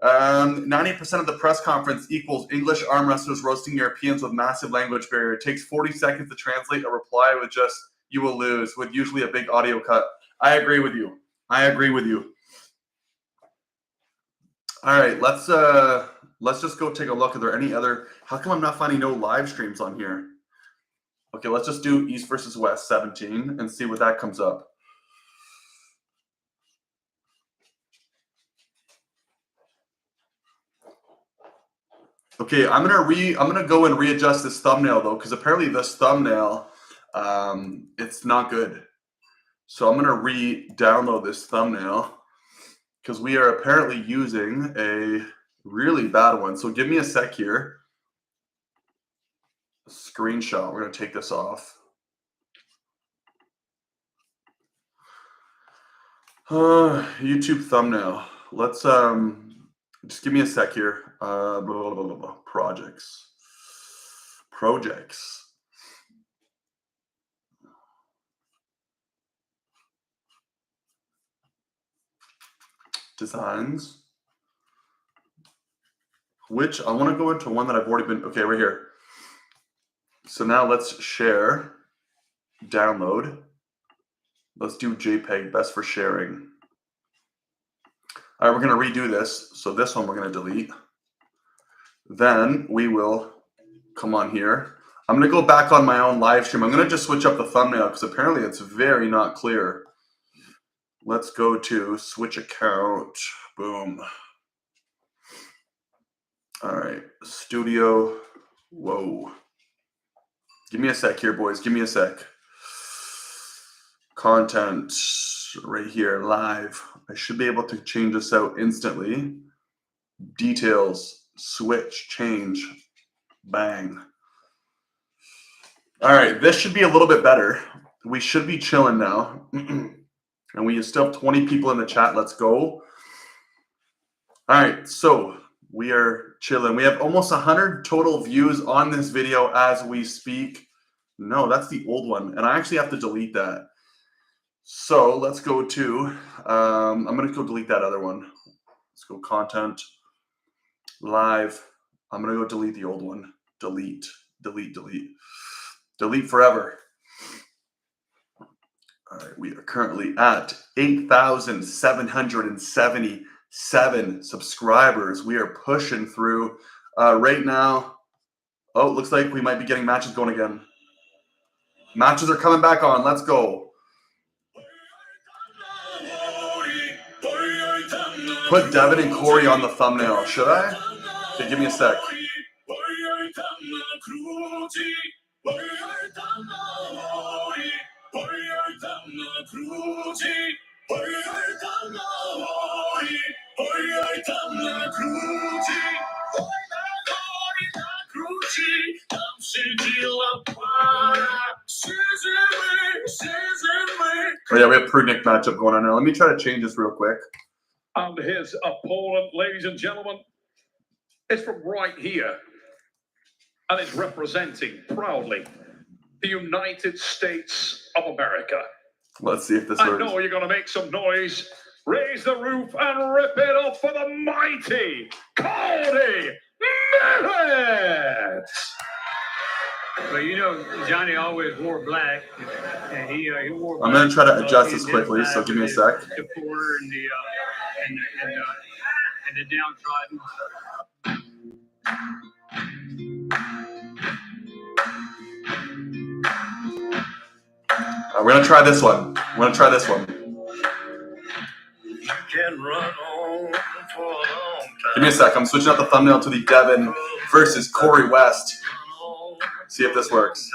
90% of the press conference equals English arm wrestlers roasting Europeans with massive language barrier. It takes 40 seconds to translate a reply with just "you will lose" with usually a big audio cut. I agree with you. All right, let's just go take a look. Are there any other? How come I'm not finding no live streams on here? Okay, let's just do East versus West 17 and see what that comes up. Okay, I'm gonna go and readjust this thumbnail though, because apparently this thumbnail, it's not good. So I'm gonna re-download this thumbnail because we are apparently using a really bad one. So give me a sec here. A screenshot. We're gonna take this off. YouTube thumbnail. Let's just give me a sec here. Projects. Designs. Which I want to go into one that I've already been. Okay, right here. So now let's share. Download. Let's do JPEG, best for sharing. All right, we're going to redo this. So this one we're going to delete. Then we will come on here. I'm going to go back on my own live stream. I'm going to just switch up the thumbnail because apparently it's very not clear. Let's go to switch account. Boom. All right. Studio. Whoa. Give me a sec here, boys. Give me a sec. Content right here, live. I should be able to change this out instantly. Details, switch, change, bang. All right, this should be a little bit better. We should be chilling now. And we still have 20 people in the chat. Let's go. All right, so we are chilling. We have almost 100 total views on this video as we speak. No, that's the old one. And I actually have to delete that. So let's go to, I'm going to go delete that other one. Let's go content, live. I'm going to go delete the old one. Delete, delete, delete. Delete forever. All right, we are currently at 8,777 subscribers. We are pushing through right now. Oh, looks like we might be getting matches going again. Matches are coming back on. Let's go. Put Devin and Corey on the thumbnail. Should I? Okay, give me a sec. Oh yeah, we have Prudnik matchup going on now. Let me try to change this real quick. And his opponent, ladies and gentlemen, is from right here. And is representing proudly the United States of America. Let's see if this I works. know you're going to make some noise. Raise the roof and rip it up for the mighty Cody Merritt. Well, you know, Johnny always wore black, and he wore black. I'm going to try to adjust this quickly, so give me a sec. The poor and the downtrodden. We're going to try this one. We're going to try this one. Give me a sec. I'm switching out the thumbnail to the Devin versus Corey West. See if this works.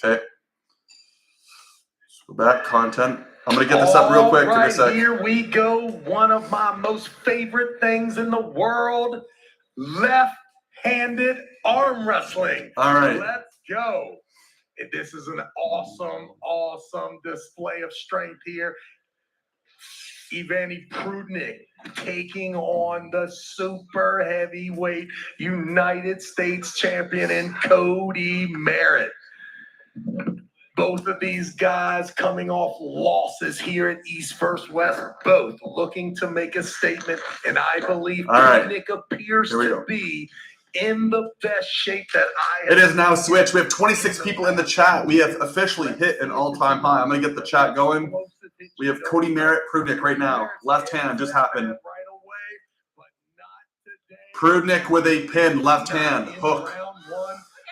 Okay. Go back, content. I'm going to get this up real quick. Give me a sec. Here we go. One of my most favorite things in the world. Left-handed arm wrestling. All right. Let's go. This is an awesome, awesome display of strength here. Evgeny Prudnik taking on the super heavyweight United States champion in Cody Merritt. Both of these guys coming off losses here at East vs. West, both looking to make a statement, and I believe Prudnik appears to be in the best shape that I have. It is now switched. We have 26 people in the chat. We have officially hit an all-time high. I'm going to get the chat going. We have Cody Merritt, Prudnik right now. Left hand just happened. Prudnik with a pin, left hand, hook.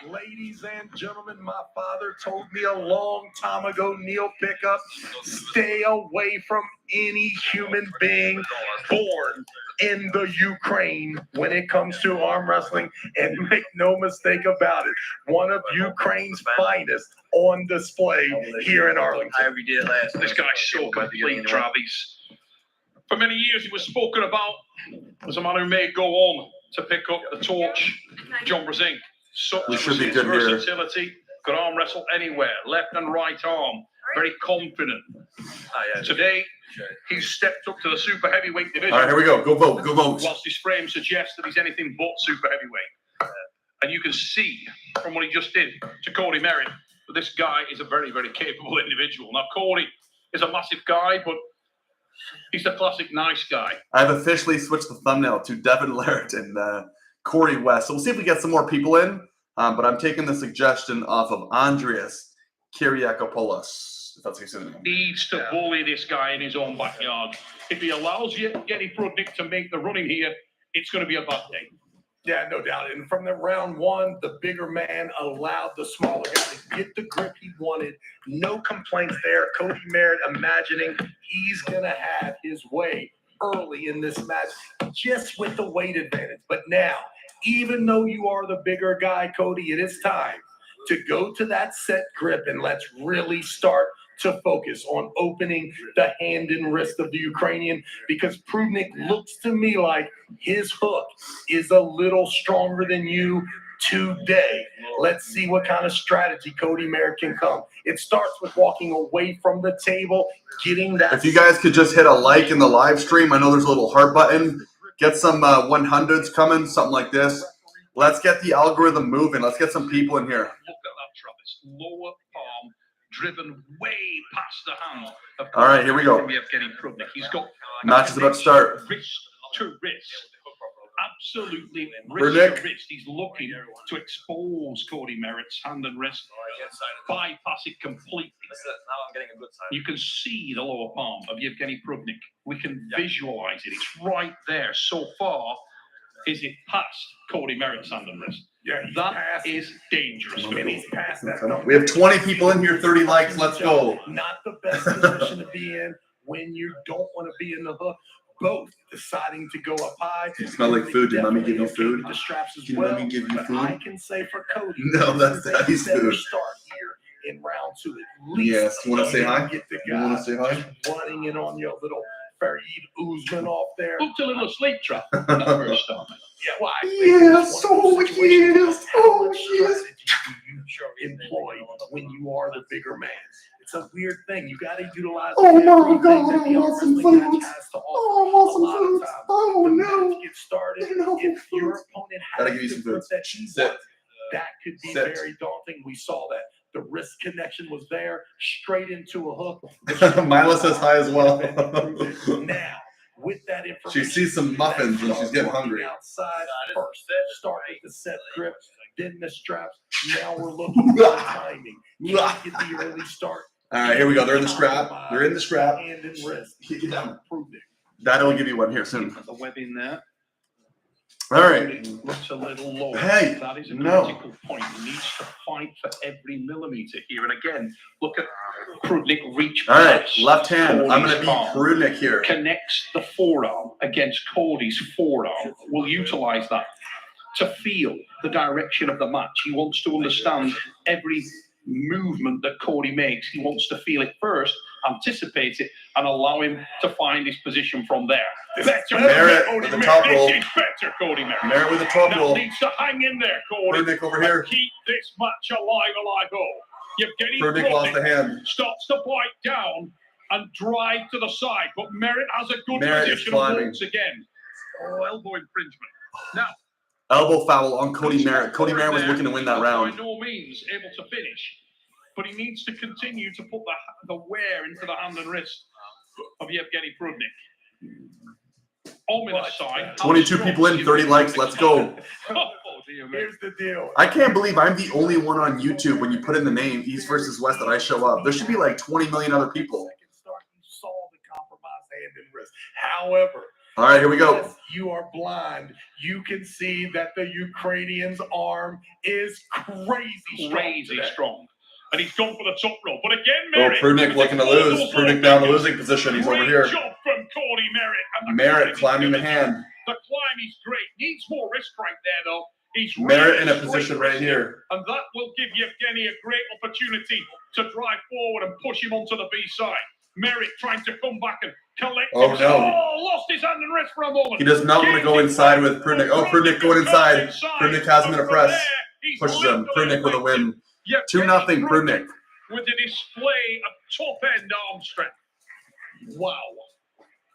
Ladies and gentlemen, my father told me a long time ago, Neil Pickup, stay away from any human being born in the Ukraine when it comes to arm wrestling, and make no mistake about it, one of Ukraine's finest on display here in Arlington. This guy's so complete, Travis. For many years, he was spoken about as a man who may go on to pick up the torch. John Brezink. Such We should was be his good here. versatility. Could arm wrestle anywhere, left and right arm. Very confident. Today, he's stepped up to the super heavyweight division. All right, here we go. Go vote. Go vote. Whilst his frame suggests that he's anything but super heavyweight. And you can see from what he just did to Cody Merritt that this guy is a very, very capable individual. Now, Cody is a massive guy, but he's the classic nice guy. I've officially switched the thumbnail to Devin Merritt and Corey West. So we'll see if we get some more people in. But I'm taking the suggestion off of Andreas Kyriakopoulos, if that's his name. Needs to bully this guy in his own backyard. If he allows Yevgeny Prudnik to make the running here, it's going to be a bad day. Yeah, no doubt. And from the round one, the bigger man allowed the smaller guy to get the grip he wanted. No complaints there. Cody Merritt imagining he's going to have his way early in this match just with the weight advantage. But now, even though you are the bigger guy, Cody, it is time to go to that set grip and let's really start to focus on opening the hand and wrist of the Ukrainian, because Prudnik looks to me like his hook is a little stronger than you today. Let's see what kind of strategy Cody Merritt can come. It starts with walking away from the table, getting that. If you guys could just hit a like in the live stream, I know there's a little heart button. Get some 100s coming, something like this. Let's get the algorithm moving. Let's get some people in here. Look at that, Travis. Lower palm driven way past the hand. All right, here we go. From Yevgeny Prudnik. He's got Match is about to start. wrist to wrist. Absolutely wrist Prudnik. to wrist. He's looking to expose Cody Merritt's hand and wrist, bypass it completely. Now I'm getting a good side. You can see the lower palm of Yevgeny Prudnik. We can visualize it. It's right there. So far, is it past Cody Merritt's hand and wrist? Yeah, that is dangerous. And he's past that. We have 20 people in here, 30 likes. Let's go. Not the best position to be in when you don't want to be in the hook. Both deciding to go up high. You smell like food. Did mommy give you food? The straps as Did well. mommy give you But food? I can say for Cody, No, that's this is a daddy's better food. start here in round two. At least Yes. You want to say hi? get the You want guy to say hi? running in on your little Farid Usman off there. Booked a little sleep trap that first time. Yeah, well, I think Yes. it's one of Oh, those situations. yes. How Oh, much yes. strategy do you employ when you are the bigger man? It's a weird thing. You got to utilize Oh, my everything God. that I the want some wrestling match food. has to offer. Oh, I want A lot some of food. times, Oh, the no. match gets started. No. If your opponent has Gotta give you the some grip food. that he Sit. wants, that could be Sit. very daunting. We saw that. The wrist connection was there, straight into a hook. Mila says hi as well. Now, with that information, She sees some muffins and she's getting hungry. Outside first, start with the set grip, then the straps. Now we're looking for the timing. Can we get the early start? All right, here we go. They're in the strap. They're in the strap. Hand and wrist. Get down. Prove it. That'll give you one here soon. The web in there. All right. Looks a little low. Hey, That is a no. critical point. He needs to fight for every millimeter here. And again, look at Prudnik reach. All right, past left hand. I'm going to Cody's be palm. Prudnik here. Connects the forearm against Cody's forearm. Will utilize that to feel the direction of the match. He wants to understand every movement that Cody makes. He wants to feel it first, anticipate it, and allow him to find his position from there. Better Merritt Cody with the Merritt. top roll. This is better, Cody Merritt. Merritt with the top Now roll. needs to hang in there, Cody. Prudnik over and here. keep this match alive. Yevgeny Prudnik lost the hand. starts to bite down and drive to the side, but Merritt has a good Merritt is position climbing. once again. Oh, elbow infringement. Now, Elbow foul on Cody Merritt. Cody Merritt was looking to win that by round. no means able to finish, but he needs to continue to put the wear into the hand and wrist of Yevgeny Prudnik. Ominous sign. 22 people in, 30 likes. Let's go. Oh, dear me. Here's the deal. I can't believe I'm the only one on YouTube when you put in the name East versus West that I show up. There should be like 20 million other people. Second start, you saw the compromised hand and wrist. However, All right, here we go. as you are blind, you can see that the Ukrainian's arm is crazy strong. And he's gone for the top rope. But again, Oh, Merritt. Prudnik looking to lose. Prudnik down the losing position. He's over Great here. job from Cody Merritt. And the Merritt climb climbing the he's hand. doing. The climb is great. Needs more wrist right there, though. He's Merritt in a really position straight right here. And that will give Yevgeny a great opportunity to drive forward and push him onto the B side. Merritt trying to come back and collect Oh, himself. no. Oh, lost his hand and wrist for a moment. He does not want to go inside with Prudnik. Oh, Prudnik going inside. Prudnik has him in a press. Pushes him. Prudnik with a win. 2-0 Prudnik. With a display of top-end arm strength. Wow.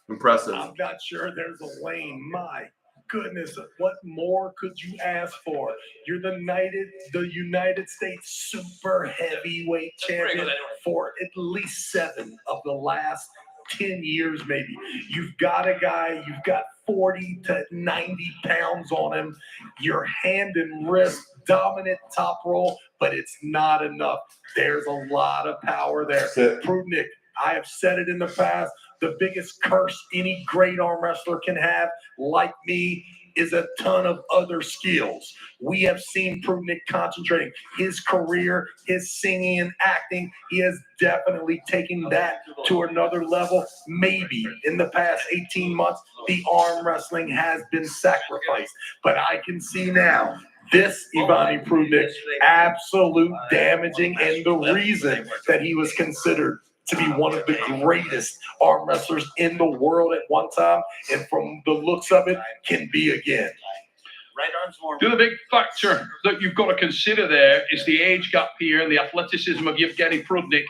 Impressive. I'm not sure there's a lane. My goodness, what more could you ask for? You're the United States super heavyweight champion for at least 7 of the last 10 years, maybe. You've got a guy, you've got 40 to 90 pounds on him. Your hand and wrist, dominant top roll, but it's not enough. There's a lot of power there. Prudnik, I have said it in the past, the biggest curse any great arm wrestler can have, like me, is a ton of other skills. We have seen Prudnik concentrating his career, his singing and acting. He has definitely taken that to another level. Maybe in the past 18 months, the arm wrestling has been sacrificed. But I can see now this Ivani Prudnik, absolute damaging, and the reason that he was considered to be one of the greatest arm wrestlers in the world at one time, and from the looks of it, can be again. The other big factor that you've got to consider there is the age gap here and the athleticism of Yevgeny Prudnik.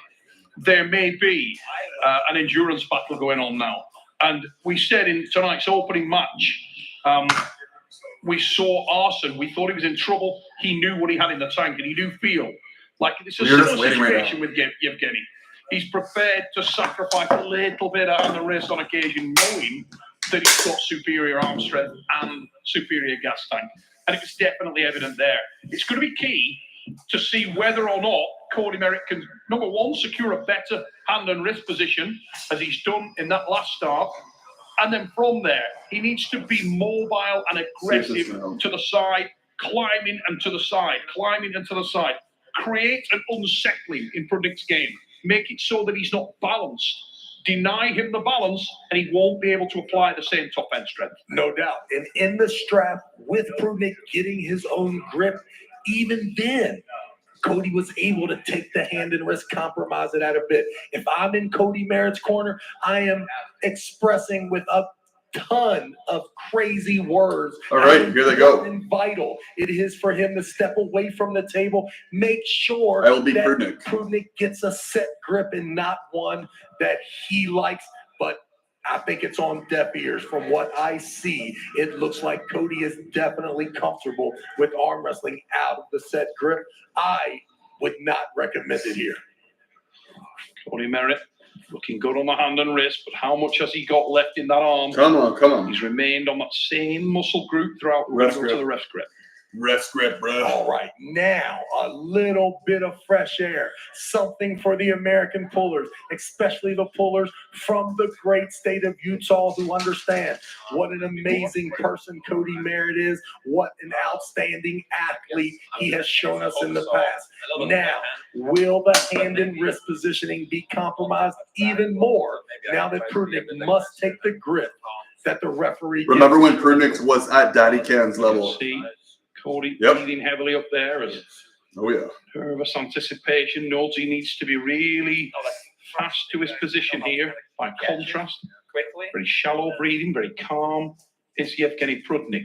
There may be an endurance battle going on now. And we said in tonight's opening match, we saw Arson. We thought he was in trouble. He knew what he had in the tank, and he do feel like it's a similar situation with Yevgeny. He's prepared to sacrifice a little bit on the wrist on occasion, knowing that he's got superior arm strength and superior gas tank. And it was definitely evident there. It's going to be key to see whether or not Cody Merritt can, number one, secure a better hand and wrist position, as he's done in that last start. And then from there, he needs to be mobile and aggressive to the side, climbing and to the side, climbing and to the side. Create an unsettling in Prudnik's game. Make it so that he's not balanced. Deny him the balance, and he won't be able to apply the same top end strength. No doubt. And in the strap, with Prudnik getting his own grip, even then, Cody was able to take the hand and wrist, compromise it out a bit. If I'm in Cody Merritt's corner, I am expressing with a ton of crazy words. All right, here they go. And vital it is for him to step away from the table, make sure I will be that Prudnik. Prudnik gets a set grip and not one that he likes. But I think it's on deaf ears. From what I see, it looks like Cody is definitely comfortable with arm wrestling out of the set grip. I would not recommend it here. Cody Merritt looking good on the hand and wrist, but how much has he got left in that arm? Come on, come on. He's remained on that same muscle group throughout the Ref to grip. the ref grip. Ref grip, bro. All right, now a little bit of fresh air, something for the American pullers, especially the pullers from the great state of Utah who understand what an amazing person Cody Merritt is, what an outstanding athlete he has shown us in the past. Now, will the hand and wrist positioning be compromised even more now that Prudnik must take the grip that the referee Remember gives? when Prudnik was at Daddy Can's level? See Cody breathing heavily up there as nervous anticipation, knows he needs to be really fast to his position here. By contrast, very shallow breathing, very calm. Is Yevgeny Prudnik.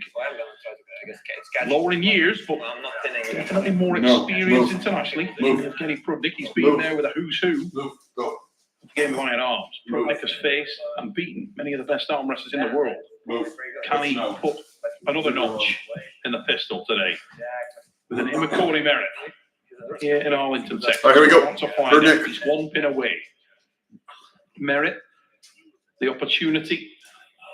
Lower in years, but definitely more experienced internationally. Yevgeny Prudnik, he's been there with a who's who. Game of iron arms. Prudnik has faced and beaten many of the best arm wrestlers in the world. Can he put another notch in the pistol today? With an name of Cody Merritt here in Arlington, Texas. All right, here we go. To find out. He's one pin away. Merritt, the opportunity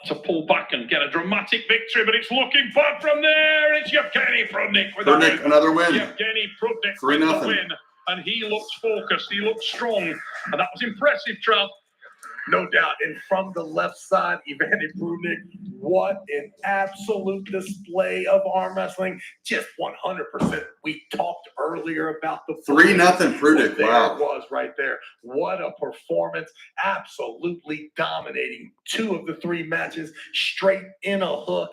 to pull back and get a dramatic victory, but it's looking bad from there. It's Yevgeny Prudnik with a win. Another win. Yevgeny Prudnik 3-0. with the win. And he looks focused, he looks strong, and that was impressive, Trout. No doubt. And from the left side, Yevgeny Prudnik, what an absolute display of arm wrestling. Just 100%. We talked earlier about the 3-0 Prudnik. There Wow. it was right there. What a performance. Absolutely dominating 2 of the 3 matches straight in a hook.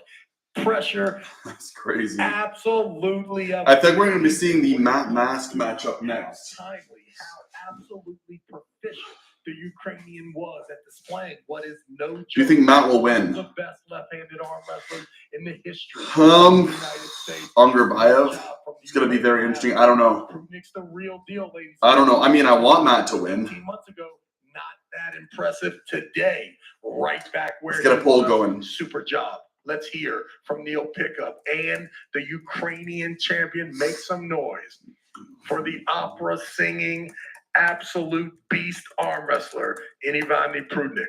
Pressure. That's crazy. Absolutely. I think we're going to be seeing the Matt Mask matchup next. Timely, how absolutely proficient the Ukrainian was at displaying what is no joke. Do you think Matt will win? The best left-handed arm wrestler in the history of Um, the United States. Ungerbayev. It's going to be very interesting. I don't know. Prudnik's the real deal, ladies. I don't know. I mean, I want Matt to win. 18 months ago, not that impressive. Today, right back where Let's get a he poll was. going. Super job. Let's hear from Neil Pickup and the Ukrainian champion. Make some noise for the opera singing, absolute beast arm wrestler in Ivani Prudnik.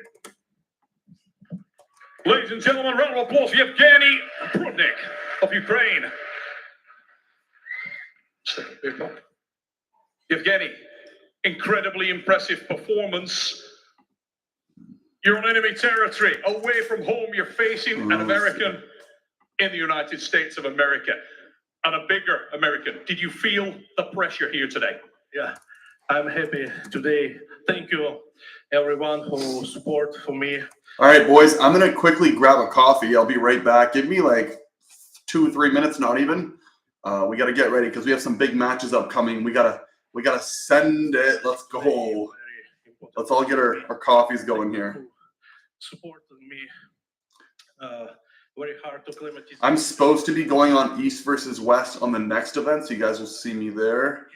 Ladies and gentlemen, round of applause for Yevgeny Prudnik of Ukraine. Yevgeny, incredibly impressive performance. You're on enemy territory, away from home. You're facing an American in the United States of America and a bigger American. Did you feel the pressure here today? Yeah, I'm happy today. Thank you, everyone who support for me. All right, boys, I'm going to quickly grab a coffee. I'll be right back. Give me like 2 or 3 minutes, not even. We got to get ready because we have some big matches upcoming. We gotta send it. Let's go. Let's all get our coffees going here. Supported me very hard to climatize. I'm supposed to be going on East versus West on the next event, so you guys will see me there.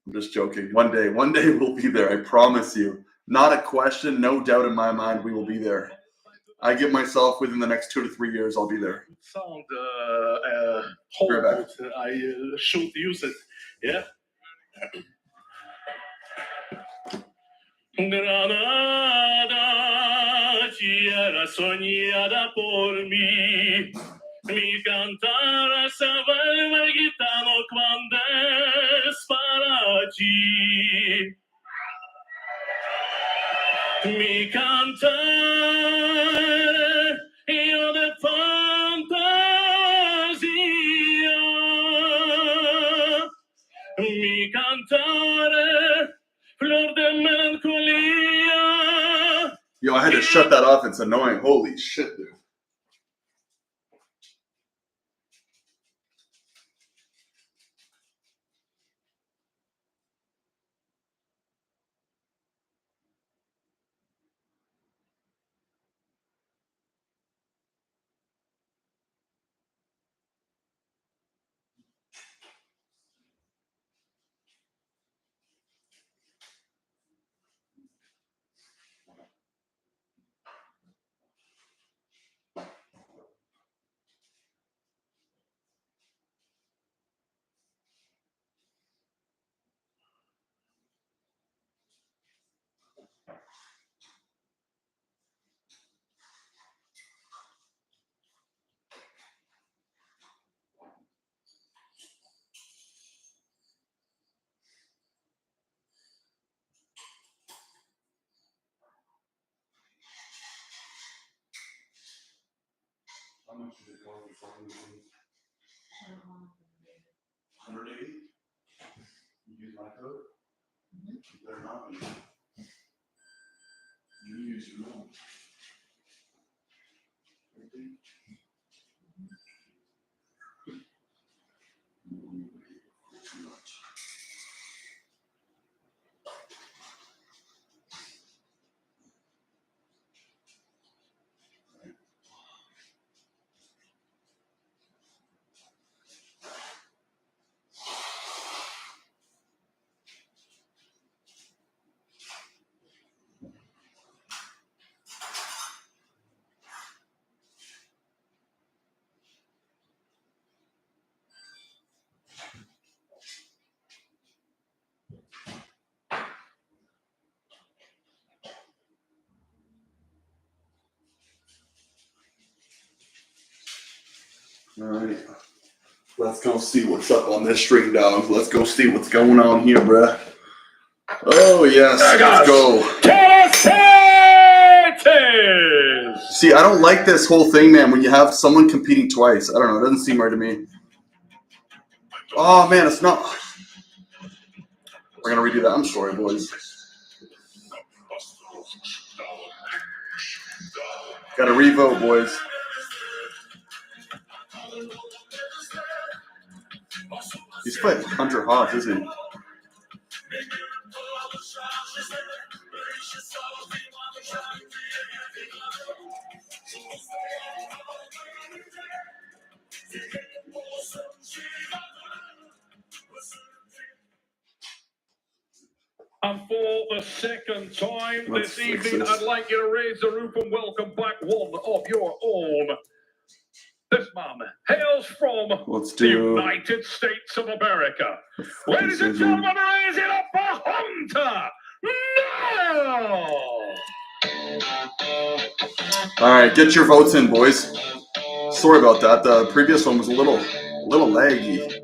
I'm just joking. One day we'll be there. I promise you. Not a question, no doubt in my mind. We will be there. I give myself within the next 2 to 3 years, I'll be there. Sound hope that I should use it. Yeah. Granada, tierra soñada por mí, mi cantar saber el gitano cuando es para ti. Mi cantar io de fantasia, mi cantare flor de melancolia. Yo, I had to shut that off. It's annoying. Holy shit, dude. How much is it going for? 180? You use my code? You better not be. You use your own. Too much. All right, let's go see what's up on this string, dog. Let's go see what's going on here, bruh. Oh, yes, let's go. See, I don't like this whole thing, man, when you have someone competing twice. I don't know, it doesn't seem right to me. Oh, man, it's not. We're going to redo that. I'm sorry, boys. Got to revote, boys. He's fighting Hunter Hodge, isn't he? And for the second time this evening, I'd like you to raise the roof and welcome back one of your own. This man hails from the United States of America. Ladies and gentlemen, raise it up for Hunter now! All right, get your votes in, boys. Sorry about that. The previous one was a little laggy.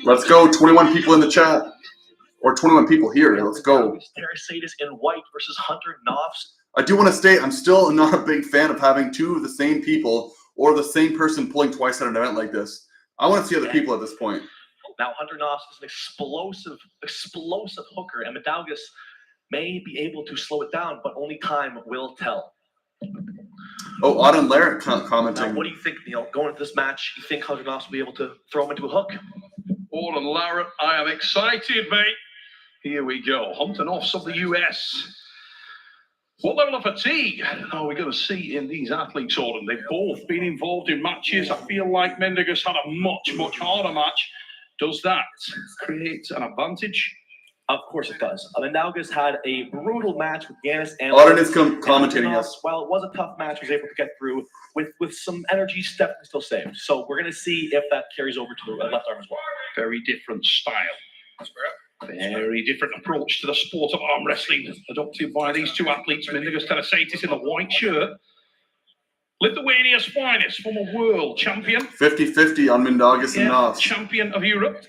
Let's go. 21 people in the chat. Or 21 people here. Let's go. Terrasadis in white versus Hunter Knopfs. I do want to state I'm still not a big fan of having two of the same people or the same person pulling twice at an event like this. I want to see other people at this point. Now Hunter Knopfs is an explosive hooker, and Mindaugas may be able to slow it down, but only time will tell. Oh, Auden Larrett commenting. Now, what do you think, Neil? Going into this match, you think Hunter Knopfs will be able to throw him into a hook? Auden Larrett, I am excited, mate. Here we go. Hunter Knopfs of the US. What level of fatigue are we going to see in these athletes, Auden? They've both been involved in matches. I feel like Mindaugas had a much harder match. Does that create an advantage? Of course it does. Mindaugas had a brutal match with Yanis and Auden is commentating us. While it was a tough match, was able to get through with some energy definitely still saved. So we're going to see if that carries over to the left arm as well. Very different style. Very different approach to the sport of arm wrestling adopted by these two athletes. Mindaugas Terrasadis in the white shirt. Lithuania's finest, former world champion. 50-50 on Mindaugas and Knopfs. Champion of Europe.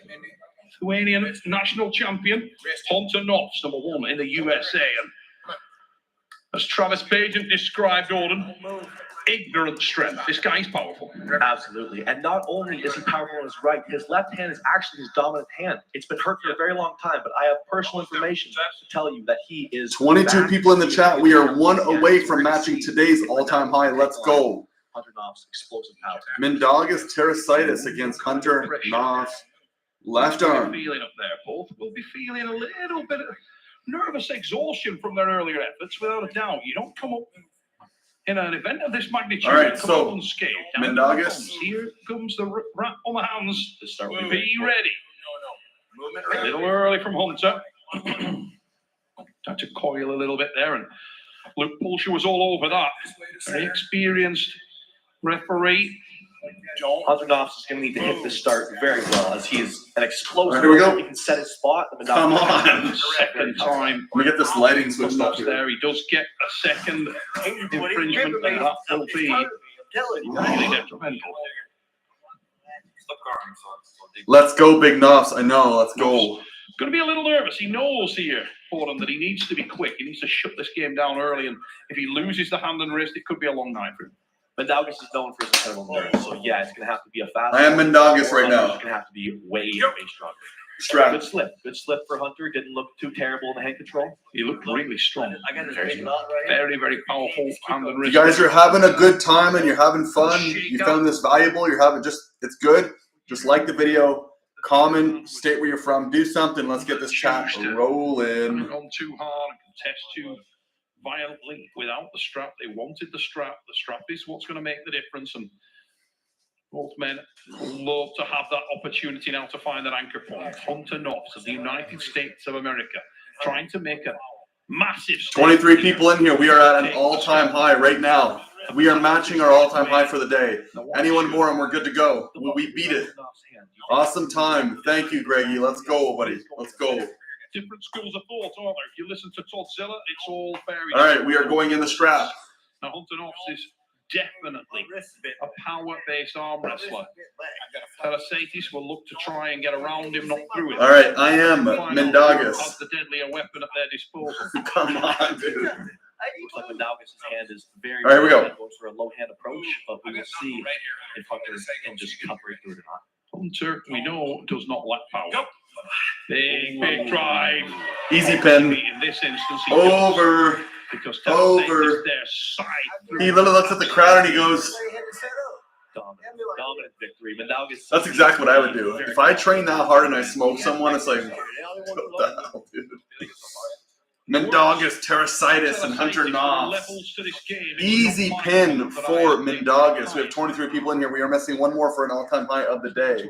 Lithuanian national champion. Hunter Knopfs, number 1 in the USA. And as Travis Pageant described, Auden, ignorant strength. This guy's powerful. Absolutely. And not only is he powerful on his right, his left hand is actually his dominant hand. It's been hurt for a very long time, but I have personal information to tell you that he is 22 people in the chat. We are 1 away from matching today's all-time high. Let's go. Hunter Knopfs, explosive power. Mindaugas Terrasadis against Hunter Knopfs. Left arm. Feeling up there. Both will be feeling a little bit of nervous exhaustion from their earlier efforts, without a doubt. You don't come up in an event of this magnitude. All right, so unscathed. Mindaugas. Here comes the wrap on the hands to start with. Be ready. A little early from Hunter. Had to coil a little bit there, and Luke Pulsher was all over that. Very experienced referee. Hunter Knopfs is going to need to hit this start very well, as he is an explosive. Here we go. He can set his spot. Come on. Second time. Let me get this lighting switched up here. There, he does get a second infringement, and that will be really detrimental. Let's go, Big Knopfs. I know. Let's go. Going to be a little nervous. He knows here, for him, that he needs to be quick. He needs to shut this game down early, and if he loses the hand and wrist, it could be a long night for him. Mindaugas is known for his incredible nerves, so yeah, it's going to have to be a fast. I am Mindaugas right now. It's going to have to be way stronger. Strap. Good slip for Hunter. Didn't look too terrible in the hand control. He looked really strong. Very powerful hand and wrist. You guys are having a good time and you're having fun. You found this valuable. You're having it's good. Just like the video, comment, state where you're from, do something. Let's get this chat rolling. Gone too hard and contest too violently without the strap. They wanted the strap. The strap is what's going to make the difference, and both men love to have that opportunity now to find that anchor point. Hunter Knopfs of the United States of America trying to make a massive 23 people in here. We are at an all-time high right now. We are matching our all-time high for the day. Anyone more and we're good to go. We beat it. Awesome time. Thank you, Greggy. Let's go, buddy. Let's go. Different schools of thought, aren't there? If you listen to Todzilla, it's all very. All right, we are going in the strap. Now, Hunter Knopfs is definitely a power-based arm wrestler. Terrasadis will look to try and get around him, not through it. All right, I am Mindaugas. Has the deadlier weapon at their disposal. Come on, dude. Looks like Mindaugas' hand is very. All right, here we go. Goes for a low hand approach, but we will see if Hunter can just cover it through it or not. Hunter, we know, does not lack power. Big drive. Easy pin. In this instance, over. Because over. Their side. He literally looks at the crowd and he goes, dominant victory. Mindaugas. That's exactly what I would do. If I train that hard and I smoke someone, it's like, what the hell, dude? Mindaugas, Terrasadis, and Hunter Knopfs. Easy pin for Mindaugas. We have 23 people in here. We are missing one more for an all-time high of the day.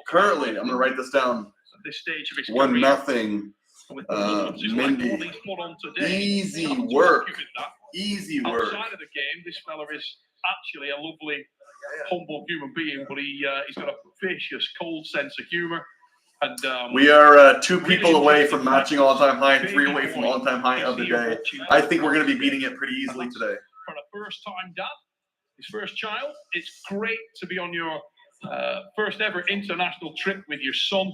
Currently, I'm going to write this down. 1-0. Mindy. Easy work. Easy work. Outside of the game, this fella is actually a lovely, humble human being, but he's got a vicious, cold sense of humor. And we are 2 people away from matching all-time high and 3 away from all-time high of the day. I think we're going to be beating it pretty easily today. For a first-time dad, his first child, it's great to be on your first ever international trip with your son,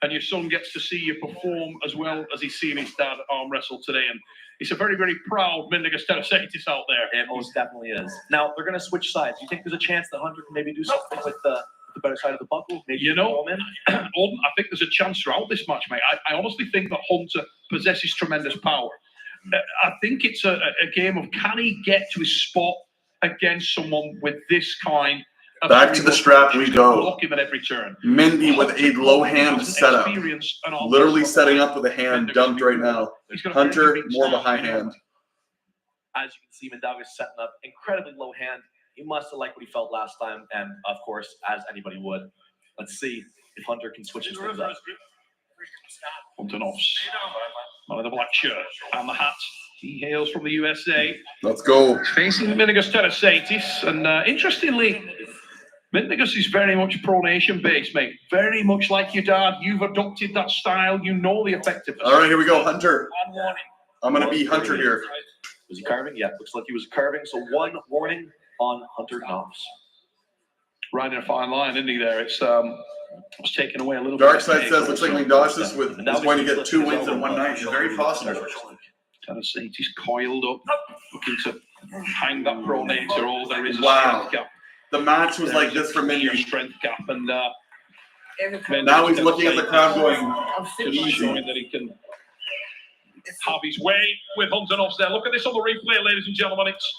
and your son gets to see you perform as well as he's seen his dad arm wrestle today. And he's a very, very proud Mindaugas Terasaitis out there. It most definitely is. Now, they're going to switch sides. Do you think there's a chance that Hunter can maybe do something with the better side of the buckle? Maybe Alden, I think there's a chance throughout this match, mate. I honestly think that Hunter possesses tremendous power. I think it's a game of, can he get to his spot against someone with this kind of... Back to the strap we go. Block him at every turn. Mindy with a low hand setup. Literally setting up with a hand dumped right now. Hunter, more of a high hand. As you can see, Mindaugas setting up incredibly low hand. He must have liked what he felt last time, and of course, as anybody would. Let's see if Hunter can switch his things up. Hunter-Noffs, one of the black shirt and the hat. He hails from the USA. Let's go. Facing Mindaugas Terasaitis, and interestingly, Mindaugas is very much pronation based, mate. Very much like your dad. You've adopted that style. You know the effectiveness. All right, here we go, Hunter. I'm going to be Hunter here. Was he carving? Yeah, looks like he was carving. So one warning on Hunter-Noffs. Riding a fine line, isn't he? There, it's was taken away a little Dark bit. Side says looks like Mindaugas is going to get 2 wins in one night. It's very possible. Terasaitis coiled up, looking to hang that pronator. All there is a wow. strength gap. The match was like this for Mindy. Strength gap, and now he's looking at the crowd going, showing that he can have his way with Hunter-Noffs there. Look at this on the replay, ladies and gentlemen. It's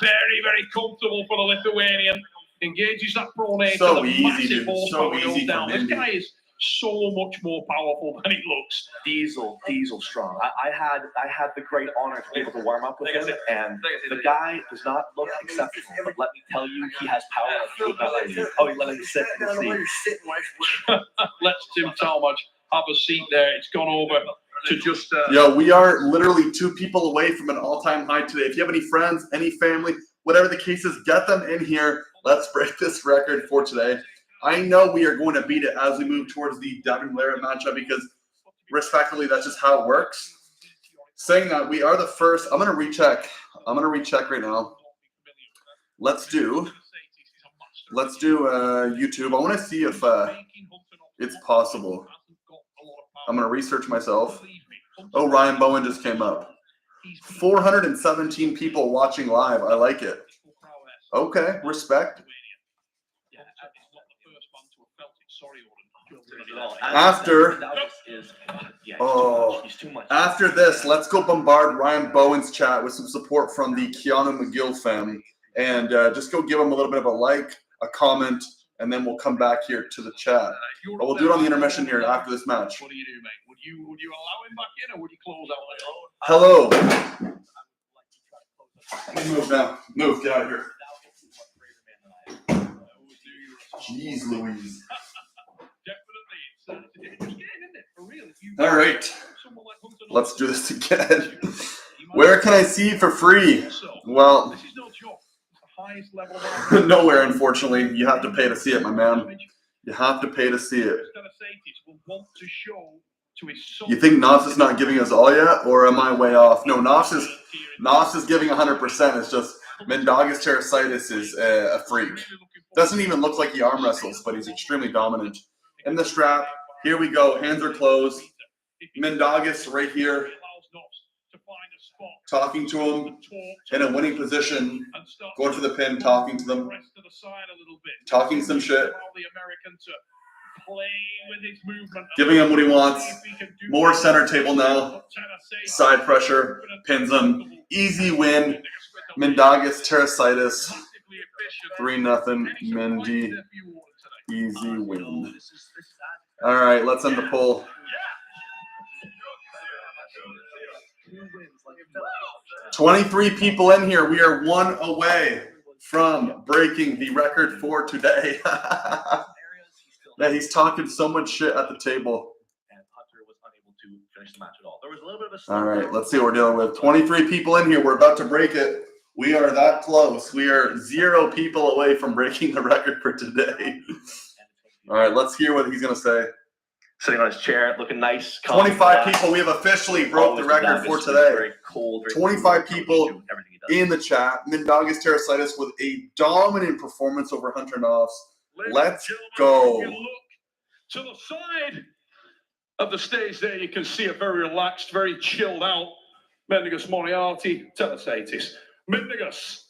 very, very comfortable for the Lithuanian. Engages that pronator. So easy, dude. So easy down. This guy is so much more powerful than he looks. Diesel strong. I had the great honor to be able to warm up with him, and the guy does not look exceptional. But let me tell you, he has power. Oh, he let him sit in the seat. Let's Tim Talmadge have a seat there. It's gone over to just... Yo, we are literally 2 people away from an all-time high today. If you have any friends, any family, whatever the case is, get them in here. Let's break this record for today. I know we are going to beat it as we move towards the Devin Merritt matchup because, respectfully, that's just how it works. Saying that, we are the first. I'm going to recheck. Right now. Let's do YouTube. I want to see if it's possible. I'm going to research myself. Oh, Ryan Bowen just came up. 417 people watching live. I like it. Okay, respect. After this, let's go bombard Ryan Bowen's chat with some support from the Keanu McGill fam, and just go give him a little bit of a like, a comment, and then we'll come back here to the chat. But we'll do it on the intermission here after this match. What do you do, mate? Would you allow him back in, or would you close out there? Hello. Move now. Move. Get out of here. Jeez Louise. All right. Let's do this again. Where can I see for free? Well, nowhere, unfortunately. You have to pay to see it, my man. You have to pay to see it. You think Noffs is not giving us all yet, or am I way off? No, Noffs is giving 100%. It's just Mindaugas Terasaitis is a freak. Doesn't even look like he arm wrestles, but he's extremely dominant. In the strap, here we go. Hands are closed. Mindaugas right here, talking to him in a winning position, going for the pin, talking to them, talking some shit, giving him what he wants. More center table now. Side pressure, pins him. Easy win. Mindaugas Terasaitis. 3-0. Mindy. Easy win. All right, let's end the poll. 23 people in here. We are 1 away from breaking the record for today. Yeah, he's talking so much shit at the table. And Hunter was unable to finish the match at all. There was a little bit of a... All right, let's see what we're dealing with. 23 people in here. We're about to break it. We are that close. We are 0 people away from breaking the record for today. All right, let's hear what he's going to say. Sitting on his chair, looking nice. 25 people. We have officially broke the record for today. 25 people in the chat. Mindaugas Terasaitis with a dominant performance over Hunter-Noffs. Let's go. If you look to the side of the stage there, you can see a very relaxed, very chilled out Mindaugas Moriarty. Tell us, 80s. Mindaugas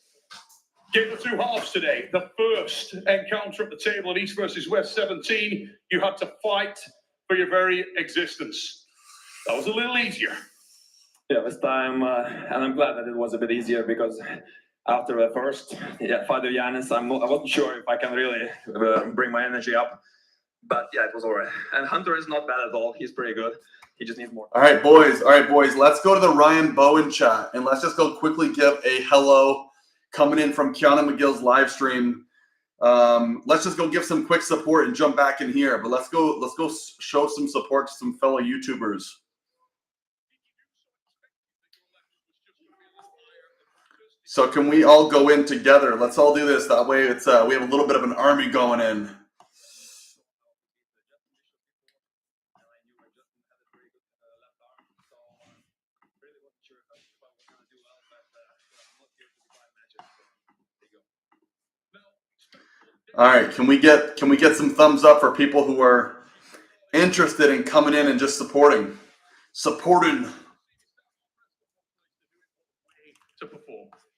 gave the two halves today. The first encounter at the table at East versus West 17, you had to fight for your very existence. That was a little easier. Yeah, this time, and I'm glad that it was a bit easier because after the first fight with Yanis, I wasn't sure if I can really bring my energy up. But yeah, it was all right. And Hunter is not bad at all. He's pretty good. He just needs more. All right, boys. Let's go to the Ryan Bowen chat and let's just go quickly give a hello coming in from Keanu McGill's live stream. Let's just go give some quick support and jump back in here. But let's go show some support to some fellow YouTubers. So can we all go in together? Let's all do this. That way it's we have a little bit of an army going in. All right, can we get some thumbs up for people who are interested in coming in and just supporting? To perform.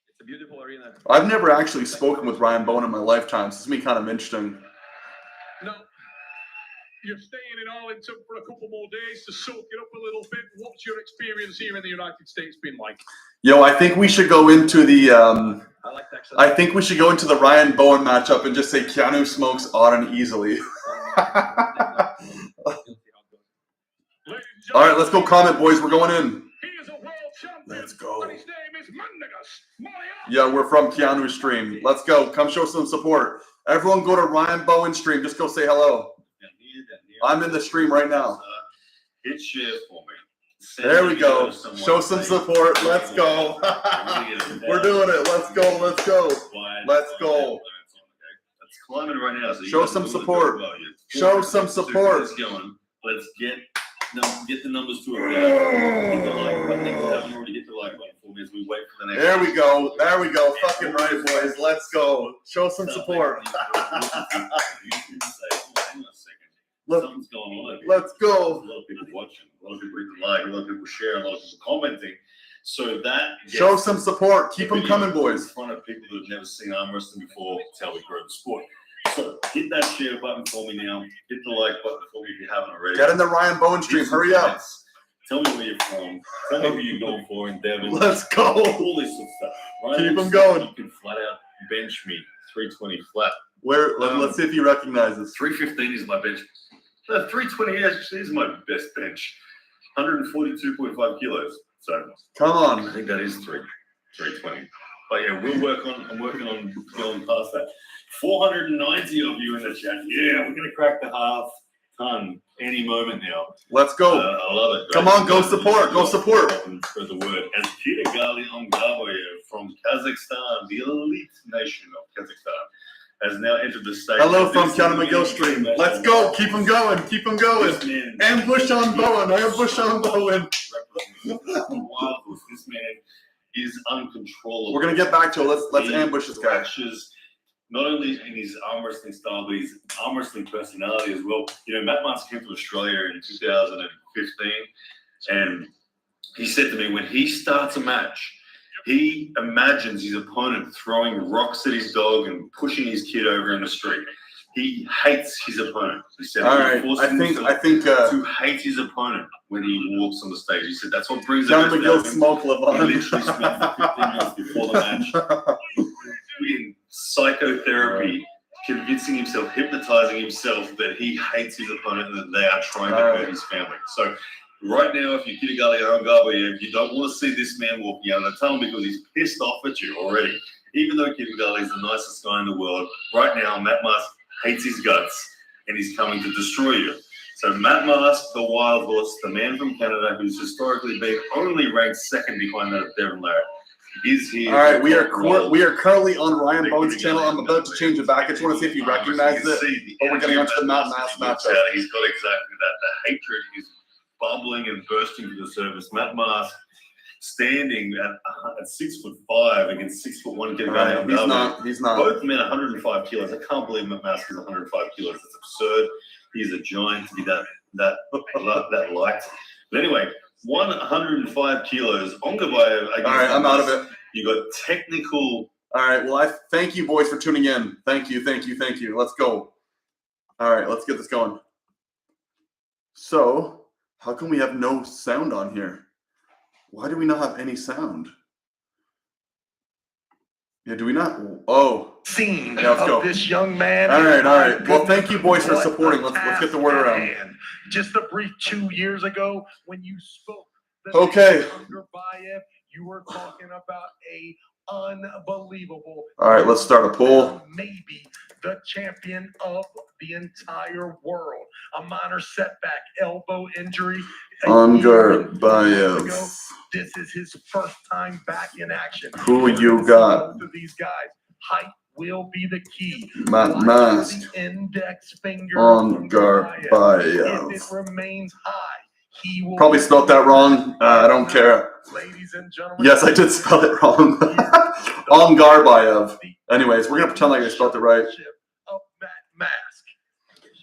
It's a beautiful arena. I've never actually spoken with Ryan Bowen in my lifetime, so it's me kind of interesting. No, you're staying in Arlington for a couple more days to soak it up a little bit. What's your experience here in the United States been like? Yo, I think we should go into the I think we should go into the Ryan Bowen matchup and just say Keanu smokes Auden easily. All right, let's go comment, boys. We're going in. Let's go. Yeah, we're from Keanu's stream. Let's go. Come show some support. Everyone go to Ryan Bowen's stream. Just go say hello. I'm in the stream right now. Hit share for me. There we go. Show some support. Let's go. We're doing it. Let's go. Let's go. Let's go. It's climbing right now. So show some support. Show some support. Let's get the numbers to it. Hit the like button. If you haven't already hit the like button for me as we wait for the next. There we go. There we go. Fucking right, boys. Let's go. Show some support. Something's going on. Let's go. A lot of people watching, a lot of people hitting like, a lot of people sharing, a lot of people commenting. So that show some support. Keep them coming, boys. In front of people that have never seen arm wrestling before. It's how we grow the sport. So hit that share button for me now. Hit the like button for me if you haven't already. Get in the Ryan Bowen stream. Hurry up. Tell me where you're from. Tell me who you're going for in Devon. Let's go. All this sort of stuff. Right? Keep them going. You can flat out bench me 320 flat. Where? Let's see if he recognizes. 315 is my bench. 320 is my best bench. 142.5 kilos. So come on. I think that is 320. But yeah, I'm working on going past that. 490 of you in the chat. Yeah, we're gonna crack the half ton any moment now. Let's go. I love it. Come on, go support. Go support. Spread the word. As Kitagali Ongaboyev from Kazakhstan, the elite nation of Kazakhstan, has now entered the stage. Hello from Keanu McGill stream. Let's go. Keep them going. Keep them going. Ambush on Bowen. Ambush on Bowen. This man is uncontrollable. We're gonna get back to it. Let's ambush this guy. Not only in his arm wrestling style, but his arm wrestling personality as well. You know, Matt Mars came to Australia in 2015, and he said to me, when he starts a match, he imagines his opponent throwing rocks at his dog and pushing his kid over in the street. He hates his opponent. He said, "All right, I think to hate his opponent when he walks on the stage." He said, "That's what brings him." Keanu McGill smoke Levon. He literally spent 15 minutes before the match in psychotherapy, convincing himself, hypnotizing himself that he hates his opponent and that they are trying to hurt his family. So right now, if you're Kitagali Ongaboyev, you don't want to see this man walking out of the tunnel because he's pissed off at you already. Even though Kitagali is the nicest guy in the world, right now, Matt Mars hates his guts and he's coming to destroy you. So Matt Mars, the wild horse, the man from Canada who's historically been only ranked second behind that of Devon Larratt, is here. All right, we are currently on Ryan Bowen's channel. I'm about to change it back. I just want to see if he recognizes it. But we're getting onto the Matt Mars matchup. He's got exactly that. The hatred is bubbling and bursting to the surface. Matt Mars standing at 6'5" against 6'1" Keanu. He's not. Both men 105 kilos. I can't believe Matt Mask is 105 kilos. It's absurd. He's a giant to be that light. But anyway, 105 kilos. Ongabayev. All right, I'm out of it. You got technical. All right, well, I thank you, boys, for tuning in. Thank you. Let's go. All right, let's get this going. So, how come we have no sound on here? Why do we not have any sound? Yeah, do we not? Oh. Scene let's go. Of this young man. All right. Well, thank you, boys, for supporting. Let's get the word around. Just a brief 2 years ago when you spoke. Okay. Bayev, you were talking about a unbelievable. All right, let's start a poll. Maybe the champion of the entire world. A minor setback, elbow injury. Bayev. This is his first time back in action. Who you got? Both of these guys. Height will be the key. Matt Mask. The index finger. Bayev. If it remains high, he will probably spelled that wrong. I don't care. Ladies and gentlemen. Yes, I did spell it wrong. Bayev. Anyways, we're gonna pretend like I spelled it right.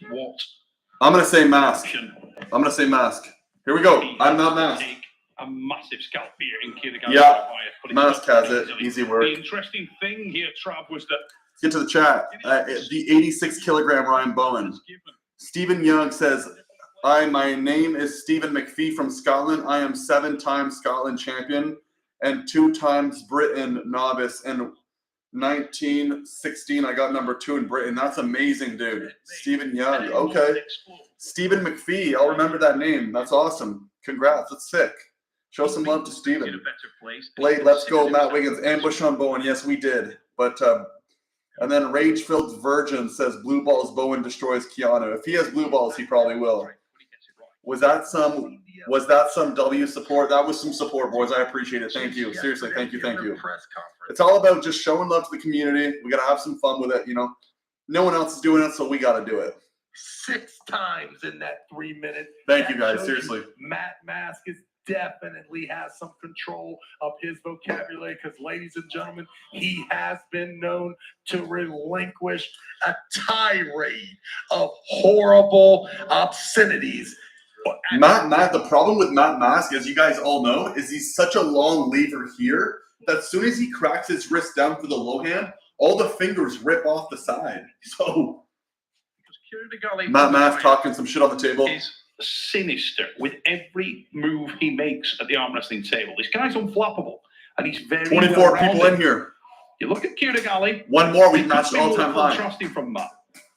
What? I'm gonna say Mask. Here we go. I'm not Mask. A massive scalp here in Kierkegaard. Yeah, Mask has it. Easy work. The interesting thing here, Trav, was that. Let's get to the chat. The 86-kilogram Ryan Bowen. Stephen Young says, my name is Stephen McPhee from Scotland. I am 7-time Scotland champion and 2 times Britain novice. In 1916, I got number 2 in Britain. That's amazing, dude. Stephen Young. Okay. Stephen McPhee. I'll remember that name. That's awesome. Congrats. That's sick. Show some love to Stephen. Blade, let's go. Matt Wiggins. Ambush on Bowen. Yes, we did. But and then Rage-Filled Virgin says blue balls Bowen destroys Keanu. If he has blue balls, he probably will. Was that some W support? That was some support, boys. I appreciate it. Thank you. Seriously, thank you. It's all about just showing love to the community. We gotta have some fun with it, you know. No one else is doing it, so we gotta do it. 6 times in that 3 minutes. Thank you, guys. Seriously. Matt Mask definitely has some control of his vocabulary because, ladies and gentlemen, he has been known to relinquish a tirade of horrible obscenities. Matt, the problem with Matt Mask, as you guys all know, is he's such a long lever here that as soon as he cracks his wrist down for the low hand, all the fingers rip off the side. So Matt Mask talking some shit on the table. Is sinister with every move he makes at the arm wrestling table. This guy's unflappable, and he's very 24 people in here. You look at Kierkegaard. One more, we've matched all-time high. Contrasting from Matt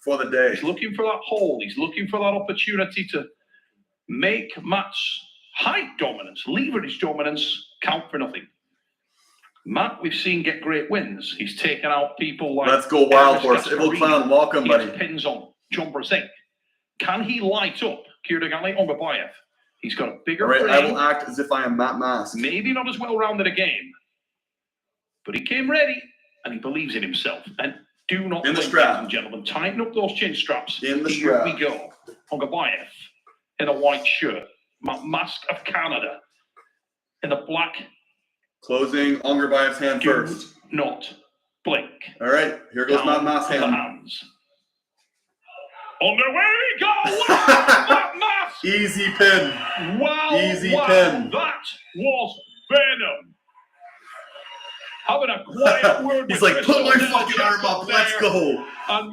for the day. He's looking for that hole. He's looking for that opportunity to make Matt's height dominance, leverage dominance count for nothing. Matt, we've seen get great wins. He's taken out people like. Let's go, Wild Horse. Evil Clown, welcome, buddy. He has pins on John Brasink. Can he light up Kierkegaard on Bayev? He's got a bigger frame. frame. I will act as if I am Matt Mask. Maybe not as well-rounded a game, but he came ready and he believes in himself. And do not, in the strap, ladies and gentlemen, tighten up those chin straps. In the Here strap. we go. On Bayev in a white shirt, Mask of Canada in the black. Closing Ongerbayev's hand first. Not blink. All right, here goes Matt Mask's hand. Hands. On the way we go! Wow, Mask! Easy pin. Wow! Easy wow, pin. That was venom. Having a quiet word. He's like, put my fucking arm up. Let's go.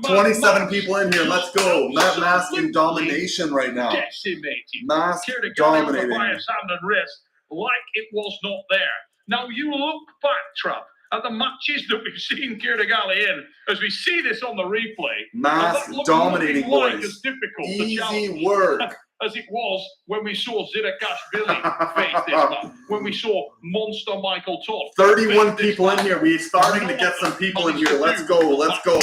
27 people in here. Let's go. Matt Mask in domination right now. Decimated. Mask dominating. dominating. Hand and wrist like it was not there. Now you look back, Trav, at the matches that we've seen Kierkegaard in, as we see this on the replay. Mask dominating, boys. Like as difficult easy work. As it was when we saw Zidakashvili face this man, when we saw Monster Michael Todd. 31 people in here. We're starting to get some people in here. Let's go. Let's go.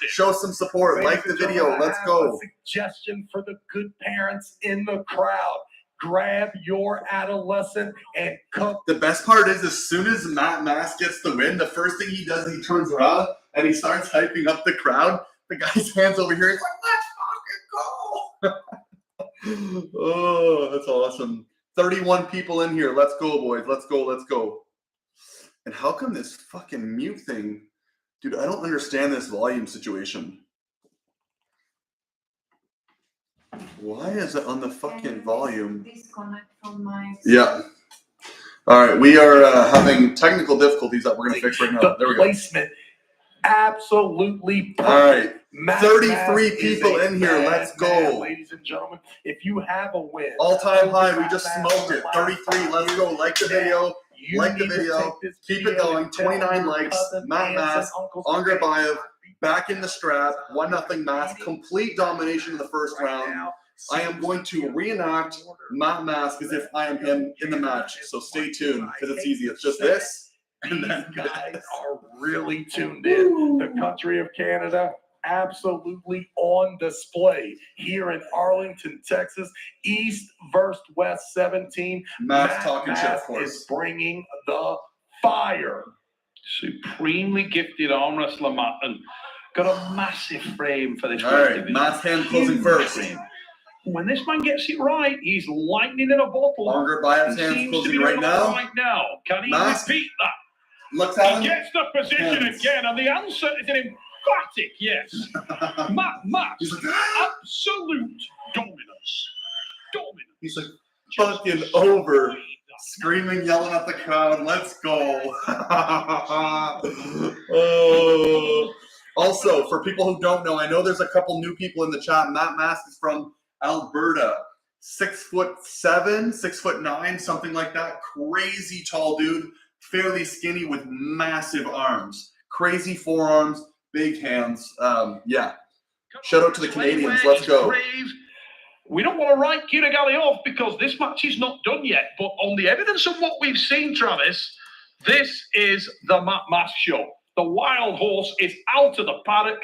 Show some support. Like the video. Let's go. Suggestion for the good parents in the crowd. Grab your adolescent and cook. The best part is, as soon as Matt Mask gets the win, the first thing he does is he turns around and he starts hyping up the crowd. The guy's hands over here. He's like, let's fucking go. Oh, that's awesome. 31 people in here. Let's go, boys. Let's go. Let's go. And how come this fucking mute thing? Dude, I don't understand this volume situation. Why is it on the fucking volume? Disconnect from my. Yeah. All right, we are having technical difficulties that we're going to fix right now. There we go. Placement, absolutely perfect. All right, Matt 33 Mass people is a in here. bad Let's go. man, ladies and gentlemen. If you have a win, All-time high. We just smoked it. 33. Let's go. Like the video. Like the video. Keep it going. 29 likes. Matt Mass, Unger Bayev, back in the strap. 1-0 Mass. Complete domination in the first round. I am going to reenact Matt Mask as if I am him in the match. So stay tuned because it's easy. It's just this. And these then guys are really tuned in. The country of Canada, absolutely on display here in Arlington, Texas. East versus West 17. Matt talking shit, of course. Is bringing the fire. Supremely gifted arm wrestler, Matt, and got a massive frame for this. All right, Matt's hand closing first. When this man gets it right, he's lightning in a bottle. Longer Bayev's hands closing right now. Can he Mask. repeat that? Looks at him. He gets the position Hands. again, and the answer is an emphatic yes. Matt, absolute dominance. He's like, fucking over. Screaming, yelling at the crowd. Let's go. Oh. Also, for people who don't know, I know there's a couple new people in the chat. Matt Mask is from Alberta. 6'7", 6'9", something like that. Crazy tall dude. Fairly skinny with massive arms. Crazy forearms, big hands. Yeah. Shout out to the Canadians. Let's go. We don't want to write Kiragali off because this match is not done yet. But on the evidence of what we've seen, Travis, this is the Matt Mask show. The wild horse is out of the paddock,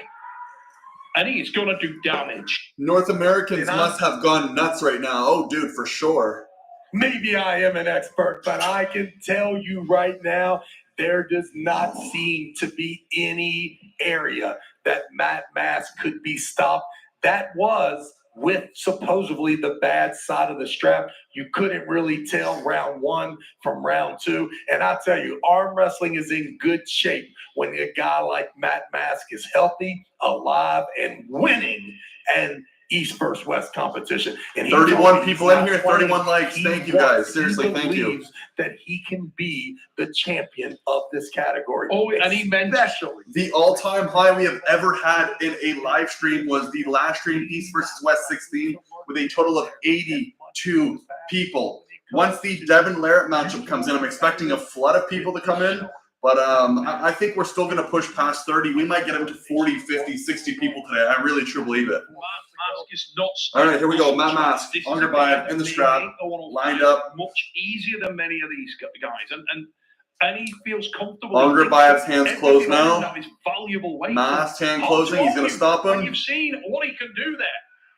and he is going to do damage. North Americans must have gone nuts right now. Oh, dude, for sure. Maybe I am an expert, but I can tell you right now, there does not seem to be any area that Matt Mask could be stopped. That was with supposedly the bad side of the strap. You couldn't really tell round one from round two. And I tell you, arm wrestling is in good shape when a guy like Matt Mask is healthy, alive, and winning. And East versus West competition. And 31 people in here, 31 likes. Thank you guys. Seriously, thank you. That he can be the champion of this category. Oh, and he mentioned the all-time high we have ever had in a live stream was the last stream East versus West 16 with a total of 82 people. Once the Devin Larrett matchup comes in, I'm expecting a flood of people to come in. But I think we're still going to push past 30. We might get them to 40, 50, 60 people today. I really truly believe it. All right, here we go. Matt Mask, Unger Bayev in the strap, lined up. Much easier than many of these guys, and he feels comfortable. Unger Bayev's hands closed now. Mask hand closing. He's going to stop him. You've seen what he can do there.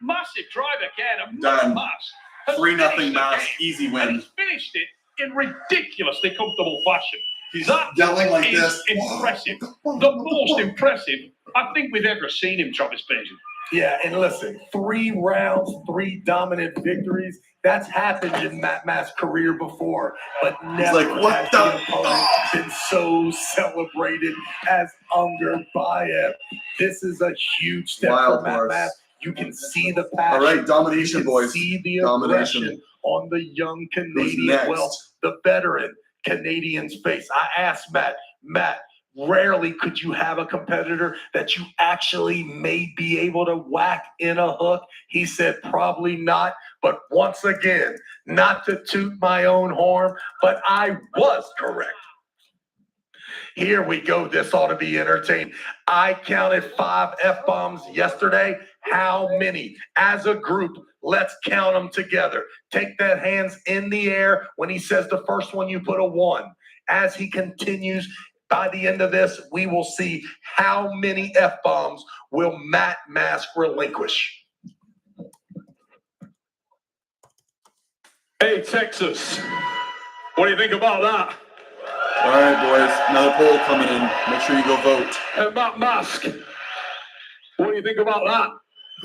Massive drive again. Done. 3-0 Mask. Easy win. And he's finished it in ridiculously comfortable fashion. He's yelling like this. Impressive. The most impressive I think we've ever seen him, Travis Payton. Yeah, and listen, 3 rounds, 3 dominant victories. That's happened in Matt Mask's career before, but never has the opponent been so celebrated as Unger Bayev. This is a huge step for Matt Mask. You can see the passion. All right, domination, you can boys. See the Domination aggression on the young Canadian, well, the veteran Canadian's face. I asked Matt, rarely could you have a competitor that you actually may be able to whack in a hook. He said probably not, but once again, not to toot my own horn, but I was correct. Here we go. This ought to be entertaining. I counted 5 F-bombs yesterday. How many? As a group, let's count them together. Take that hands in the air. When he says the first one, you put a 1. As he continues, by the end of this, we will see how many F-bombs will Matt Mask relinquish. Hey, Texas. What do you think about that? All right, boys. Another poll coming in. Make sure you go vote. Hey, Matt Mask. What do you think about that?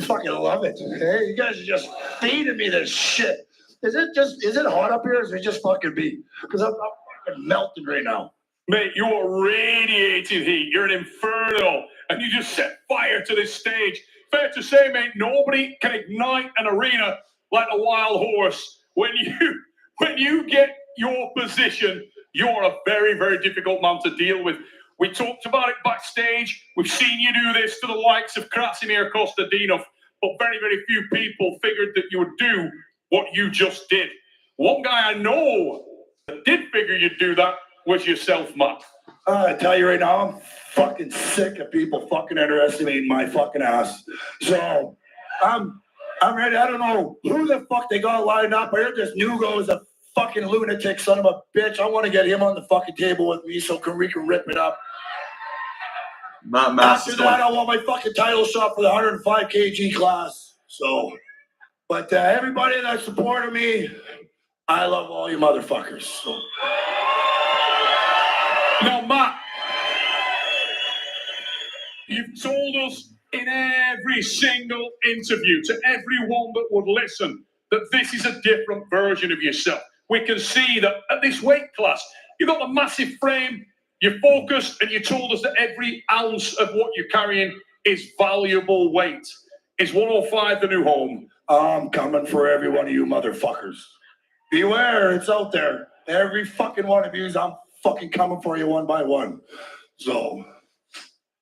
Fucking love it. Hey, you guys are just feeding me this shit. it hot up here or is it just fucking me? Because I'm fucking melting right now. Mate, you are radiating heat. You're an inferno. And you just set fire to this stage. Fair to say, mate, nobody can ignite an arena like a wild horse. When you get your position, you're a very, very difficult man to deal with. We talked about it backstage. We've seen you do this to the likes of Krasimir Kostadinov, but very, very few people figured that you would do what you just did. One guy I know that did figure you'd do that was yourself, Matt. I tell you right now, I'm fucking sick of people fucking underestimating my fucking ass. So I'm ready. I don't know who the fuck they got lined up. I heard this Nugo is a fucking lunatic son of a bitch. I want to get him on the fucking table with me so we can rip it up. After that, I want my fucking title shot for the 105 kg class. So, but everybody that supported me, I love all you motherfuckers. So. Now, Matt, you've told us in every single interview to everyone that would listen that this is a different version of yourself. We can see that at this weight class, you've got the massive frame, you're focused, and you told us that every ounce of what you're carrying is valuable weight. Is 105 the new home? I'm coming for every one of you motherfuckers. Beware, it's out there. Every fucking one of you, I'm fucking coming for you one by one. So,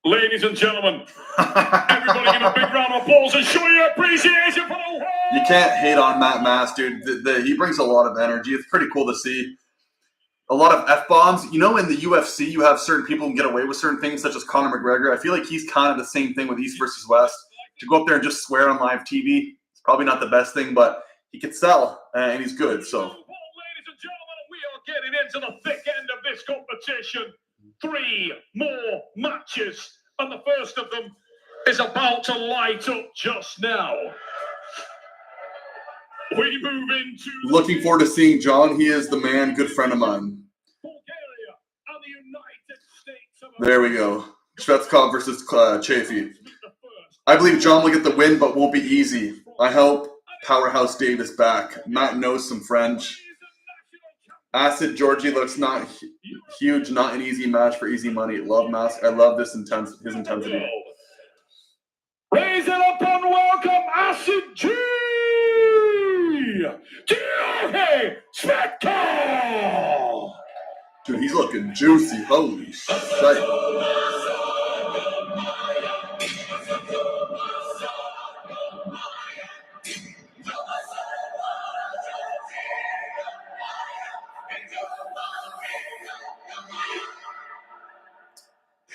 ladies and gentlemen, everybody give a big round of applause and show your appreciation for the whole. You can't hate on Matt Mass, dude. He brings a lot of energy. It's pretty cool to see. A lot of F-bombs. You know, in the UFC, you have certain people who can get away with certain things, such as Conor McGregor. I feel like he's kind of the same thing with East versus West. To go up there and just swear on live TV, it's probably not the best thing, but he can sell, and he's good, so. Ladies and gentlemen, we are getting into the thick end of this competition. 3 more matches, and the first of them is about to light up just now. We move into... Looking forward to seeing John. He is the man, good friend of mine. Bulgaria and the United States of There we go. Shvetskov versus Chaffee. I believe John will get the win, but won't be easy. I hope Powerhouse Dave is back. Matt knows some French. Acid Georgi looks not huge, not an easy match for easy money. Love Mask. I love this his intensity. Raise it up and welcome Acid G! Georgi Spector! Dude, he's looking juicy. Holy shit.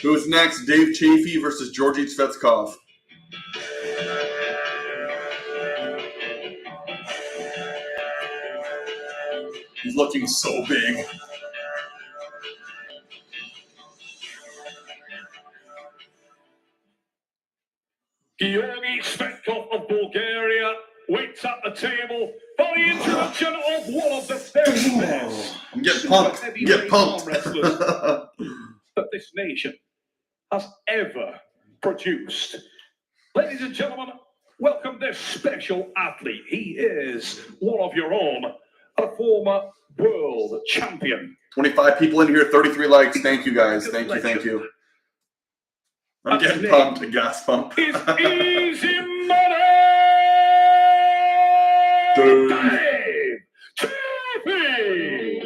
Who's next? Dave Chaffee versus Georgi Spector. He's looking so big. Georgi Spector of Bulgaria waits at the table for the introduction of one of the best I'm getting pumped. Get pumped. wrestlers that this nation has ever produced. Ladies and gentlemen, welcome this special athlete. He is one of your own, a former world champion. 25 people in here, 33 likes. Thank you, guys. Thank you. I'm getting pumped. A gas pump. It's easy money! Dave Chaffee!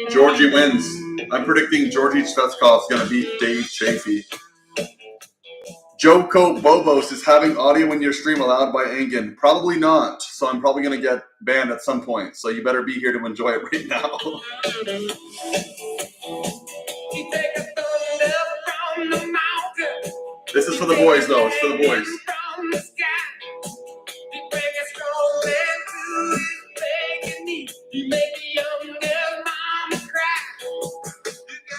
Georgi wins. I'm predicting Georgi Spector is going to beat Dave Chaffee. Joko Bobos is having audio in your stream allowed by Engen. Probably not. So I'm probably going to get banned at some point. So you better be here to enjoy it right now. This is for the boys, though. It's for the boys.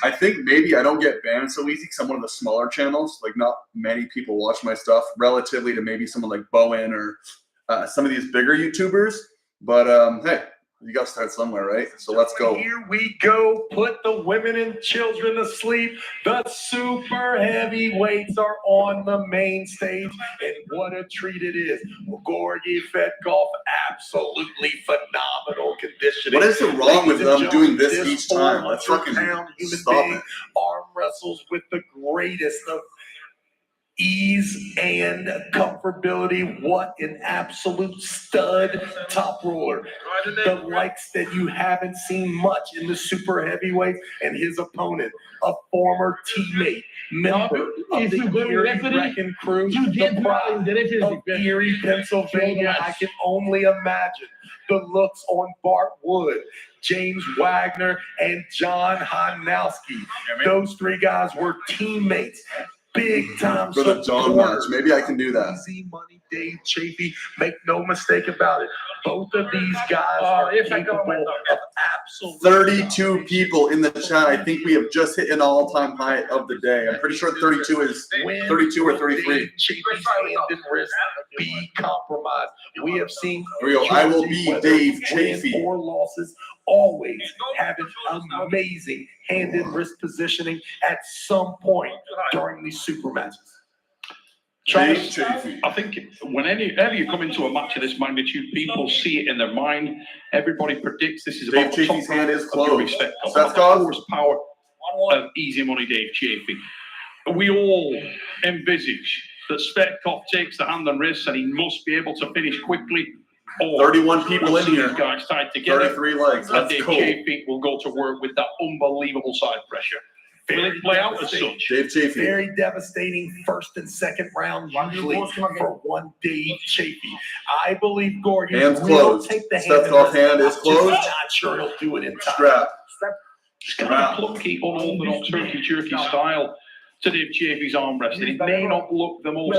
I think maybe I don't get banned so easy because I'm one of the smaller channels. Like, not many people watch my stuff relatively to maybe someone like Bowen or some of these bigger YouTubers. But, hey, You got to start somewhere, right? So let's go. Here we go. Put the women and children to sleep. The super heavyweights are on the main stage, and what a treat it is. Georgi Fetkov, absolutely phenomenal conditioning. What is it wrong with them doing this each time? Let's fucking human stop being it. arm wrestles with the greatest of ease and comfortability. What an absolute stud top roller. The likes that you haven't seen much in the super heavyweight, and his opponent, a former teammate, member of the Erie Wrecking Crew, the pride of Erie, Pennsylvania. I can only imagine the looks on Bart Wood, James Wagner, and John Hanowski. Those three guys were teammates. Big time for the John match. Maybe I can do that. Easy money, Dave Chaffee. Make no mistake about it. Both of these guys are capable of absolute. 32 people in the chat. I think we have just hit an all-time high of the day. I'm pretty sure 32 is 32 or 33. Chaffee's hand and wrist be compromised. We have seen. Here we go. I will be Dave Chaffee. Or losses, always having amazing hand and wrist positioning at some point during these super matches. Travis, I think whenever you come into a match of this magnitude, people see it in their mind. Everybody predicts this is about Dave the Chaffee's top hand is of closed. your respect. That's The horsepower of easy money Dave Chaffee. We all envisage that Svetkov takes the hand and wrist and he must be able to finish quickly. 31 people in here. These guys tied together. 33 legs. And That's Dave cool. Chaffee will go to work with that unbelievable side pressure. Will it play out as such? Dave Chaffee. Very devastating first and second round usually for one Dave Chaffee. I believe Georgi Hands will closed. take the Svetkov hand is I'm closed. just not sure he'll do it in time. Strap. It's kind of clunky, unorthodox turkey jerky style to Dave Chaffee's arm wrestling. It may not look the most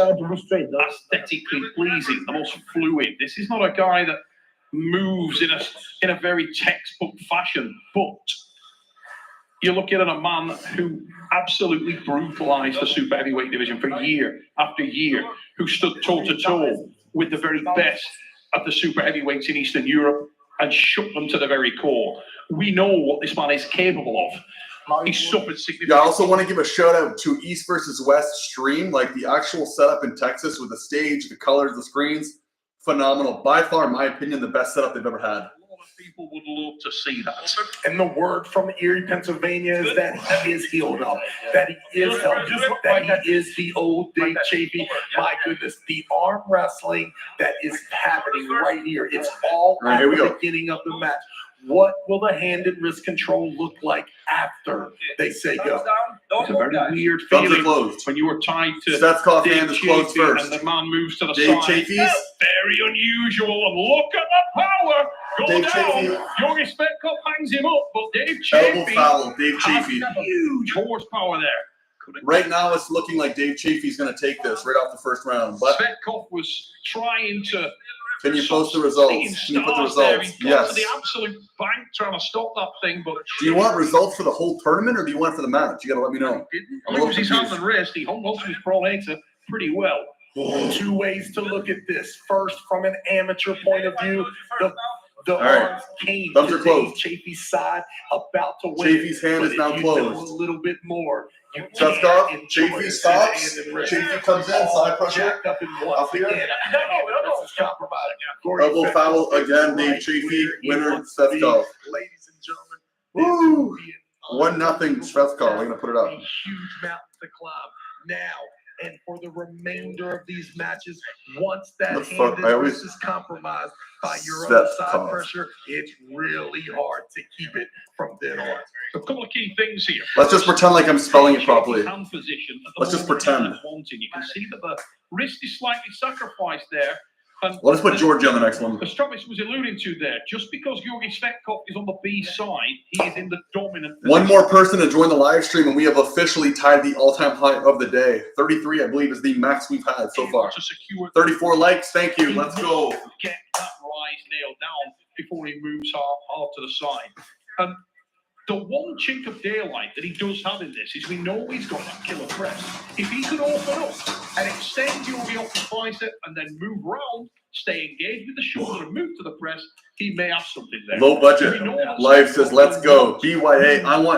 aesthetically pleasing, the most fluid. This is not a guy that moves in a very textbook fashion, but you're looking at a man who absolutely brutalized the super heavyweight division for year after year, who stood toe-to-toe with the very best of the super heavyweights in Eastern Europe and shook them to the very core. We know what this man is capable of. He suffered significantly. Yeah, I also want to give a shout out to East versus West stream, like the actual setup in Texas with the stage, the colors, the screens. Phenomenal. By far, in my opinion, the best setup they've ever had. People would love to see that. And the word from Erie, Pennsylvania is that he is healed up, that he is healthy, that he is the old Dave Chaffee. My goodness, the arm wrestling that is happening right here. It's all Right, at here we the go. beginning of the match. What will the hand and wrist control look like after they say go? It's a very weird Thumbs are feeling closed. when you were tied to Svetkov Dave hand is closed Chaffee first. and the man moves to the Dave side. Chaffee's. Very unusual. And look at the power go Dave down. Chaffee. Georgi Svetkov hangs him up, but Dave Elbow Chaffee foul, Dave has Chaffee. huge horsepower there. Right now, it's looking like Dave Chaffee's going to take this right off the first round. But Svetkov was trying to. can you post the results? Can you put the results? He got Yes. to the absolute bank trying to stop that thing, but Do you want results for the whole tournament or do you want it for the match? You got to let me know. didn't I'm a little lose his hand confused. and wrist. He hung on to his pronator pretty well. Two ways to look at this. First, from an amateur point of view, the All right. arms came Thumbs to are closed. Dave Chaffee's side, about to win. Chaffee's hand But is now if you know closed. a little bit more. You Just can't stop. enjoy Chaffee this stops. hand and wrist. Chaffee comes in, side pressure. Jacked up and once Up here. again, this is compromised. Georgi Elbow Fetkov foul is again, right Dave Chaffee, where he winner, wants to be. Svetkov. Ladies and gentlemen, Woo! this 1-0 Svetkov. We're going to put it a up. huge mountain to climb now. And for the remainder of these matches, once that The hand fuck? and I always- wrist is compromised by your own side Svetkov. pressure, it's really hard to keep it from then on. A couple of key things here. Let's just pretend like I'm spelling it properly. Hand position at the Let's just moment pretend. is wanting. You can see that the wrist is slightly sacrificed there. And Let's put Georgi on the next one. as Travis was alluding to there, just because Georgi Svetkov is on the B side, he is in the dominant position. One more person to join the live stream, and we have officially tied the all-time high of the day. 33, I believe, is the max we've had so far. To secure 34 likes. Thank you. Let's go. Get that rise nailed down before he moves hard to the side. And the one chink of daylight that he does have in this is we know he's got that killer press. If he could open up and extend your open bicep and then move round, stay engaged with the shoulder and move to the press, he may have something there. Low budget. Life says, let's go. BYA, I want